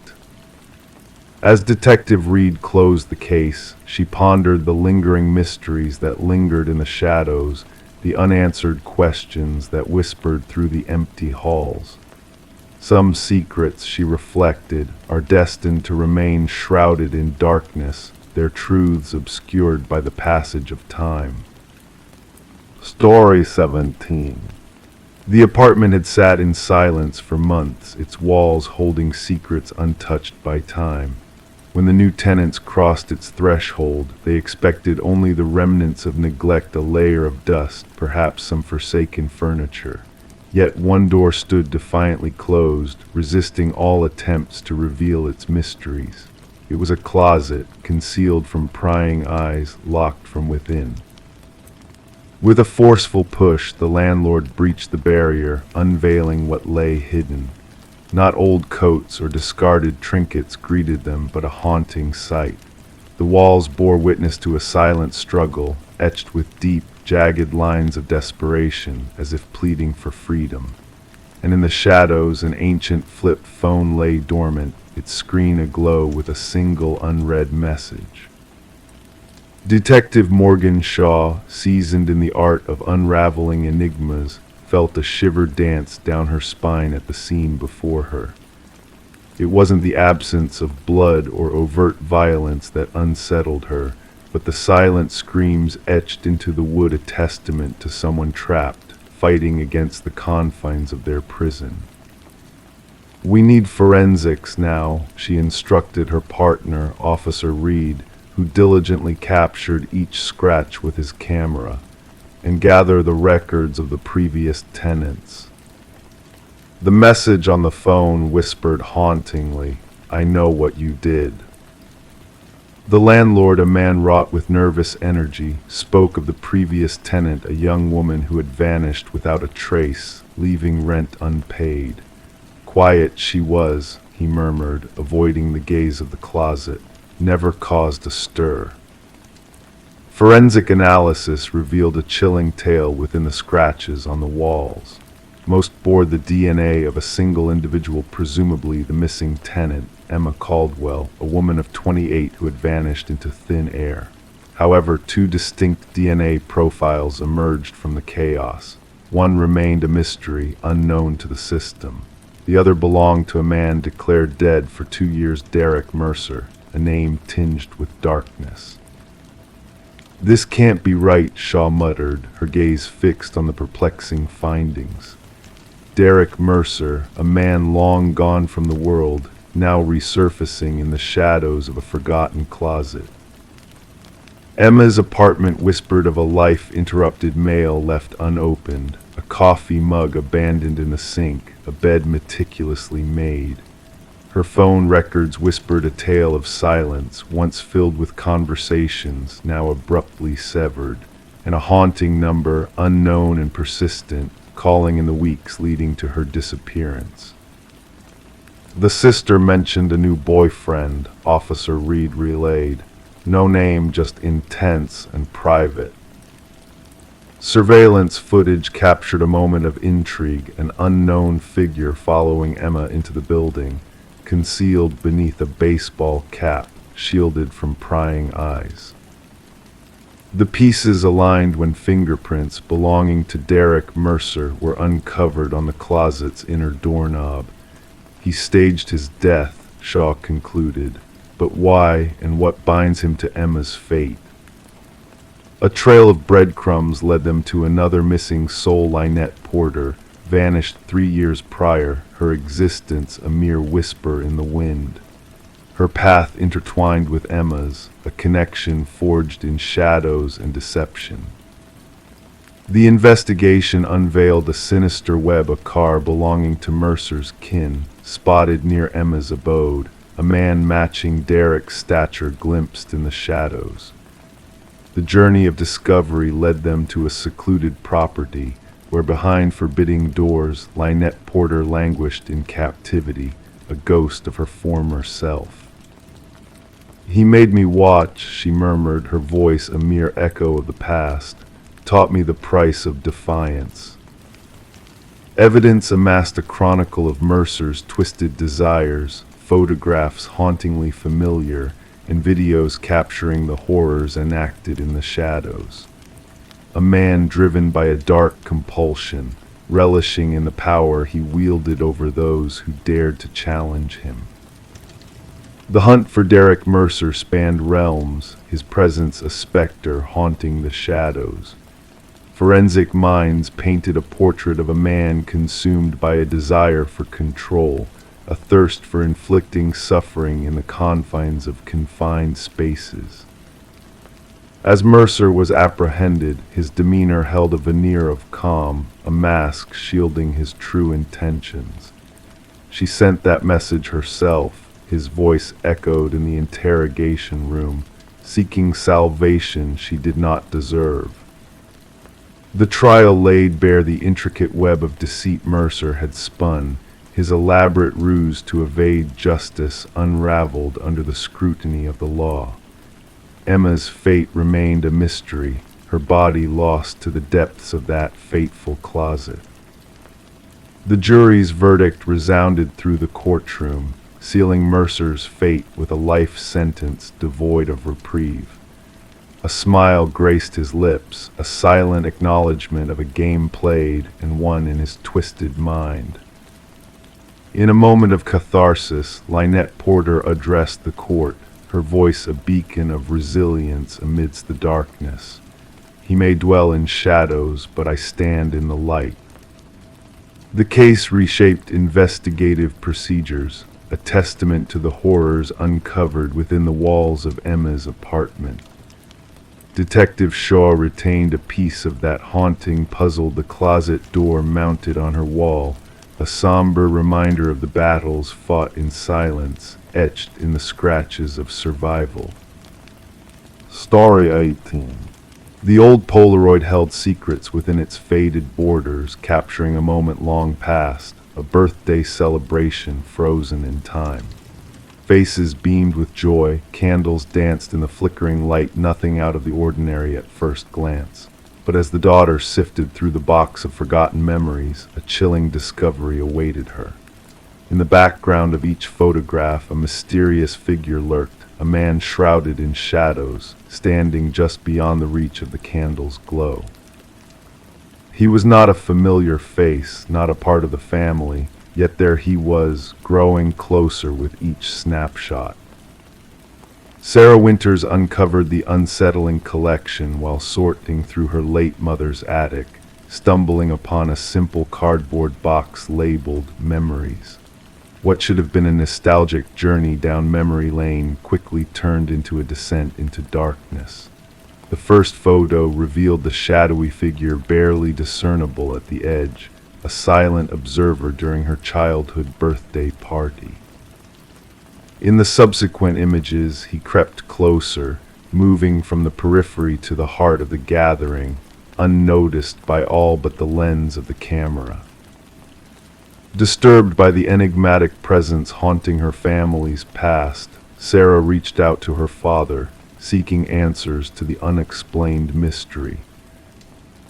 As Detective Reed closed the case, she pondered the lingering mysteries that lingered in the shadows, the unanswered questions that whispered through the empty halls. Some secrets, she reflected, are destined to remain shrouded in darkness, their truths obscured by the passage of time. Story 17. The apartment had sat in silence for months, its walls holding secrets untouched by time. When the new tenants crossed its threshold, they expected only the remnants of neglect, a layer of dust, perhaps some forsaken furniture. Yet one door stood defiantly closed, resisting all attempts to reveal its mysteries. It was a closet, concealed from prying eyes, locked from within. With a forceful push, the landlord breached the barrier, unveiling what lay hidden. Not old coats or discarded trinkets greeted them, but a haunting sight. The walls bore witness to a silent struggle, etched with deep, jagged lines of desperation, as if pleading for freedom. And in the shadows, an ancient flip phone lay dormant, its screen aglow with a single unread message. Detective Morgan Shaw, seasoned in the art of unraveling enigmas, felt a shiver dance down her spine at the scene before her. It wasn't the absence of blood or overt violence that unsettled her, but the silent screams etched into the wood, a testament to someone trapped, fighting against the confines of their prison. "We need forensics now," she instructed her partner, Officer Reed, who diligently captured each scratch with his camera, "and gather the records of the previous tenants." The message on the phone whispered hauntingly, "I know what you did." The landlord, a man wrought with nervous energy, spoke of the previous tenant, a young woman who had vanished without a trace, leaving rent unpaid. "Quiet she was," he murmured, avoiding the gaze of the closet, "never caused a stir." Forensic analysis revealed a chilling tale within the scratches on the walls. Most bore the DNA of a single individual, presumably the missing tenant, Emma Caldwell, a woman of 28 who had vanished into thin air. However, two distinct DNA profiles emerged from the chaos. One remained a mystery, unknown to the system. The other belonged to a man declared dead for 2 years, Derek Mercer, a name tinged with darkness. "This can't be right," Shaw muttered, her gaze fixed on the perplexing findings. Derek Mercer, a man long gone from the world, now resurfacing in the shadows of a forgotten closet. Emma's apartment whispered of a life-interrupted mail left unopened, a coffee mug abandoned in the sink, a bed meticulously made. Her phone records whispered a tale of silence, once filled with conversations, now abruptly severed, and a haunting number, unknown and persistent, calling in the weeks leading to her disappearance. The sister mentioned a new boyfriend, Officer Reed relayed. No name, just intense and private. Surveillance footage captured a moment of intrigue, an unknown figure following Emma into the building, concealed beneath a baseball cap, shielded from prying eyes. The pieces aligned when fingerprints belonging to Derek Mercer were uncovered on the closet's inner doorknob. He staged his death, Shaw concluded, but why and what binds him to Emma's fate? A trail of breadcrumbs led them to another missing soul, Lynette Porter, vanished 3 years prior, her existence a mere whisper in the wind. Her path intertwined with Emma's, a connection forged in shadows and deception. The investigation unveiled a sinister web, a car belonging to Mercer's kin, spotted near Emma's abode, a man matching Derek's stature glimpsed in the shadows. The journey of discovery led them to a secluded property, where behind forbidding doors, Lynette Porter languished in captivity, a ghost of her former self. "He made me watch," she murmured, her voice a mere echo of the past, "taught me the price of defiance." Evidence amassed a chronicle of Mercer's twisted desires, photographs hauntingly familiar, and videos capturing the horrors enacted in the shadows. A man driven by a dark compulsion, relishing in the power he wielded over those who dared to challenge him. The hunt for Derek Mercer spanned realms, his presence a specter haunting the shadows. Forensic minds painted a portrait of a man consumed by a desire for control, a thirst for inflicting suffering in the confines of confined spaces. As Mercer was apprehended, his demeanor held a veneer of calm, a mask shielding his true intentions. She sent that message herself, his voice echoed in the interrogation room, seeking salvation she did not deserve. The trial laid bare the intricate web of deceit Mercer had spun, his elaborate ruse to evade justice unraveled under the scrutiny of the law. Emma's fate remained a mystery, her body lost to the depths of that fateful closet. The jury's verdict resounded through the courtroom, sealing Mercer's fate with a life sentence devoid of reprieve. A smile graced his lips, a silent acknowledgement of a game played and won in his twisted mind. In a moment of catharsis, Lynette Porter addressed the court, her voice a beacon of resilience amidst the darkness. He may dwell in shadows, but I stand in the light. The case reshaped investigative procedures, a testament to the horrors uncovered within the walls of Emma's apartment. Detective Shaw retained a piece of that haunting puzzle, the closet door mounted on her wall, a somber reminder of the battles fought in silence, etched in the scratches of survival. Story 18. The old Polaroid held secrets within its faded borders, capturing a moment long past, a birthday celebration frozen in time. Faces beamed with joy, candles danced in the flickering light, nothing out of the ordinary at first glance. But as the daughter sifted through the box of forgotten memories, a chilling discovery awaited her. In the background of each photograph, a mysterious figure lurked, a man shrouded in shadows, standing just beyond the reach of the candle's glow. He was not a familiar face, not a part of the family, yet there he was, growing closer with each snapshot. Sarah Winters uncovered the unsettling collection while sorting through her late mother's attic, stumbling upon a simple cardboard box labeled Memories. What should have been a nostalgic journey down memory lane quickly turned into a descent into darkness. The first photo revealed the shadowy figure barely discernible at the edge, a silent observer during her childhood birthday party. In the subsequent images, he crept closer, moving from the periphery to the heart of the gathering, unnoticed by all but the lens of the camera. Disturbed by the enigmatic presence haunting her family's past, Sarah reached out to her father, seeking answers to the unexplained mystery.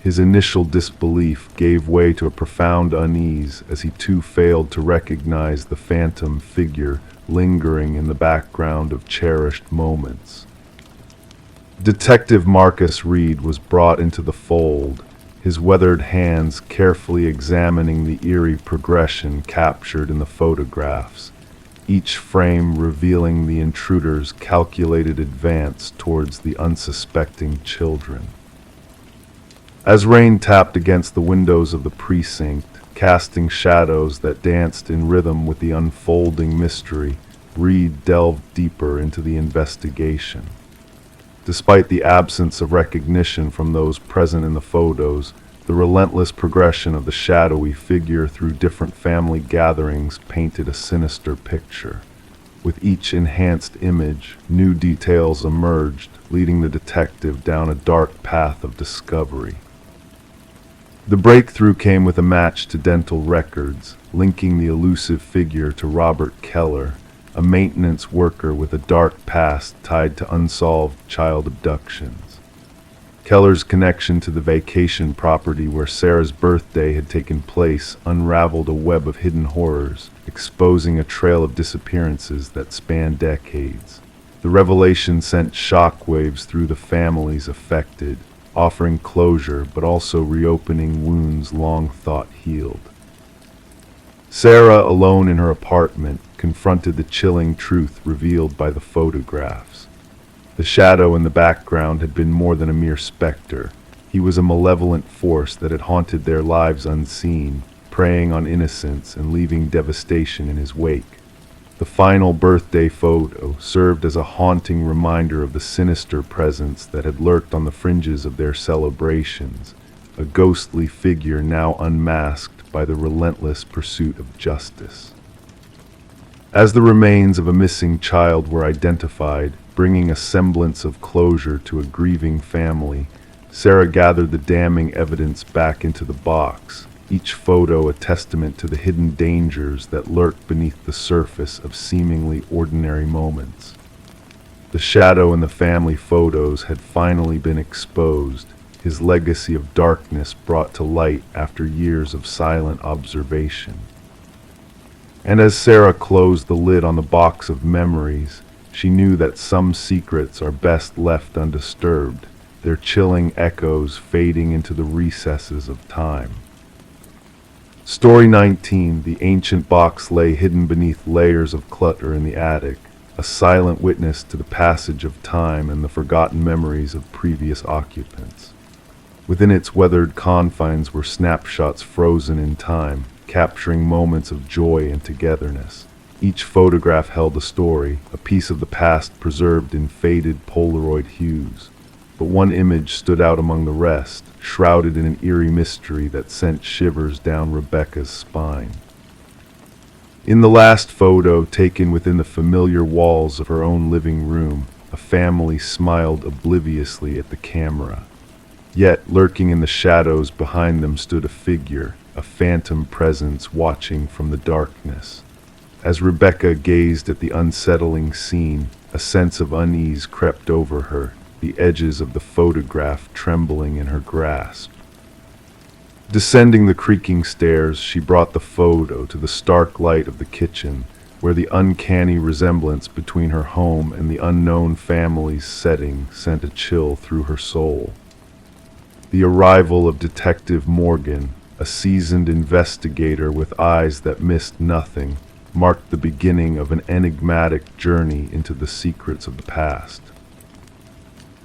His initial disbelief gave way to a profound unease as he too failed to recognize the phantom figure lingering in the background of cherished moments. Detective Marcus Reed was brought into the fold, his weathered hands carefully examining the eerie progression captured in the photographs, each frame revealing the intruder's calculated advance towards the unsuspecting children. As rain tapped against the windows of the precinct, casting shadows that danced in rhythm with the unfolding mystery, Reed delved deeper into the investigation. Despite the absence of recognition from those present in the photos, the relentless progression of the shadowy figure through different family gatherings painted a sinister picture. With each enhanced image, new details emerged, leading the detective down a dark path of discovery. The breakthrough came with a match to dental records, linking the elusive figure to Robert Keller, a maintenance worker with a dark past tied to unsolved child abductions. Keller's connection to the vacation property where Sarah's birthday had taken place unraveled a web of hidden horrors, exposing a trail of disappearances that spanned decades. The revelation sent shockwaves through the families affected, offering closure but also reopening wounds long thought healed. Sarah, alone in her apartment, confronted the chilling truth revealed by the photographs. The shadow in the background had been more than a mere specter. He was a malevolent force that had haunted their lives unseen, preying on innocence and leaving devastation in his wake. The final birthday photo served as a haunting reminder of the sinister presence that had lurked on the fringes of their celebrations, a ghostly figure now unmasked by the relentless pursuit of justice. As the remains of a missing child were identified, bringing a semblance of closure to a grieving family, Sarah gathered the damning evidence back into the box, each photo a testament to the hidden dangers that lurk beneath the surface of seemingly ordinary moments. The shadow in the family photos had finally been exposed, his legacy of darkness brought to light after years of silent observation. And as Sarah closed the lid on the box of memories, she knew that some secrets are best left undisturbed, their chilling echoes fading into the recesses of time. Story 19. The ancient box lay hidden beneath layers of clutter in the attic, a silent witness to the passage of time and the forgotten memories of previous occupants. Within its weathered confines were snapshots frozen in time, capturing moments of joy and togetherness. Each photograph held a story, a piece of the past preserved in faded Polaroid hues. But one image stood out among the rest, shrouded in an eerie mystery that sent shivers down Rebecca's spine. In the last photo, taken within the familiar walls of her own living room, a family smiled obliviously at the camera. Yet, lurking in the shadows behind them stood a figure, a phantom presence watching from the darkness. As Rebecca gazed at the unsettling scene, a sense of unease crept over her, the edges of the photograph trembling in her grasp. Descending the creaking stairs, she brought the photo to the stark light of the kitchen, where the uncanny resemblance between her home and the unknown family's setting sent a chill through her soul. The arrival of Detective Morgan, a seasoned investigator with eyes that missed nothing, marked the beginning of an enigmatic journey into the secrets of the past.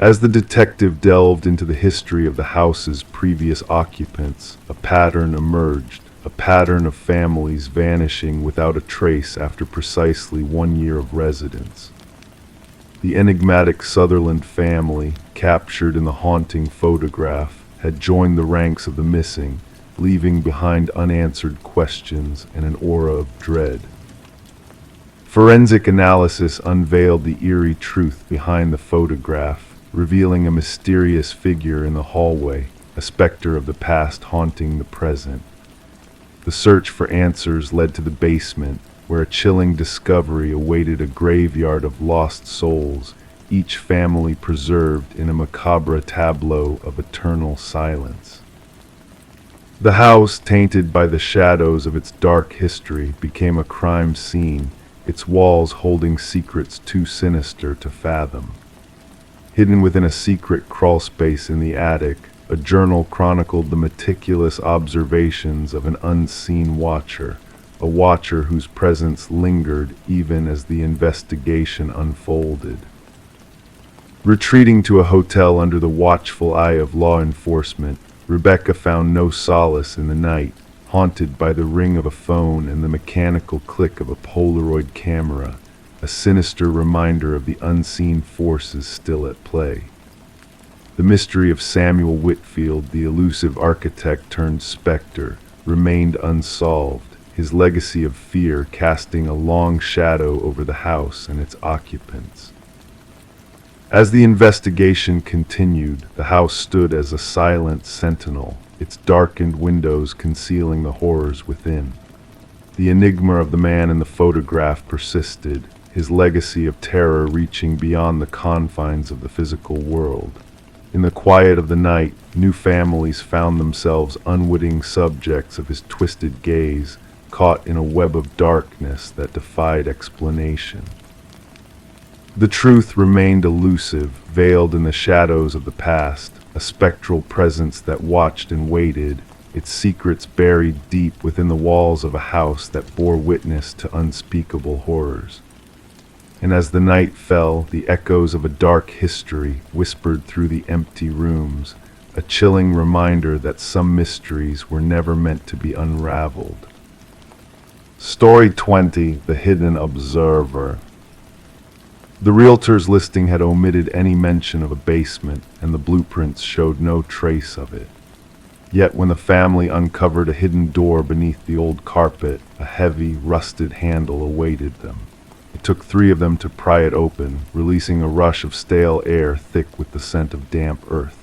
As the detective delved into the history of the house's previous occupants, a pattern emerged, a pattern of families vanishing without a trace after precisely 1 year of residence. The enigmatic Sutherland family, captured in the haunting photograph, had joined the ranks of the missing, leaving behind unanswered questions and an aura of dread. Forensic analysis unveiled the eerie truth behind the photograph, revealing a mysterious figure in the hallway, a specter of the past haunting the present. The search for answers led to the basement, where a chilling discovery awaited a graveyard of lost souls, each family preserved in a macabre tableau of eternal silence. The house, tainted by the shadows of its dark history, became a crime scene, its walls holding secrets too sinister to fathom. Hidden within a secret crawlspace in the attic, a journal chronicled the meticulous observations of an unseen watcher, a watcher whose presence lingered even as the investigation unfolded. Retreating to a hotel under the watchful eye of law enforcement, Rebecca found no solace in the night, haunted by the ring of a phone and the mechanical click of a Polaroid camera, a sinister reminder of the unseen forces still at play. The mystery of Samuel Whitfield, the elusive architect turned specter, remained unsolved, his legacy of fear casting a long shadow over the house and its occupants. As the investigation continued, the house stood as a silent sentinel, its darkened windows concealing the horrors within. The enigma of the man in the photograph persisted, his legacy of terror reaching beyond the confines of the physical world. In the quiet of the night, new families found themselves unwitting subjects of his twisted gaze, caught in a web of darkness that defied explanation. The truth remained elusive, veiled in the shadows of the past, a spectral presence that watched and waited, its secrets buried deep within the walls of a house that bore witness to unspeakable horrors. And as the night fell, the echoes of a dark history whispered through the empty rooms, a chilling reminder that some mysteries were never meant to be unraveled. Story 20: The Hidden Observer. The realtor's listing had omitted any mention of a basement, and the blueprints showed no trace of it. Yet when the family uncovered a hidden door beneath the old carpet, a heavy, rusted handle awaited them. It took 3 of them to pry it open, releasing a rush of stale air thick with the scent of damp earth.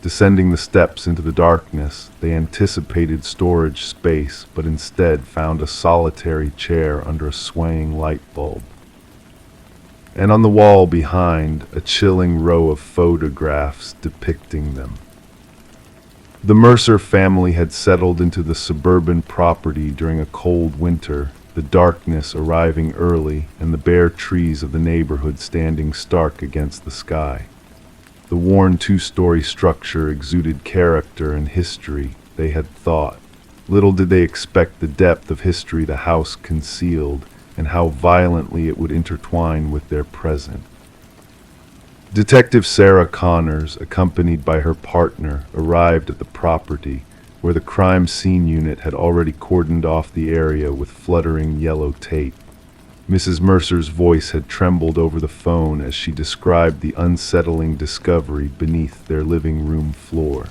Descending the steps into the darkness, they anticipated storage space, but instead found a solitary chair under a swaying light bulb. And on the wall behind, a chilling row of photographs depicting them. The Mercer family had settled into the suburban property during a cold winter, the darkness arriving early and the bare trees of the neighborhood standing stark against the sky. The worn 2-story structure exuded character and history, they had thought. Little did they expect the depth of history the house concealed, and how violently it would intertwine with their present. Detective Sarah Connors, accompanied by her partner, arrived at the property, where the crime scene unit had already cordoned off the area with fluttering yellow tape. Mrs. Mercer's voice had trembled over the phone as she described the unsettling discovery beneath their living room floor.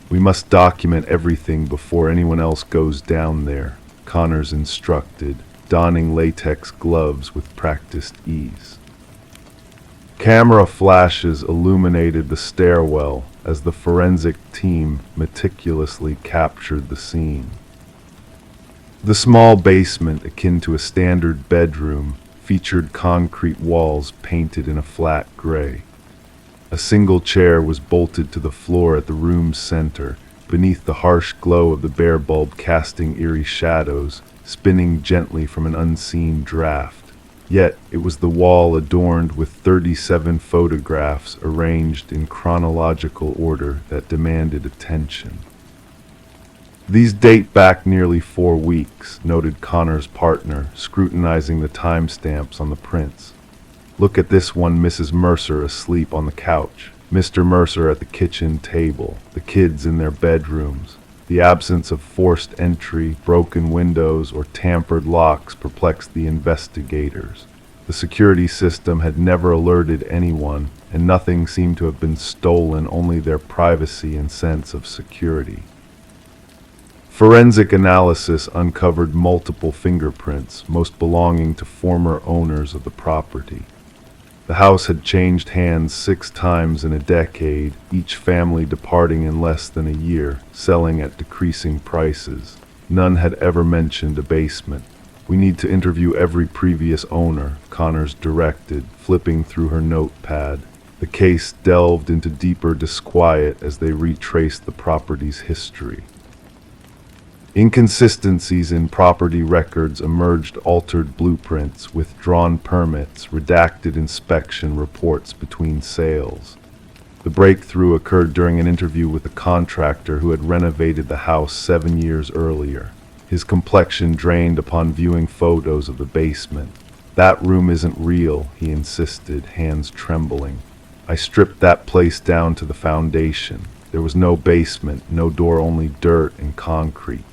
"We must document everything before anyone else goes down there," Connors instructed, donning latex gloves with practiced ease. Camera flashes illuminated the stairwell as the forensic team meticulously captured the scene. The small basement, akin to a standard bedroom, featured concrete walls painted in a flat gray. A single chair was bolted to the floor at the room's center, beneath the harsh glow of the bare bulb casting eerie shadows, spinning gently from an unseen draft. Yet it was the wall adorned with 37 photographs arranged in chronological order that demanded attention. "These date back nearly 4 weeks," noted Connor's partner, scrutinizing the timestamps on the prints. "Look at this one, Mrs. Mercer asleep on the couch, Mr. Mercer at the kitchen table, the kids in their bedrooms." The absence of forced entry, broken windows, or tampered locks perplexed the investigators. The security system had never alerted anyone, and nothing seemed to have been stolen, only their privacy and sense of security. Forensic analysis uncovered multiple fingerprints, most belonging to former owners of the property. The house had changed hands 6 times in a decade, each family departing in less than a year, selling at decreasing prices. None had ever mentioned a basement. "We need to interview every previous owner," Connors directed, flipping through her notepad. The case delved into deeper disquiet as they retraced the property's history. Inconsistencies in property records emerged: altered blueprints, withdrawn permits, redacted inspection reports between sales. The breakthrough occurred during an interview with the contractor who had renovated the house 7 years earlier. His complexion drained upon viewing photos of the basement. "That room isn't real," he insisted, hands trembling. "I stripped that place down to the foundation. There was no basement, no door, only dirt and concrete."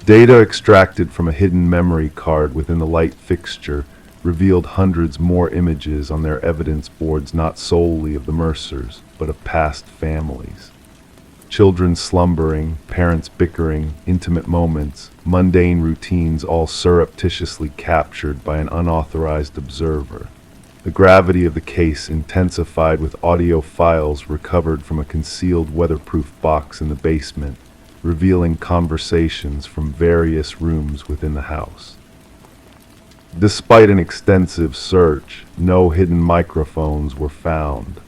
Data extracted from a hidden memory card within the light fixture revealed hundreds more images on their evidence boards, not solely of the Mercers, but of past families. Children slumbering, parents bickering, intimate moments, mundane routines, all surreptitiously captured by an unauthorized observer. The gravity of the case intensified with audio files recovered from a concealed weatherproof box in the basement, revealing conversations from various rooms within the house. Despite an extensive search, no hidden microphones were found.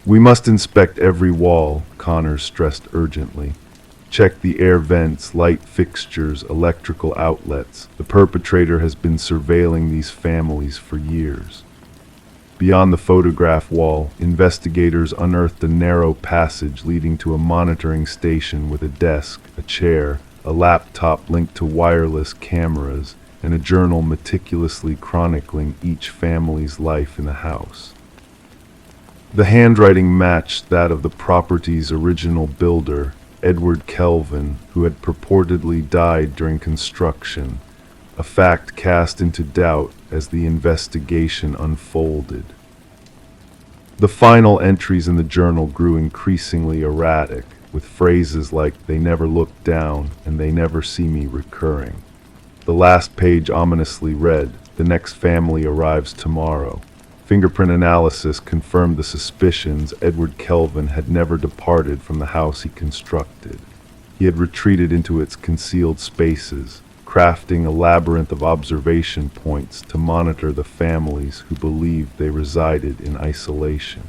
"We must inspect every wall," Connors stressed urgently. "Check the air vents, light fixtures, electrical outlets. The perpetrator has been surveilling these families for years." Beyond the photograph wall, investigators unearthed a narrow passage leading to a monitoring station with a desk, a chair, a laptop linked to wireless cameras, and a journal meticulously chronicling each family's life in the house. The handwriting matched that of the property's original builder, Edward Kelvin, who had purportedly died during construction, a fact cast into doubt as the investigation unfolded. The final entries in the journal grew increasingly erratic, with phrases like "they never looked down" and "they never see me" recurring. The last page ominously read, "The next family arrives tomorrow." Fingerprint analysis confirmed the suspicions Edward Kelvin had never departed from the house he constructed. He had retreated into its concealed spaces, crafting a labyrinth of observation points to monitor the families who believed they resided in isolation.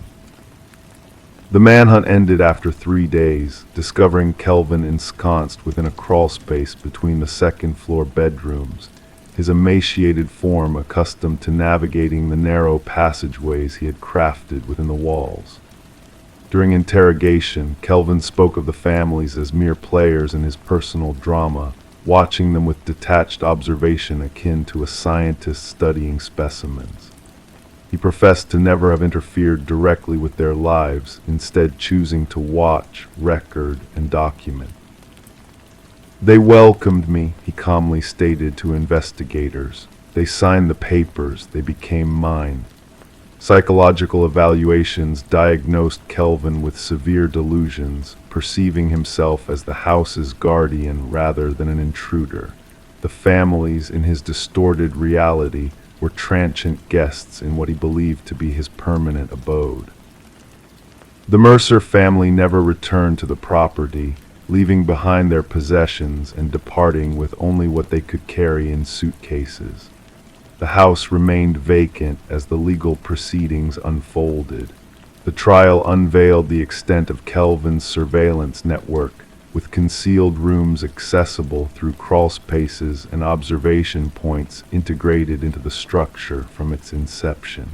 The manhunt ended after 3 days, discovering Kelvin ensconced within a crawlspace between the second-floor bedrooms, his emaciated form accustomed to navigating the narrow passageways he had crafted within the walls. During interrogation, Kelvin spoke of the families as mere players in his personal drama, watching them with detached observation akin to a scientist studying specimens. He professed to never have interfered directly with their lives, instead choosing to watch, record, and document. "They welcomed me," he calmly stated to investigators. "They signed the papers, they became mine." Psychological evaluations diagnosed Kelvin with severe delusions, perceiving himself as the house's guardian rather than an intruder. The families in his distorted reality were transient guests in what he believed to be his permanent abode. The Mercer family never returned to the property, leaving behind their possessions and departing with only what they could carry in suitcases. The house remained vacant as the legal proceedings unfolded. The trial unveiled the extent of Kelvin's surveillance network, with concealed rooms accessible through crawlspaces and observation points integrated into the structure from its inception.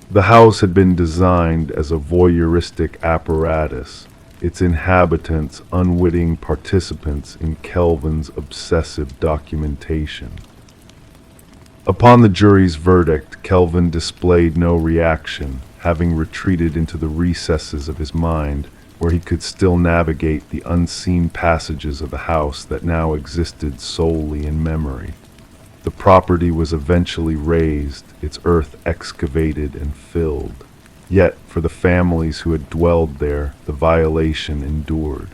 The house had been designed as a voyeuristic apparatus, its inhabitants unwitting participants in Kelvin's obsessive documentation. Upon the jury's verdict, Kelvin displayed no reaction, having retreated into the recesses of his mind, where he could still navigate the unseen passages of the house that now existed solely in memory. The property was eventually razed, its earth excavated and filled. Yet, for the families who had dwelled there, the violation endured.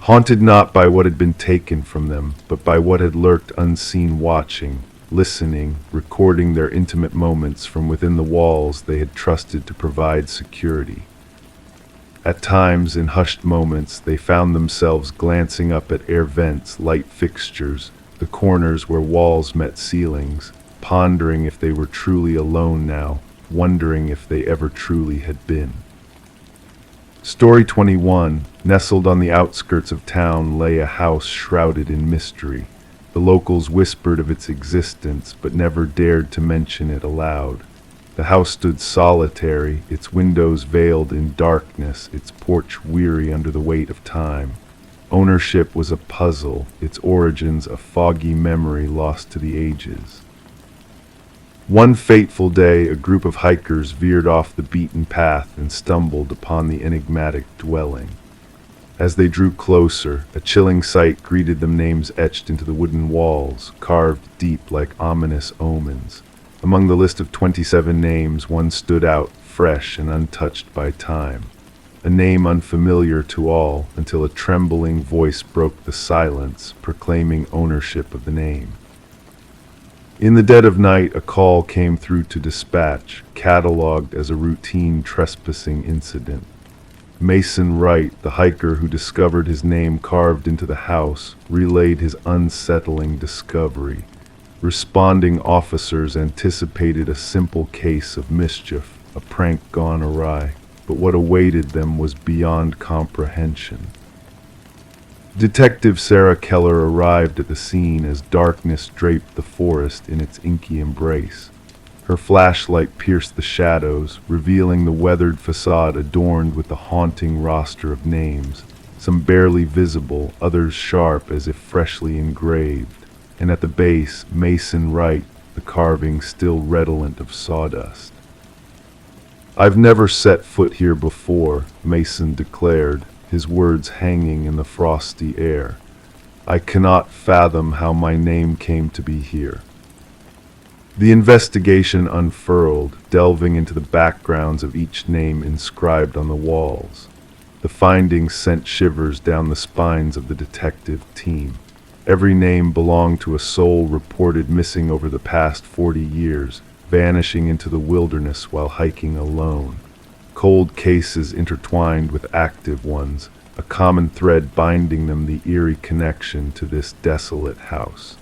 Haunted not by what had been taken from them, but by what had lurked unseen, watching, listening, recording their intimate moments from within the walls they had trusted to provide security. At times, in hushed moments, they found themselves glancing up at air vents, light fixtures, the corners where walls met ceilings, pondering if they were truly alone now, wondering if they ever truly had been. Story 21, nestled on the outskirts of town, lay a house shrouded in mystery. The locals whispered of its existence, but never dared to mention it aloud. The house stood solitary, its windows veiled in darkness, its porch weary under the weight of time. Ownership was a puzzle, its origins a foggy memory lost to the ages. One fateful day, a group of hikers veered off the beaten path and stumbled upon the enigmatic dwelling. As they drew closer, a chilling sight greeted them, names etched into the wooden walls, carved deep like ominous omens. Among the list of 27 names, one stood out, fresh and untouched by time. A name unfamiliar to all, until a trembling voice broke the silence, proclaiming ownership of the name. In the dead of night, a call came through to dispatch, catalogued as a routine trespassing incident. Mason Wright, the hiker who discovered his name carved into the house, relayed his unsettling discovery. Responding officers anticipated a simple case of mischief, a prank gone awry, but what awaited them was beyond comprehension. Detective Sarah Keller arrived at the scene as darkness draped the forest in its inky embrace. Her flashlight pierced the shadows, revealing the weathered facade adorned with the haunting roster of names, some barely visible, others sharp as if freshly engraved, and at the base, Mason Wright, the carving still redolent of sawdust. "I've never set foot here before," Mason declared, his words hanging in the frosty air. "I cannot fathom how my name came to be here." The investigation unfurled, delving into the backgrounds of each name inscribed on the walls. The findings sent shivers down the spines of the detective team. Every name belonged to a soul reported missing over the past 40 years, vanishing into the wilderness while hiking alone. Cold cases intertwined with active ones, a common thread binding them, the eerie connection to this desolate house.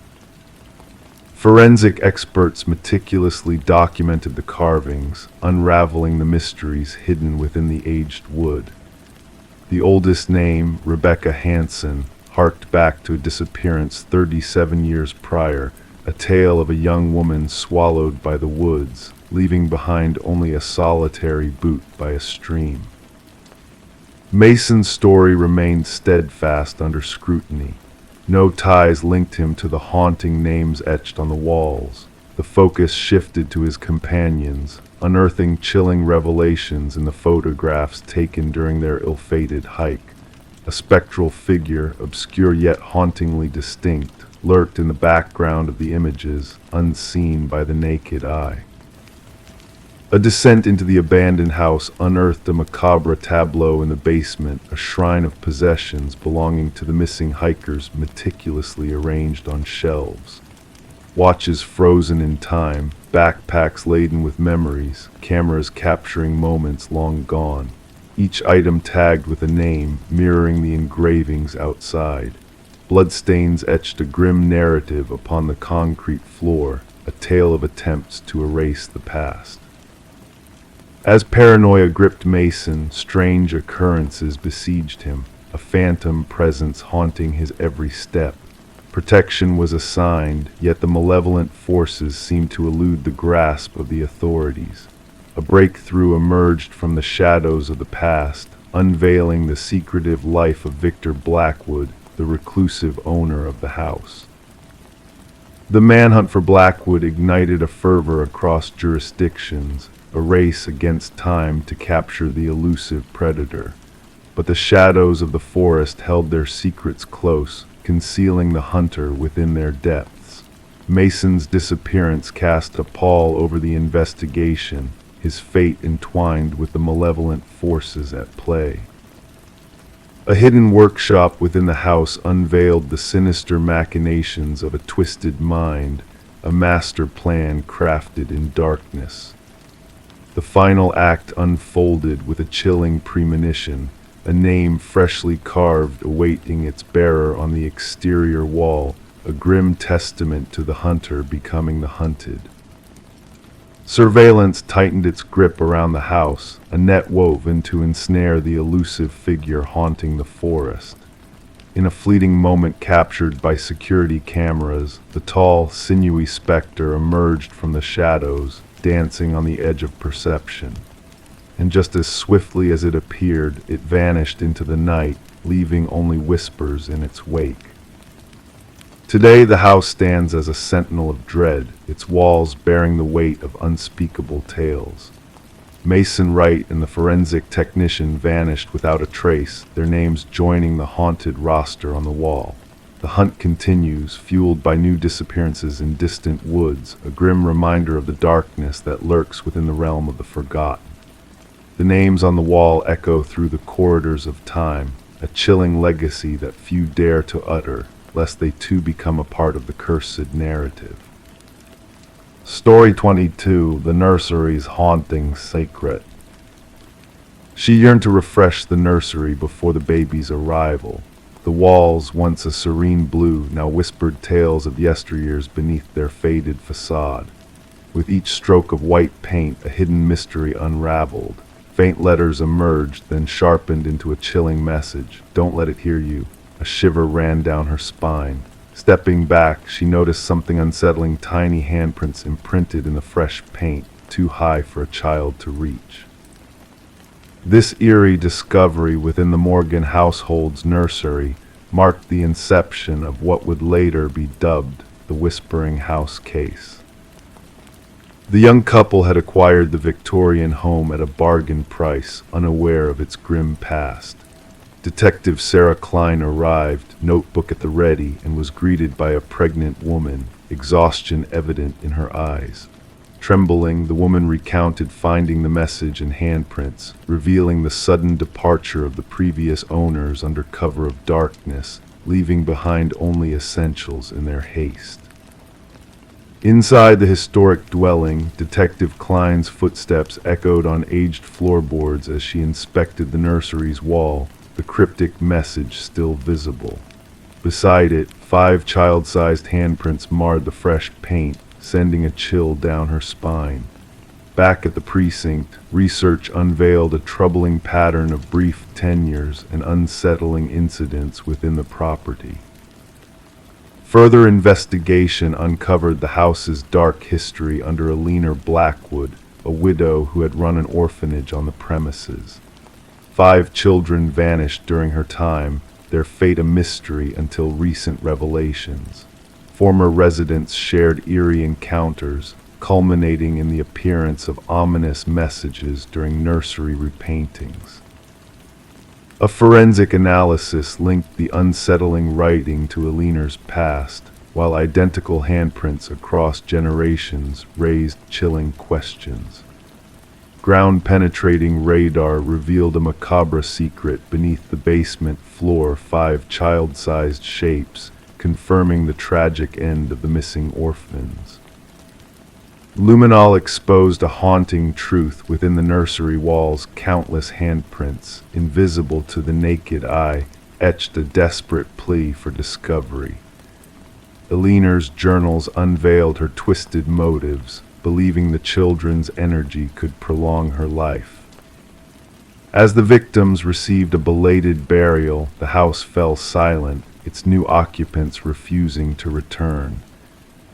Forensic experts meticulously documented the carvings, unraveling the mysteries hidden within the aged wood. The oldest name, Rebecca Hansen, harked back to a disappearance 37 years prior, a tale of a young woman swallowed by the woods, leaving behind only a solitary boot by a stream. Mason's story remained steadfast under scrutiny. No ties linked him to the haunting names etched on the walls. The focus shifted to his companions, unearthing chilling revelations in the photographs taken during their ill-fated hike. A spectral figure, obscure yet hauntingly distinct, lurked in the background of the images, unseen by the naked eye. A descent into the abandoned house unearthed a macabre tableau in the basement, a shrine of possessions belonging to the missing hikers meticulously arranged on shelves. Watches frozen in time, backpacks laden with memories, cameras capturing moments long gone. Each item tagged with a name, mirroring the engravings outside. Bloodstains etched a grim narrative upon the concrete floor, a tale of attempts to erase the past. As paranoia gripped Mason, strange occurrences besieged him, a phantom presence haunting his every step. Protection was assigned, yet the malevolent forces seemed to elude the grasp of the authorities. A breakthrough emerged from the shadows of the past, unveiling the secretive life of Victor Blackwood, the reclusive owner of the house. The manhunt for Blackwood ignited a fervor across jurisdictions, a race against time to capture the elusive predator. But the shadows of the forest held their secrets close, concealing the hunter within their depths. Mason's disappearance cast a pall over the investigation, his fate entwined with the malevolent forces at play. A hidden workshop within the house unveiled the sinister machinations of a twisted mind, a master plan crafted in darkness. The final act unfolded with a chilling premonition, a name freshly carved awaiting its bearer on the exterior wall, a grim testament to the hunter becoming the hunted. Surveillance tightened its grip around the house, a net woven to ensnare the elusive figure haunting the forest. In a fleeting moment captured by security cameras, the tall, sinewy specter emerged from the shadows, dancing on the edge of perception. And just as swiftly as it appeared, it vanished into the night, leaving only whispers in its wake. Today the house stands as a sentinel of dread, its walls bearing the weight of unspeakable tales. Mason Wright and the forensic technician vanished without a trace, their names joining the haunted roster on the wall. The hunt continues, fueled by new disappearances in distant woods, a grim reminder of the darkness that lurks within the realm of the forgotten. The names on the wall echo through the corridors of time, a chilling legacy that few dare to utter, lest they too become a part of the cursed narrative. Story 22, The Nursery's Haunting Secret. She yearned to refresh the nursery before the baby's arrival. The walls, once a serene blue, now whispered tales of yesteryears beneath their faded facade. With each stroke of white paint, a hidden mystery unraveled. Faint letters emerged, then sharpened into a chilling message. "Don't let it hear you." A shiver ran down her spine. Stepping back, she noticed something unsettling, tiny handprints imprinted in the fresh paint, too high for a child to reach. This eerie discovery within the Morgan household's nursery marked the inception of what would later be dubbed the Whispering House case. The young couple had acquired the Victorian home at a bargain price, unaware of its grim past. Detective Sarah Klein arrived, notebook at the ready, and was greeted by a pregnant woman, exhaustion evident in her eyes. Trembling, the woman recounted finding the message and handprints, revealing the sudden departure of the previous owners under cover of darkness, leaving behind only essentials in their haste. Inside the historic dwelling, Detective Klein's footsteps echoed on aged floorboards as she inspected the nursery's wall, the cryptic message still visible. Beside it, 5 child-sized handprints marred the fresh paint, sending a chill down her spine. Back at the precinct, research unveiled a troubling pattern of brief tenures and unsettling incidents within the property. Further investigation uncovered the house's dark history under a leaner Blackwood, a widow who had run an orphanage on the premises. 5 children vanished during her time, their fate a mystery until recent revelations. Former residents shared eerie encounters, culminating in the appearance of ominous messages during nursery repaintings. A forensic analysis linked the unsettling writing to Alina's past, while identical handprints across generations raised chilling questions. Ground-penetrating radar revealed a macabre secret beneath the basement floor, 5 child-sized shapes, confirming the tragic end of the missing orphans. Luminol exposed a haunting truth within the nursery walls. Countless handprints, invisible to the naked eye, etched a desperate plea for discovery. Alina's journals unveiled her twisted motives, believing the children's energy could prolong her life. As the victims received a belated burial, the house fell silent, its new occupants refusing to return.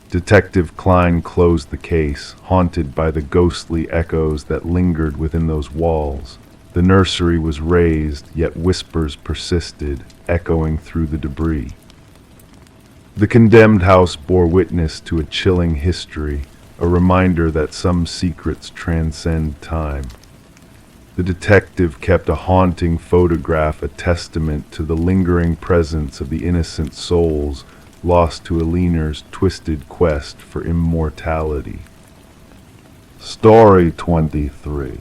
Detective Klein closed the case, haunted by the ghostly echoes that lingered within those walls. The nursery was razed, yet whispers persisted, echoing through the debris. The condemned house bore witness to a chilling history, a reminder that some secrets transcend time. The detective kept a haunting photograph, a testament to the lingering presence of the innocent souls lost to Alina's twisted quest for immortality. Story 23.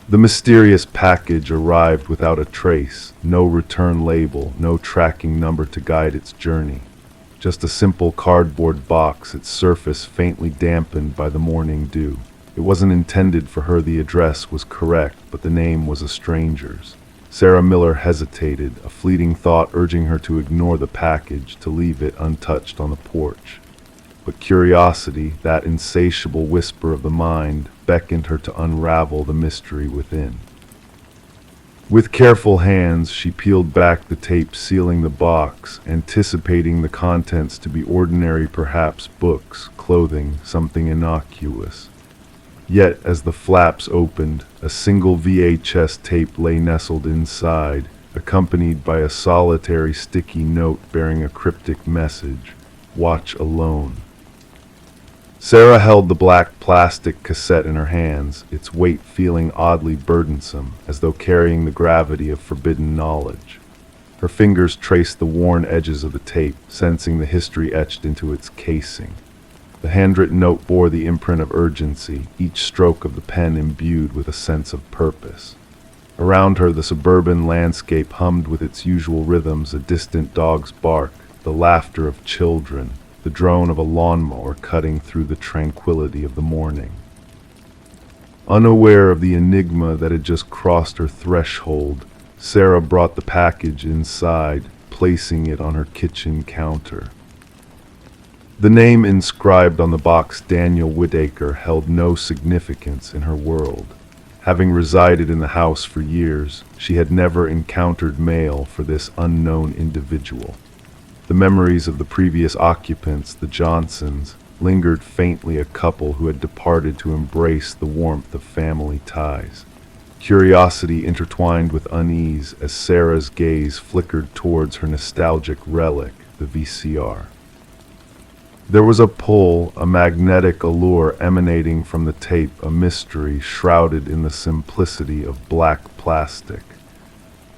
The mysterious package arrived without a trace, no return label, no tracking number to guide its journey. Just a simple cardboard box, its surface faintly dampened by the morning dew. It wasn't intended for her. The address was correct, but the name was a stranger's. Sarah Miller hesitated, a fleeting thought urging her to ignore the package, to leave it untouched on the porch. But curiosity, that insatiable whisper of the mind, beckoned her to unravel the mystery within. With careful hands, she peeled back the tape sealing the box, anticipating the contents to be ordinary, perhaps books, clothing, something innocuous. Yet, as the flaps opened, a single VHS tape lay nestled inside, accompanied by a solitary sticky note bearing a cryptic message: "Watch alone." Sarah held the black plastic cassette in her hands, its weight feeling oddly burdensome, as though carrying the gravity of forbidden knowledge. Her fingers traced the worn edges of the tape, sensing the history etched into its casing. The handwritten note bore the imprint of urgency, each stroke of the pen imbued with a sense of purpose. Around her, the suburban landscape hummed with its usual rhythms: a distant dog's bark, the laughter of children, the drone of a lawnmower cutting through the tranquility of the morning. Unaware of the enigma that had just crossed her threshold, Sarah brought the package inside, placing it on her kitchen counter. The name inscribed on the box, Daniel Whitaker, held no significance in her world. Having resided in the house for years, she had never encountered mail for this unknown individual. The memories of the previous occupants, the Johnsons, lingered faintly, a couple who had departed to embrace the warmth of family ties. Curiosity intertwined with unease as Sarah's gaze flickered towards her nostalgic relic, the VCR. There was a pull, a magnetic allure emanating from the tape, a mystery shrouded in the simplicity of black plastic.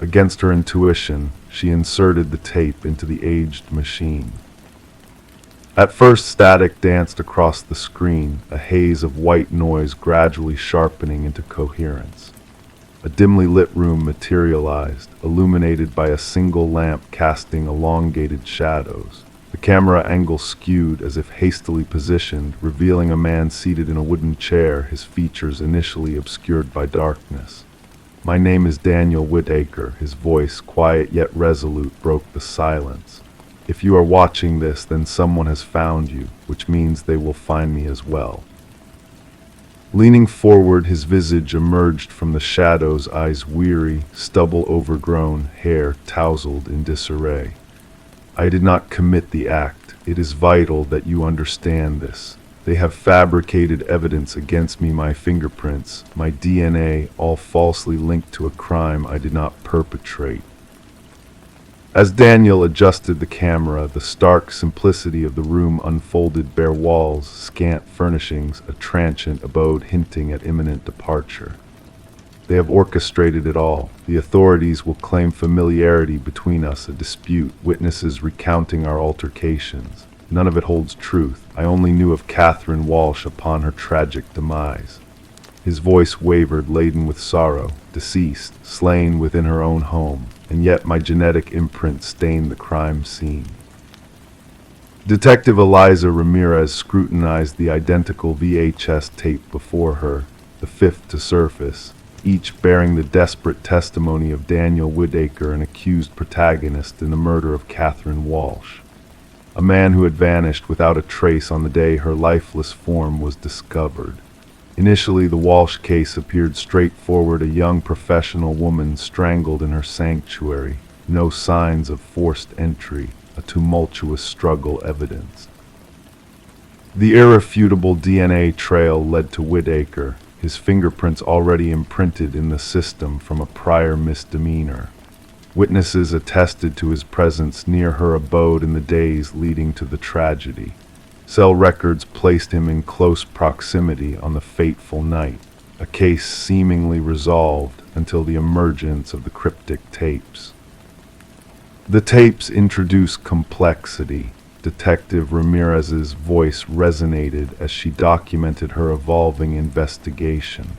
Against her intuition, she inserted the tape into the aged machine. At first, static danced across the screen, a haze of white noise gradually sharpening into coherence. A dimly lit room materialized, illuminated by a single lamp casting elongated shadows. The camera angle skewed as if hastily positioned, revealing a man seated in a wooden chair, his features initially obscured by darkness. "My name is Daniel Whitaker." His voice, quiet yet resolute, broke the silence. "If you are watching this, then someone has found you, which means they will find me as well." Leaning forward, his visage emerged from the shadows, eyes weary, stubble overgrown, hair tousled in disarray. "I did not commit the act. It is vital that you understand this. They have fabricated evidence against me, my fingerprints, my DNA, all falsely linked to a crime I did not perpetrate." As Daniel adjusted the camera, the stark simplicity of the room unfolded: bare walls, scant furnishings, a transient abode hinting at imminent departure. "They have orchestrated it all. The authorities will claim familiarity between us, a dispute, witnesses recounting our altercations. None of it holds truth. I only knew of Catherine Walsh upon her tragic demise." His voice wavered, laden with sorrow. "Deceased, slain within her own home, and yet my genetic imprint stained the crime scene." Detective Eliza Ramirez scrutinized the identical VHS tape before her, the fifth to surface, each bearing the desperate testimony of Daniel Whitaker, an accused protagonist in the murder of Catherine Walsh. A man who had vanished without a trace on the day her lifeless form was discovered. Initially, the Walsh case appeared straightforward: a young professional woman strangled in her sanctuary, no signs of forced entry, a tumultuous struggle evidenced. The irrefutable DNA trail led to Whitaker, his fingerprints already imprinted in the system from a prior misdemeanor. Witnesses attested to his presence near her abode in the days leading to the tragedy. Cell records placed him in close proximity on the fateful night, a case seemingly resolved until the emergence of the cryptic tapes. The tapes introduced complexity. Detective Ramirez's voice resonated as she documented her evolving investigation.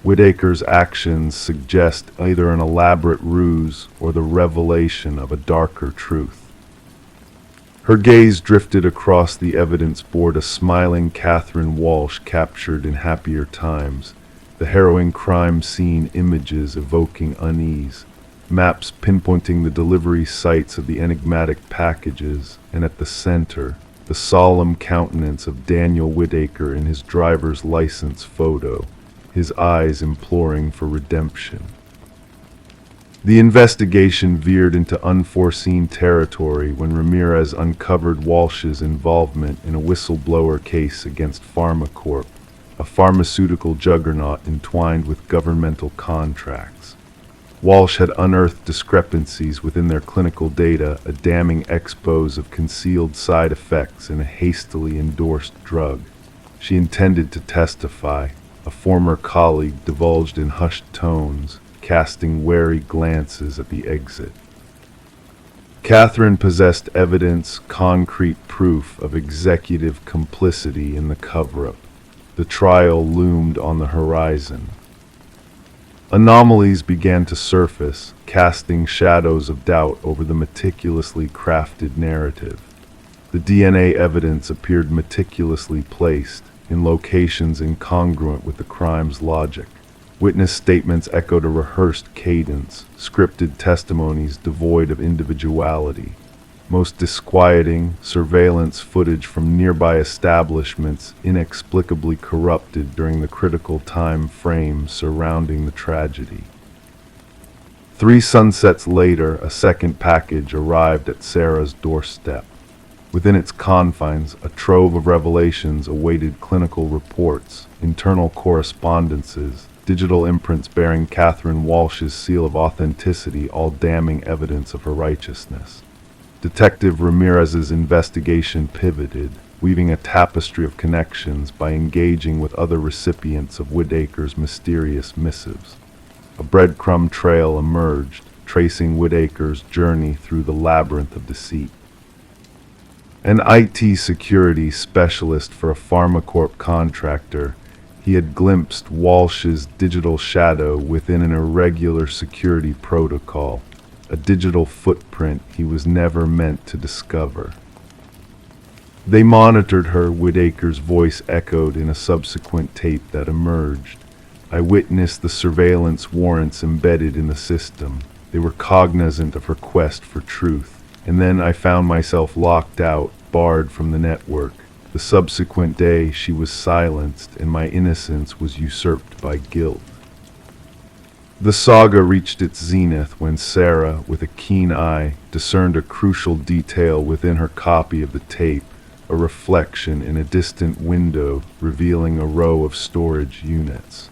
Whitaker's actions suggest either an elaborate ruse or the revelation of a darker truth. Her gaze drifted across the evidence board, a smiling Catherine Walsh captured in happier times, the harrowing crime scene images evoking unease, maps pinpointing the delivery sites of the enigmatic packages, and at the center, the solemn countenance of Daniel Whitaker in his driver's license photo, his eyes imploring for redemption. The investigation veered into unforeseen territory when Ramirez uncovered Walsh's involvement in a whistleblower case against PharmaCorp, a pharmaceutical juggernaut entwined with governmental contracts. Walsh had unearthed discrepancies within their clinical data, a damning expose of concealed side effects in a hastily endorsed drug. She intended to testify, a former colleague divulged in hushed tones, casting wary glances at the exit. Catherine possessed evidence, concrete proof of executive complicity in the cover-up. The trial loomed on the horizon. Anomalies began to surface, casting shadows of doubt over the meticulously crafted narrative. The DNA evidence appeared meticulously placed, in locations incongruent with the crime's logic. Witness statements echoed a rehearsed cadence, scripted testimonies devoid of individuality. Most disquieting, surveillance footage from nearby establishments inexplicably corrupted during the critical time frame surrounding the tragedy. 3 sunsets later, a second package arrived at Sarah's doorstep. Within its confines, a trove of revelations awaited: clinical reports, internal correspondences, digital imprints bearing Catherine Walsh's seal of authenticity, all damning evidence of her righteousness. Detective Ramirez's investigation pivoted, weaving a tapestry of connections by engaging with other recipients of Whitaker's mysterious missives. A breadcrumb trail emerged, tracing Whitaker's journey through the labyrinth of deceit. An IT security specialist for a pharmacorp contractor, he had glimpsed Walsh's digital shadow within an irregular security protocol, a digital footprint he was never meant to discover. They monitored her, Whitaker's voice echoed in a subsequent tape that emerged. I witnessed the surveillance warrants embedded in the system. They were cognizant of her quest for truth. And then I found myself locked out, barred from the network. The subsequent day she was silenced, and my innocence was usurped by guilt. The saga reached its zenith when Sarah, with a keen eye, discerned a crucial detail within her copy of the tape, a reflection in a distant window revealing a row of storage units.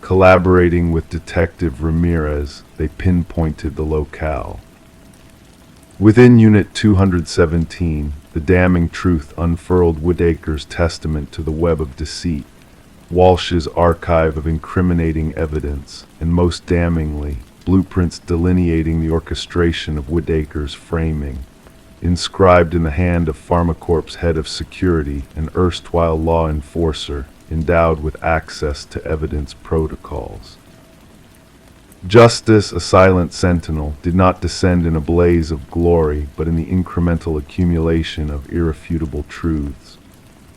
Collaborating with Detective Ramirez, they pinpointed the locale. Within Unit 217, the damning truth unfurled Whitaker's testament to the web of deceit, Walsh's archive of incriminating evidence, and most damningly, blueprints delineating the orchestration of Whitaker's framing. Inscribed in the hand of Pharmacorp's head of security, an erstwhile law enforcer, endowed with access to evidence protocols. Justice, a silent sentinel, did not descend in a blaze of glory, but in the incremental accumulation of irrefutable truths.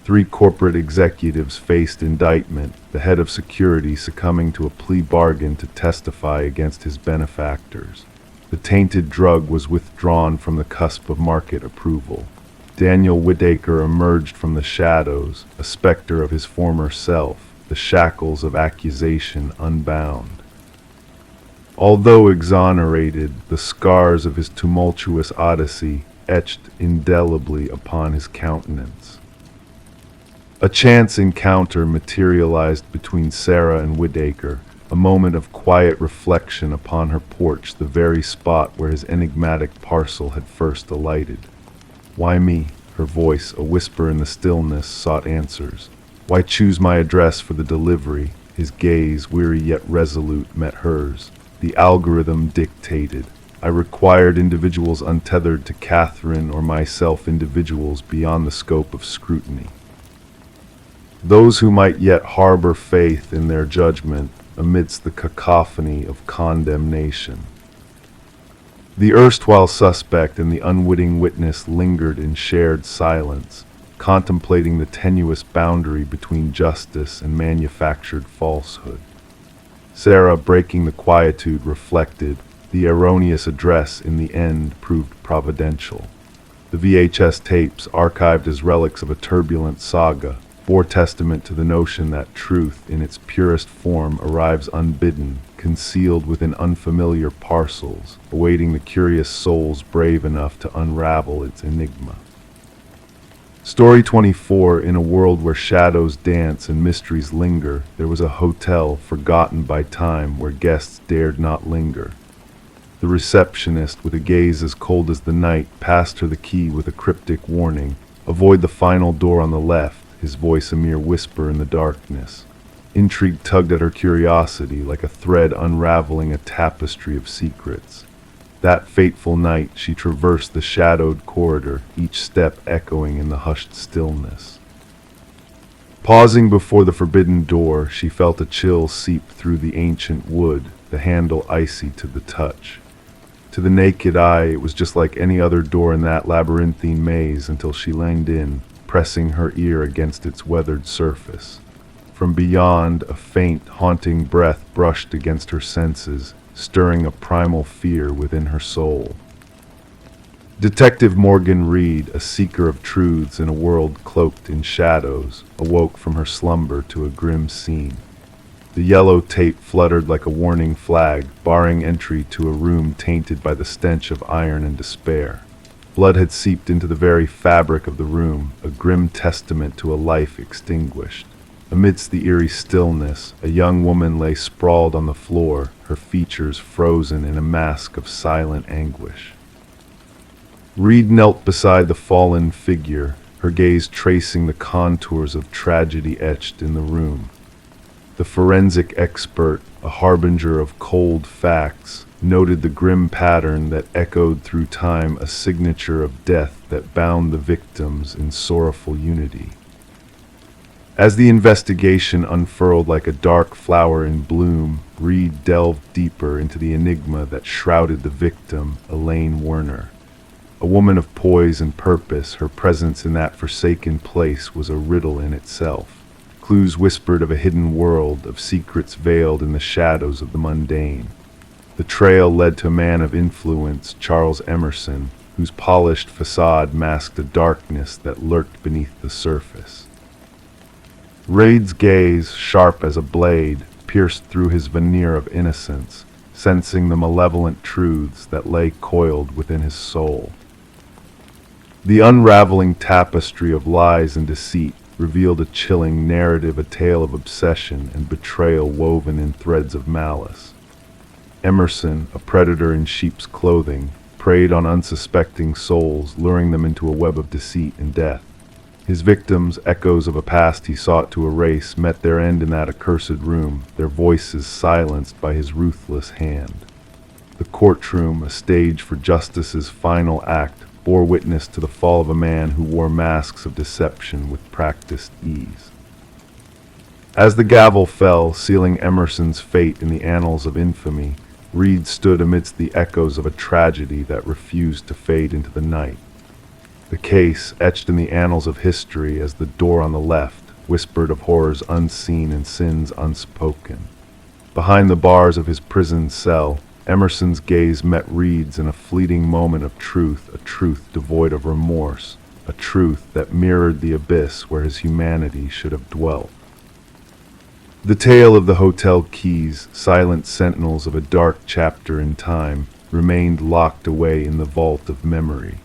3 corporate executives faced indictment, the head of security succumbing to a plea bargain to testify against his benefactors. The tainted drug was withdrawn from the cusp of market approval. Daniel Whitaker emerged from the shadows, a specter of his former self, the shackles of accusation unbound. Although exonerated, the scars of his tumultuous odyssey etched indelibly upon his countenance. A chance encounter materialized between Sarah and Whitaker, a moment of quiet reflection upon her porch, the very spot where his enigmatic parcel had first alighted. Why me? Her voice, a whisper in the stillness, sought answers. Why choose my address for the delivery? His gaze, weary yet resolute, met hers. The algorithm dictated. I required individuals untethered to Catherine or myself, individuals beyond the scope of scrutiny. Those who might yet harbor faith in their judgment amidst the cacophony of condemnation. The erstwhile suspect and the unwitting witness lingered in shared silence, contemplating the tenuous boundary between justice and manufactured falsehood. Sarah, breaking the quietude, reflected, the erroneous address in the end proved providential. The VHS tapes, archived as relics of a turbulent saga, bore testament to the notion that truth in its purest form arrives unbidden, concealed within unfamiliar parcels, awaiting the curious souls brave enough to unravel its enigma. Story 24. In a world where shadows dance and mysteries linger, there was a hotel forgotten by time where guests dared not linger. The receptionist, with a gaze as cold as the night, passed her the key with a cryptic warning. Avoid the final door on the left, his voice a mere whisper in the darkness. Intrigue tugged at her curiosity like a thread unraveling a tapestry of secrets. That fateful night, she traversed the shadowed corridor, each step echoing in the hushed stillness. Pausing before the forbidden door, she felt a chill seep through the ancient wood, the handle icy to the touch. To the naked eye, it was just like any other door in that labyrinthine maze until she leaned in, pressing her ear against its weathered surface. From beyond, a faint, haunting breath brushed against her senses, stirring a primal fear within her soul. Detective Morgan Reed, a seeker of truths in a world cloaked in shadows, awoke from her slumber to a grim scene. The yellow tape fluttered like a warning flag, barring entry to a room tainted by the stench of iron and despair. Blood had seeped into the very fabric of the room, a grim testament to a life extinguished. Amidst the eerie stillness, a young woman lay sprawled on the floor, her features frozen in a mask of silent anguish. Reed knelt beside the fallen figure, her gaze tracing the contours of tragedy etched in the room. The forensic expert, a harbinger of cold facts, noted the grim pattern that echoed through time, a signature of death that bound the victims in sorrowful unity. As the investigation unfurled like a dark flower in bloom, Reed delved deeper into the enigma that shrouded the victim, Elaine Werner. A woman of poise and purpose, her presence in that forsaken place was a riddle in itself. Clues whispered of a hidden world, of secrets veiled in the shadows of the mundane. The trail led to a man of influence, Charles Emerson, whose polished facade masked a darkness that lurked beneath the surface. Reed's gaze, sharp as a blade, pierced through his veneer of innocence, sensing the malevolent truths that lay coiled within his soul. The unraveling tapestry of lies and deceit revealed a chilling narrative, a tale of obsession and betrayal woven in threads of malice. Emerson, a predator in sheep's clothing, preyed on unsuspecting souls, luring them into a web of deceit and death. His victims, echoes of a past he sought to erase, met their end in that accursed room, their voices silenced by his ruthless hand. The courtroom, a stage for justice's final act, bore witness to the fall of a man who wore masks of deception with practiced ease. As the gavel fell, sealing Emerson's fate in the annals of infamy, Reed stood amidst the echoes of a tragedy that refused to fade into the night. The case, etched in the annals of history as the door on the left, whispered of horrors unseen and sins unspoken. Behind the bars of his prison cell, Emerson's gaze met Reed's in a fleeting moment of truth, a truth devoid of remorse, a truth that mirrored the abyss where his humanity should have dwelt. The tale of the hotel keys, silent sentinels of a dark chapter in time, remained locked away in the vault of memory.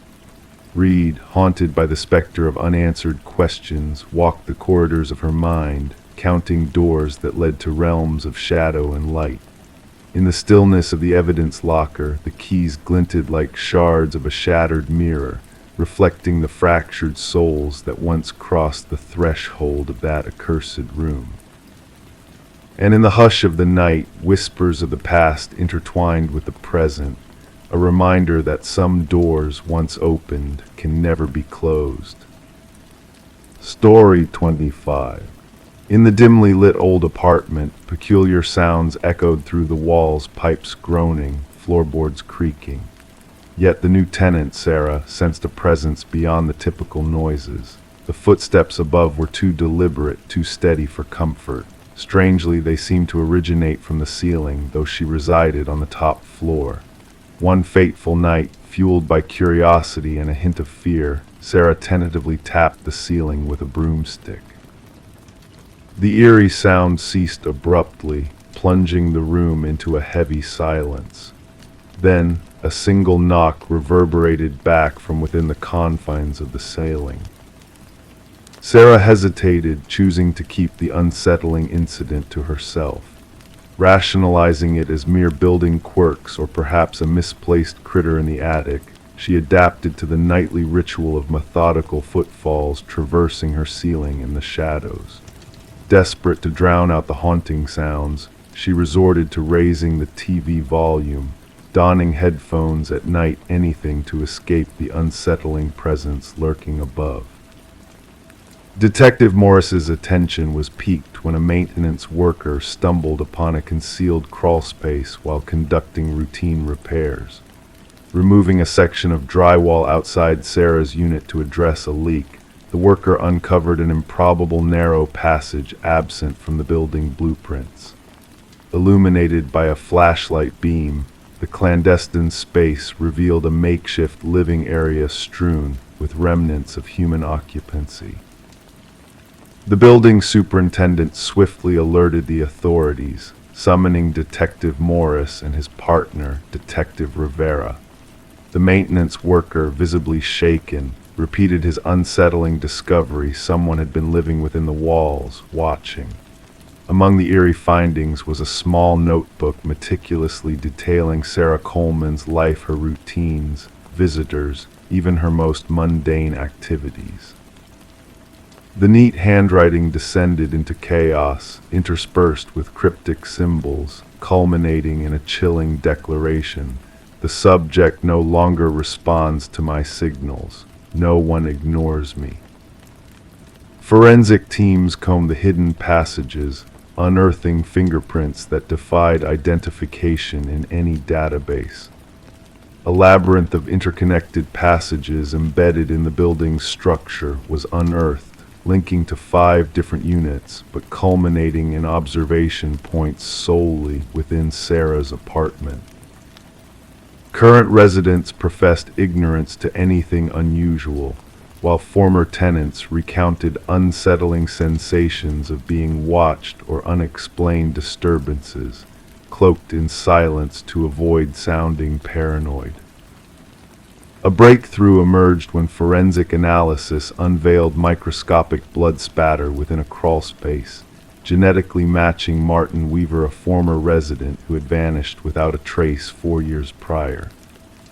Reed, haunted by the specter of unanswered questions, walked the corridors of her mind, counting doors that led to realms of shadow and light. In the stillness of the evidence locker, the keys glinted like shards of a shattered mirror, reflecting the fractured souls that once crossed the threshold of that accursed room. And in the hush of the night, whispers of the past intertwined with the present, a reminder that some doors once opened can never be closed. Story 25. In the dimly lit old apartment, peculiar sounds echoed through the walls, pipes groaning, floorboards creaking. Yet the new tenant, Sarah, sensed a presence beyond the typical noises. The footsteps above were too deliberate, too steady for comfort. Strangely, they seemed to originate from the ceiling, though she resided on the top floor. One fateful night, fueled by curiosity and a hint of fear, Sarah tentatively tapped the ceiling with a broomstick. The eerie sound ceased abruptly, plunging the room into a heavy silence. Then, a single knock reverberated back from within the confines of the ceiling. Sarah hesitated, choosing to keep the unsettling incident to herself. Rationalizing it as mere building quirks or perhaps a misplaced critter in the attic, she adapted to the nightly ritual of methodical footfalls traversing her ceiling in the shadows. Desperate to drown out the haunting sounds, she resorted to raising the TV volume, donning headphones at night, anything to escape the unsettling presence lurking above. Detective Morris's attention was piqued when a maintenance worker stumbled upon a concealed crawlspace while conducting routine repairs. Removing a section of drywall outside Sarah's unit to address a leak, the worker uncovered an improbable narrow passage absent from the building blueprints. Illuminated by a flashlight beam, the clandestine space revealed a makeshift living area strewn with remnants of human occupancy. The building superintendent swiftly alerted the authorities, summoning Detective Morris and his partner, Detective Rivera. The maintenance worker, visibly shaken, repeated his unsettling discovery: someone had been living within the walls, watching. Among the eerie findings was a small notebook meticulously detailing Sarah Coleman's life, her routines, visitors, even her most mundane activities. The neat handwriting descended into chaos, interspersed with cryptic symbols, culminating in a chilling declaration. The subject no longer responds to my signals. No one ignores me. Forensic teams combed the hidden passages, unearthing fingerprints that defied identification in any database. A labyrinth of interconnected passages embedded in the building's structure was unearthed, linking to 5 different units, but culminating in observation points solely within Sarah's apartment. Current residents professed ignorance to anything unusual, while former tenants recounted unsettling sensations of being watched or unexplained disturbances, cloaked in silence to avoid sounding paranoid. A breakthrough emerged when forensic analysis unveiled microscopic blood spatter within a crawlspace, genetically matching Martin Weaver, a former resident who had vanished without a trace 4 years prior.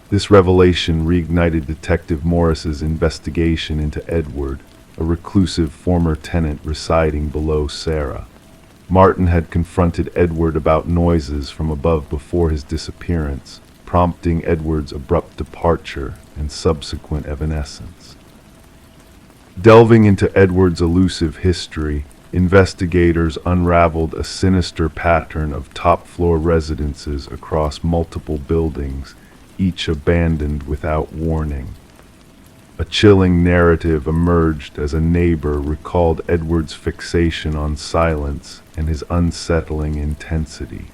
This revelation reignited Detective Morris's investigation into Edward, a reclusive former tenant residing below Sarah. Martin had confronted Edward about noises from above before his disappearance, prompting Edward's abrupt departure and subsequent evanescence. Delving into Edward's elusive history, investigators unraveled a sinister pattern of top-floor residences across multiple buildings, each abandoned without warning. A chilling narrative emerged as a neighbor recalled Edward's fixation on silence and his unsettling intensity.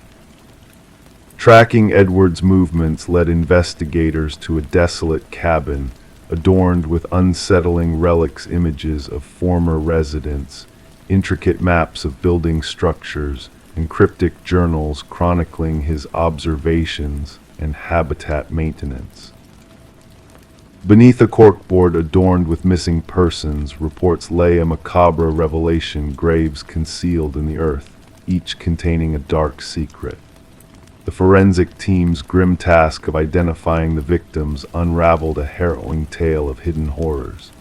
Tracking Edward's movements led investigators to a desolate cabin adorned with unsettling relics, images of former residents, intricate maps of building structures, and cryptic journals chronicling his observations and habitat maintenance. Beneath a corkboard adorned with missing persons, reports lay a macabre revelation: graves concealed in the earth, each containing a dark secret. The forensic team's grim task of identifying the victims unraveled a harrowing tale of hidden horrors.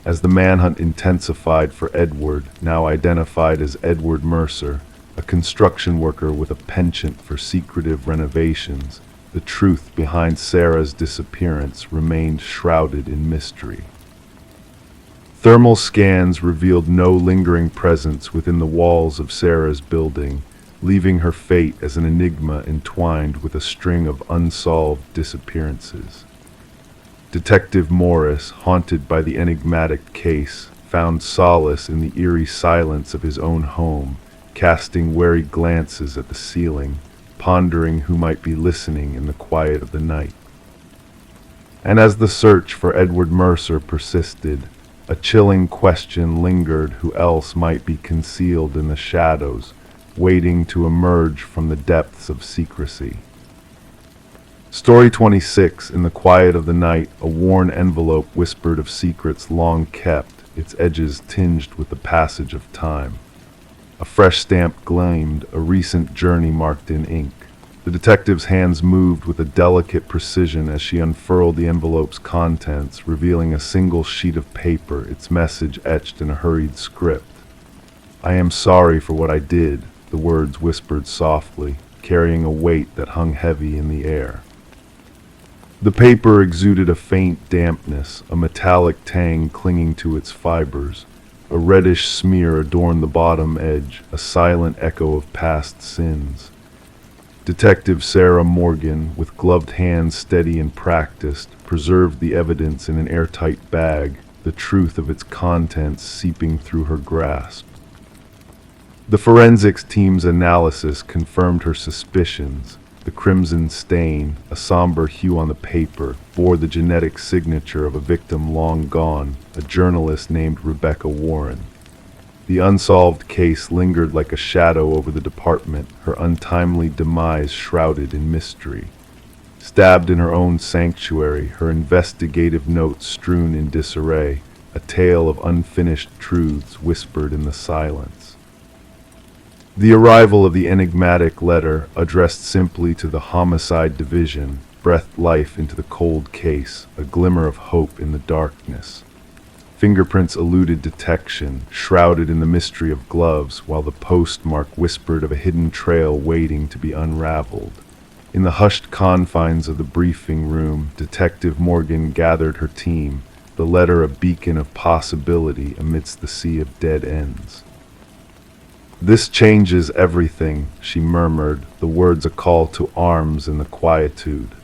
As the manhunt intensified for Edward, now identified as Edward Mercer, a construction worker with a penchant for secretive renovations, the truth behind Sarah's disappearance remained shrouded in mystery. Thermal scans revealed no lingering presence within the walls of Sarah's building, leaving her fate as an enigma entwined with a string of unsolved disappearances. Detective Morris, haunted by the enigmatic case, found solace in the eerie silence of his own home, casting wary glances at the ceiling, pondering who might be listening in the quiet of the night. And as the search for Edward Mercer persisted, a chilling question lingered: who else might be concealed in the shadows, waiting to emerge from the depths of secrecy? Story 26. In the quiet of the night, a worn envelope whispered of secrets long kept, its edges tinged with the passage of time. A fresh stamp gleamed, a recent journey marked in ink. The detective's hands moved with a delicate precision as she unfurled the envelope's contents, revealing a single sheet of paper, its message etched in a hurried script. "I am sorry for what I did," the words whispered softly, carrying a weight that hung heavy in the air. The paper exuded a faint dampness, a metallic tang clinging to its fibers. A reddish smear adorned the bottom edge, a silent echo of past sins. Detective Sarah Morgan, with gloved hands steady and practiced, preserved the evidence in an airtight bag, the truth of its contents seeping through her grasp. The forensics team's analysis confirmed her suspicions. The crimson stain, a somber hue on the paper, bore the genetic signature of a victim long gone, a journalist named Rebecca Warren. The unsolved case lingered like a shadow over the department, her untimely demise shrouded in mystery. Stabbed in her own sanctuary, her investigative notes strewn in disarray, a tale of unfinished truths whispered in the silence. The arrival of the enigmatic letter, addressed simply to the Homicide Division, breathed life into the cold case, a glimmer of hope in the darkness. Fingerprints eluded detection, shrouded in the mystery of gloves, while the postmark whispered of a hidden trail waiting to be unraveled. In the hushed confines of the briefing room, Detective Morgan gathered her team, the letter a beacon of possibility amidst the sea of dead ends. "This changes everything," she murmured, the words a call to arms in the quietude.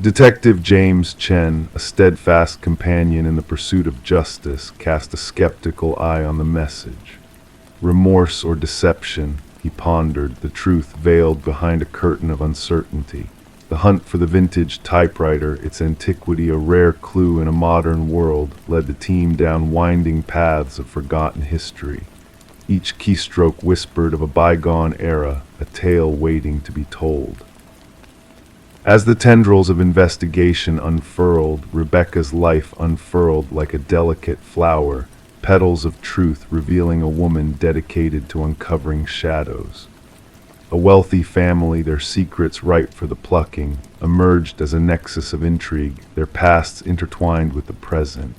Detective James Chen, a steadfast companion in the pursuit of justice, cast a skeptical eye on the message. Remorse or deception, he pondered, the truth veiled behind a curtain of uncertainty. The hunt for the vintage typewriter, its antiquity a rare clue in a modern world, led the team down winding paths of forgotten history. Each keystroke whispered of a bygone era, a tale waiting to be told. As the tendrils of investigation unfurled, Rebecca's life unfurled like a delicate flower, petals of truth revealing a woman dedicated to uncovering shadows. A wealthy family, their secrets ripe for the plucking, emerged as a nexus of intrigue, their pasts intertwined with the present.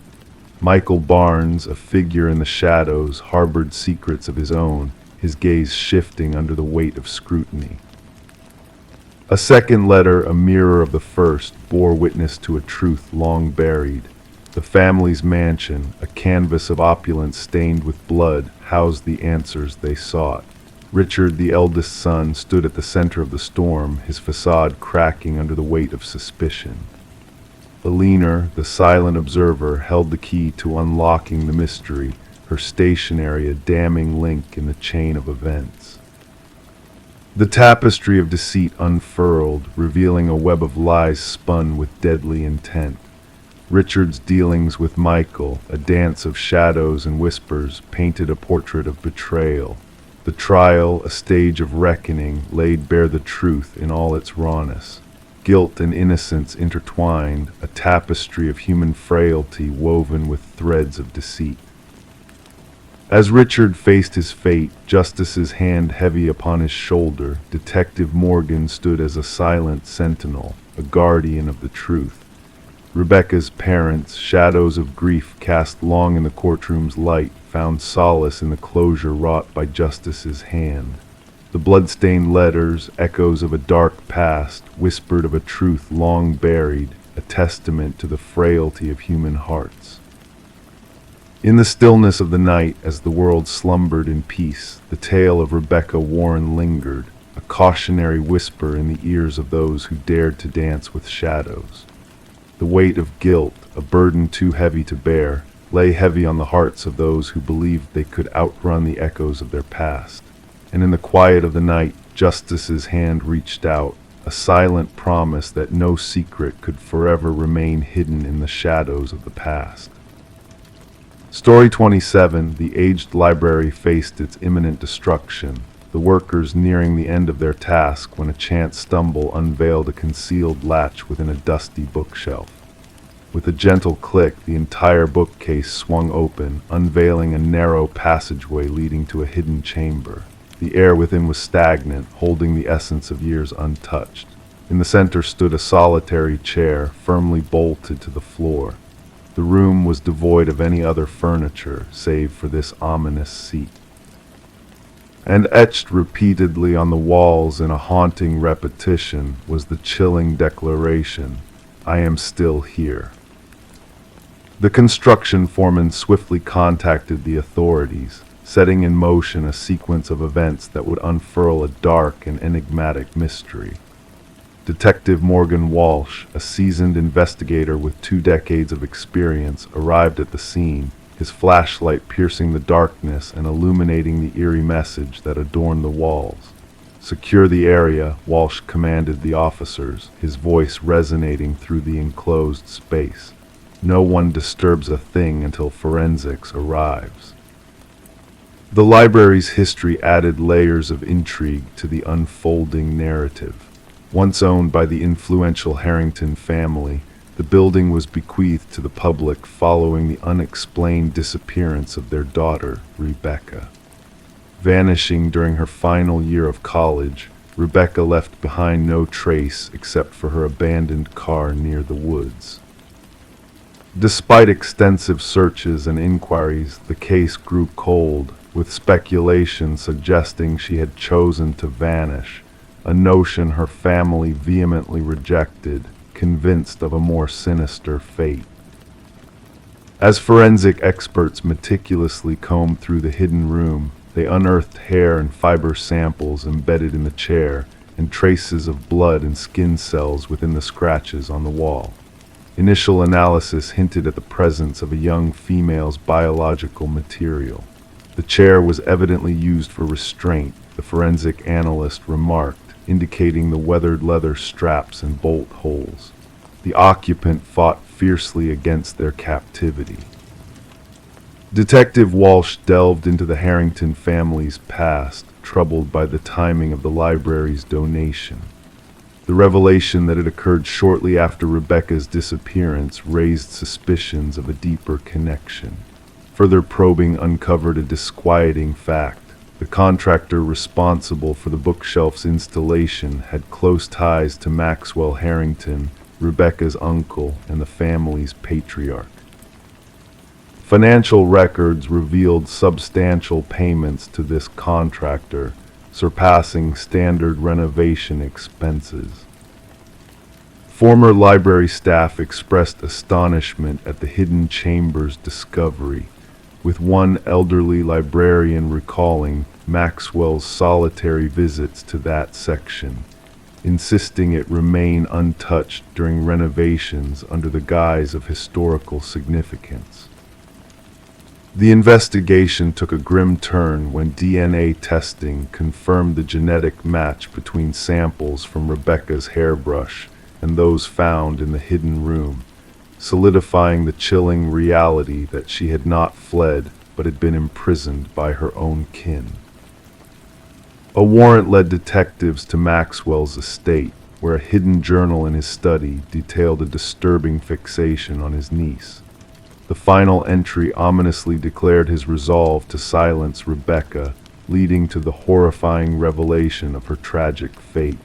Michael Barnes, a figure in the shadows, harbored secrets of his own, his gaze shifting under the weight of scrutiny. A second letter, a mirror of the first, bore witness to a truth long buried. The family's mansion, a canvas of opulence stained with blood, housed the answers they sought. Richard, the eldest son, stood at the center of the storm, his facade cracking under the weight of suspicion. Eleanor, the silent observer, held the key to unlocking the mystery, her stationary a damning link in the chain of events. The tapestry of deceit unfurled, revealing a web of lies spun with deadly intent. Richard's dealings with Michael, a dance of shadows and whispers, painted a portrait of betrayal. The trial, a stage of reckoning, laid bare the truth in all its rawness. Guilt and innocence intertwined, a tapestry of human frailty woven with threads of deceit. As Richard faced his fate, justice's hand heavy upon his shoulder, Detective Morgan stood as a silent sentinel, a guardian of the truth. Rebecca's parents, shadows of grief cast long in the courtroom's light, found solace in the closure wrought by justice's hand. The blood-stained letters, echoes of a dark past, whispered of a truth long buried, a testament to the frailty of human hearts. In the stillness of the night, as the world slumbered in peace, the tale of Rebecca Warren lingered, a cautionary whisper in the ears of those who dared to dance with shadows. The weight of guilt, a burden too heavy to bear, lay heavy on the hearts of those who believed they could outrun the echoes of their past. And in the quiet of the night, justice's hand reached out, a silent promise that no secret could forever remain hidden in the shadows of the past. Story 27, the aged library faced its imminent destruction, the workers nearing the end of their task when a chance stumble unveiled a concealed latch within a dusty bookshelf. With a gentle click, the entire bookcase swung open, unveiling a narrow passageway leading to a hidden chamber. The air within was stagnant, holding the essence of years untouched. In the center stood a solitary chair, firmly bolted to the floor. The room was devoid of any other furniture, save for this ominous seat. And etched repeatedly on the walls in a haunting repetition was the chilling declaration, "I am still here." The construction foreman swiftly contacted the authorities, setting in motion a sequence of events that would unfurl a dark and enigmatic mystery. Detective Morgan Walsh, a seasoned investigator with 2 decades of experience, arrived at the scene, his flashlight piercing the darkness and illuminating the eerie message that adorned the walls. "Secure the area," Walsh commanded the officers, his voice resonating through the enclosed space. "No one disturbs a thing until forensics arrives." The library's history added layers of intrigue to the unfolding narrative. Once owned by the influential Harrington family, the building was bequeathed to the public following the unexplained disappearance of their daughter, Rebecca. Vanishing during her final year of college, Rebecca left behind no trace except for her abandoned car near the woods. Despite extensive searches and inquiries, the case grew cold, with speculation suggesting she had chosen to vanish, a notion her family vehemently rejected, convinced of a more sinister fate. As forensic experts meticulously combed through the hidden room, they unearthed hair and fiber samples embedded in the chair, and traces of blood and skin cells within the scratches on the wall. Initial analysis hinted at the presence of a young female's biological material. The chair was evidently used for restraint, the forensic analyst remarked, indicating the weathered leather straps and bolt holes. The occupant fought fiercely against their captivity. Detective Walsh delved into the Harrington family's past, troubled by the timing of the library's donation. The revelation that it occurred shortly after Rebecca's disappearance raised suspicions of a deeper connection. Further probing uncovered a disquieting fact. The contractor responsible for the bookshelf's installation had close ties to Maxwell Harrington, Rebecca's uncle and the family's patriarch. Financial records revealed substantial payments to this contractor, surpassing standard renovation expenses. Former library staff expressed astonishment at the hidden chamber's discovery, with one elderly librarian recalling Maxwell's solitary visits to that section, insisting it remain untouched during renovations under the guise of historical significance. The investigation took a grim turn when DNA testing confirmed the genetic match between samples from Rebecca's hairbrush and those found in the hidden room, solidifying the chilling reality that she had not fled but had been imprisoned by her own kin. A warrant led detectives to Maxwell's estate, where a hidden journal in his study detailed a disturbing fixation on his niece. The final entry ominously declared his resolve to silence Rebecca, leading to the horrifying revelation of her tragic fate.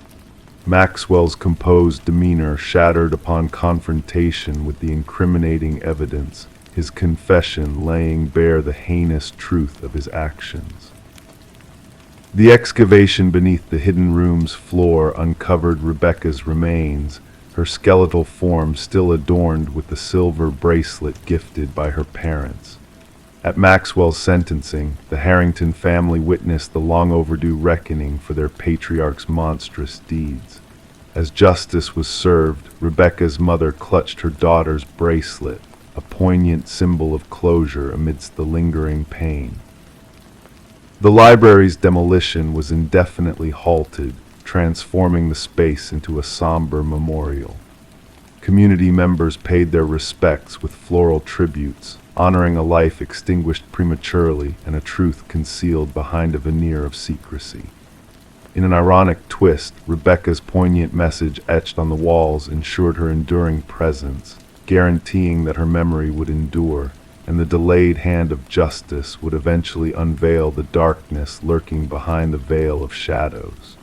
Maxwell's composed demeanor shattered upon confrontation with the incriminating evidence, his confession laying bare the heinous truth of his actions. The excavation beneath the hidden room's floor uncovered Rebecca's remains, her skeletal form still adorned with the silver bracelet gifted by her parents. At Maxwell's sentencing, the Harrington family witnessed the long overdue reckoning for their patriarch's monstrous deeds. As justice was served, Rebecca's mother clutched her daughter's bracelet, a poignant symbol of closure amidst the lingering pain. The library's demolition was indefinitely halted, transforming the space into a somber memorial. Community members paid their respects with floral tributes, honoring a life extinguished prematurely and a truth concealed behind a veneer of secrecy. In an ironic twist, Rebecca's poignant message etched on the walls ensured her enduring presence, guaranteeing that her memory would endure, and the delayed hand of justice would eventually unveil the darkness lurking behind the veil of shadows.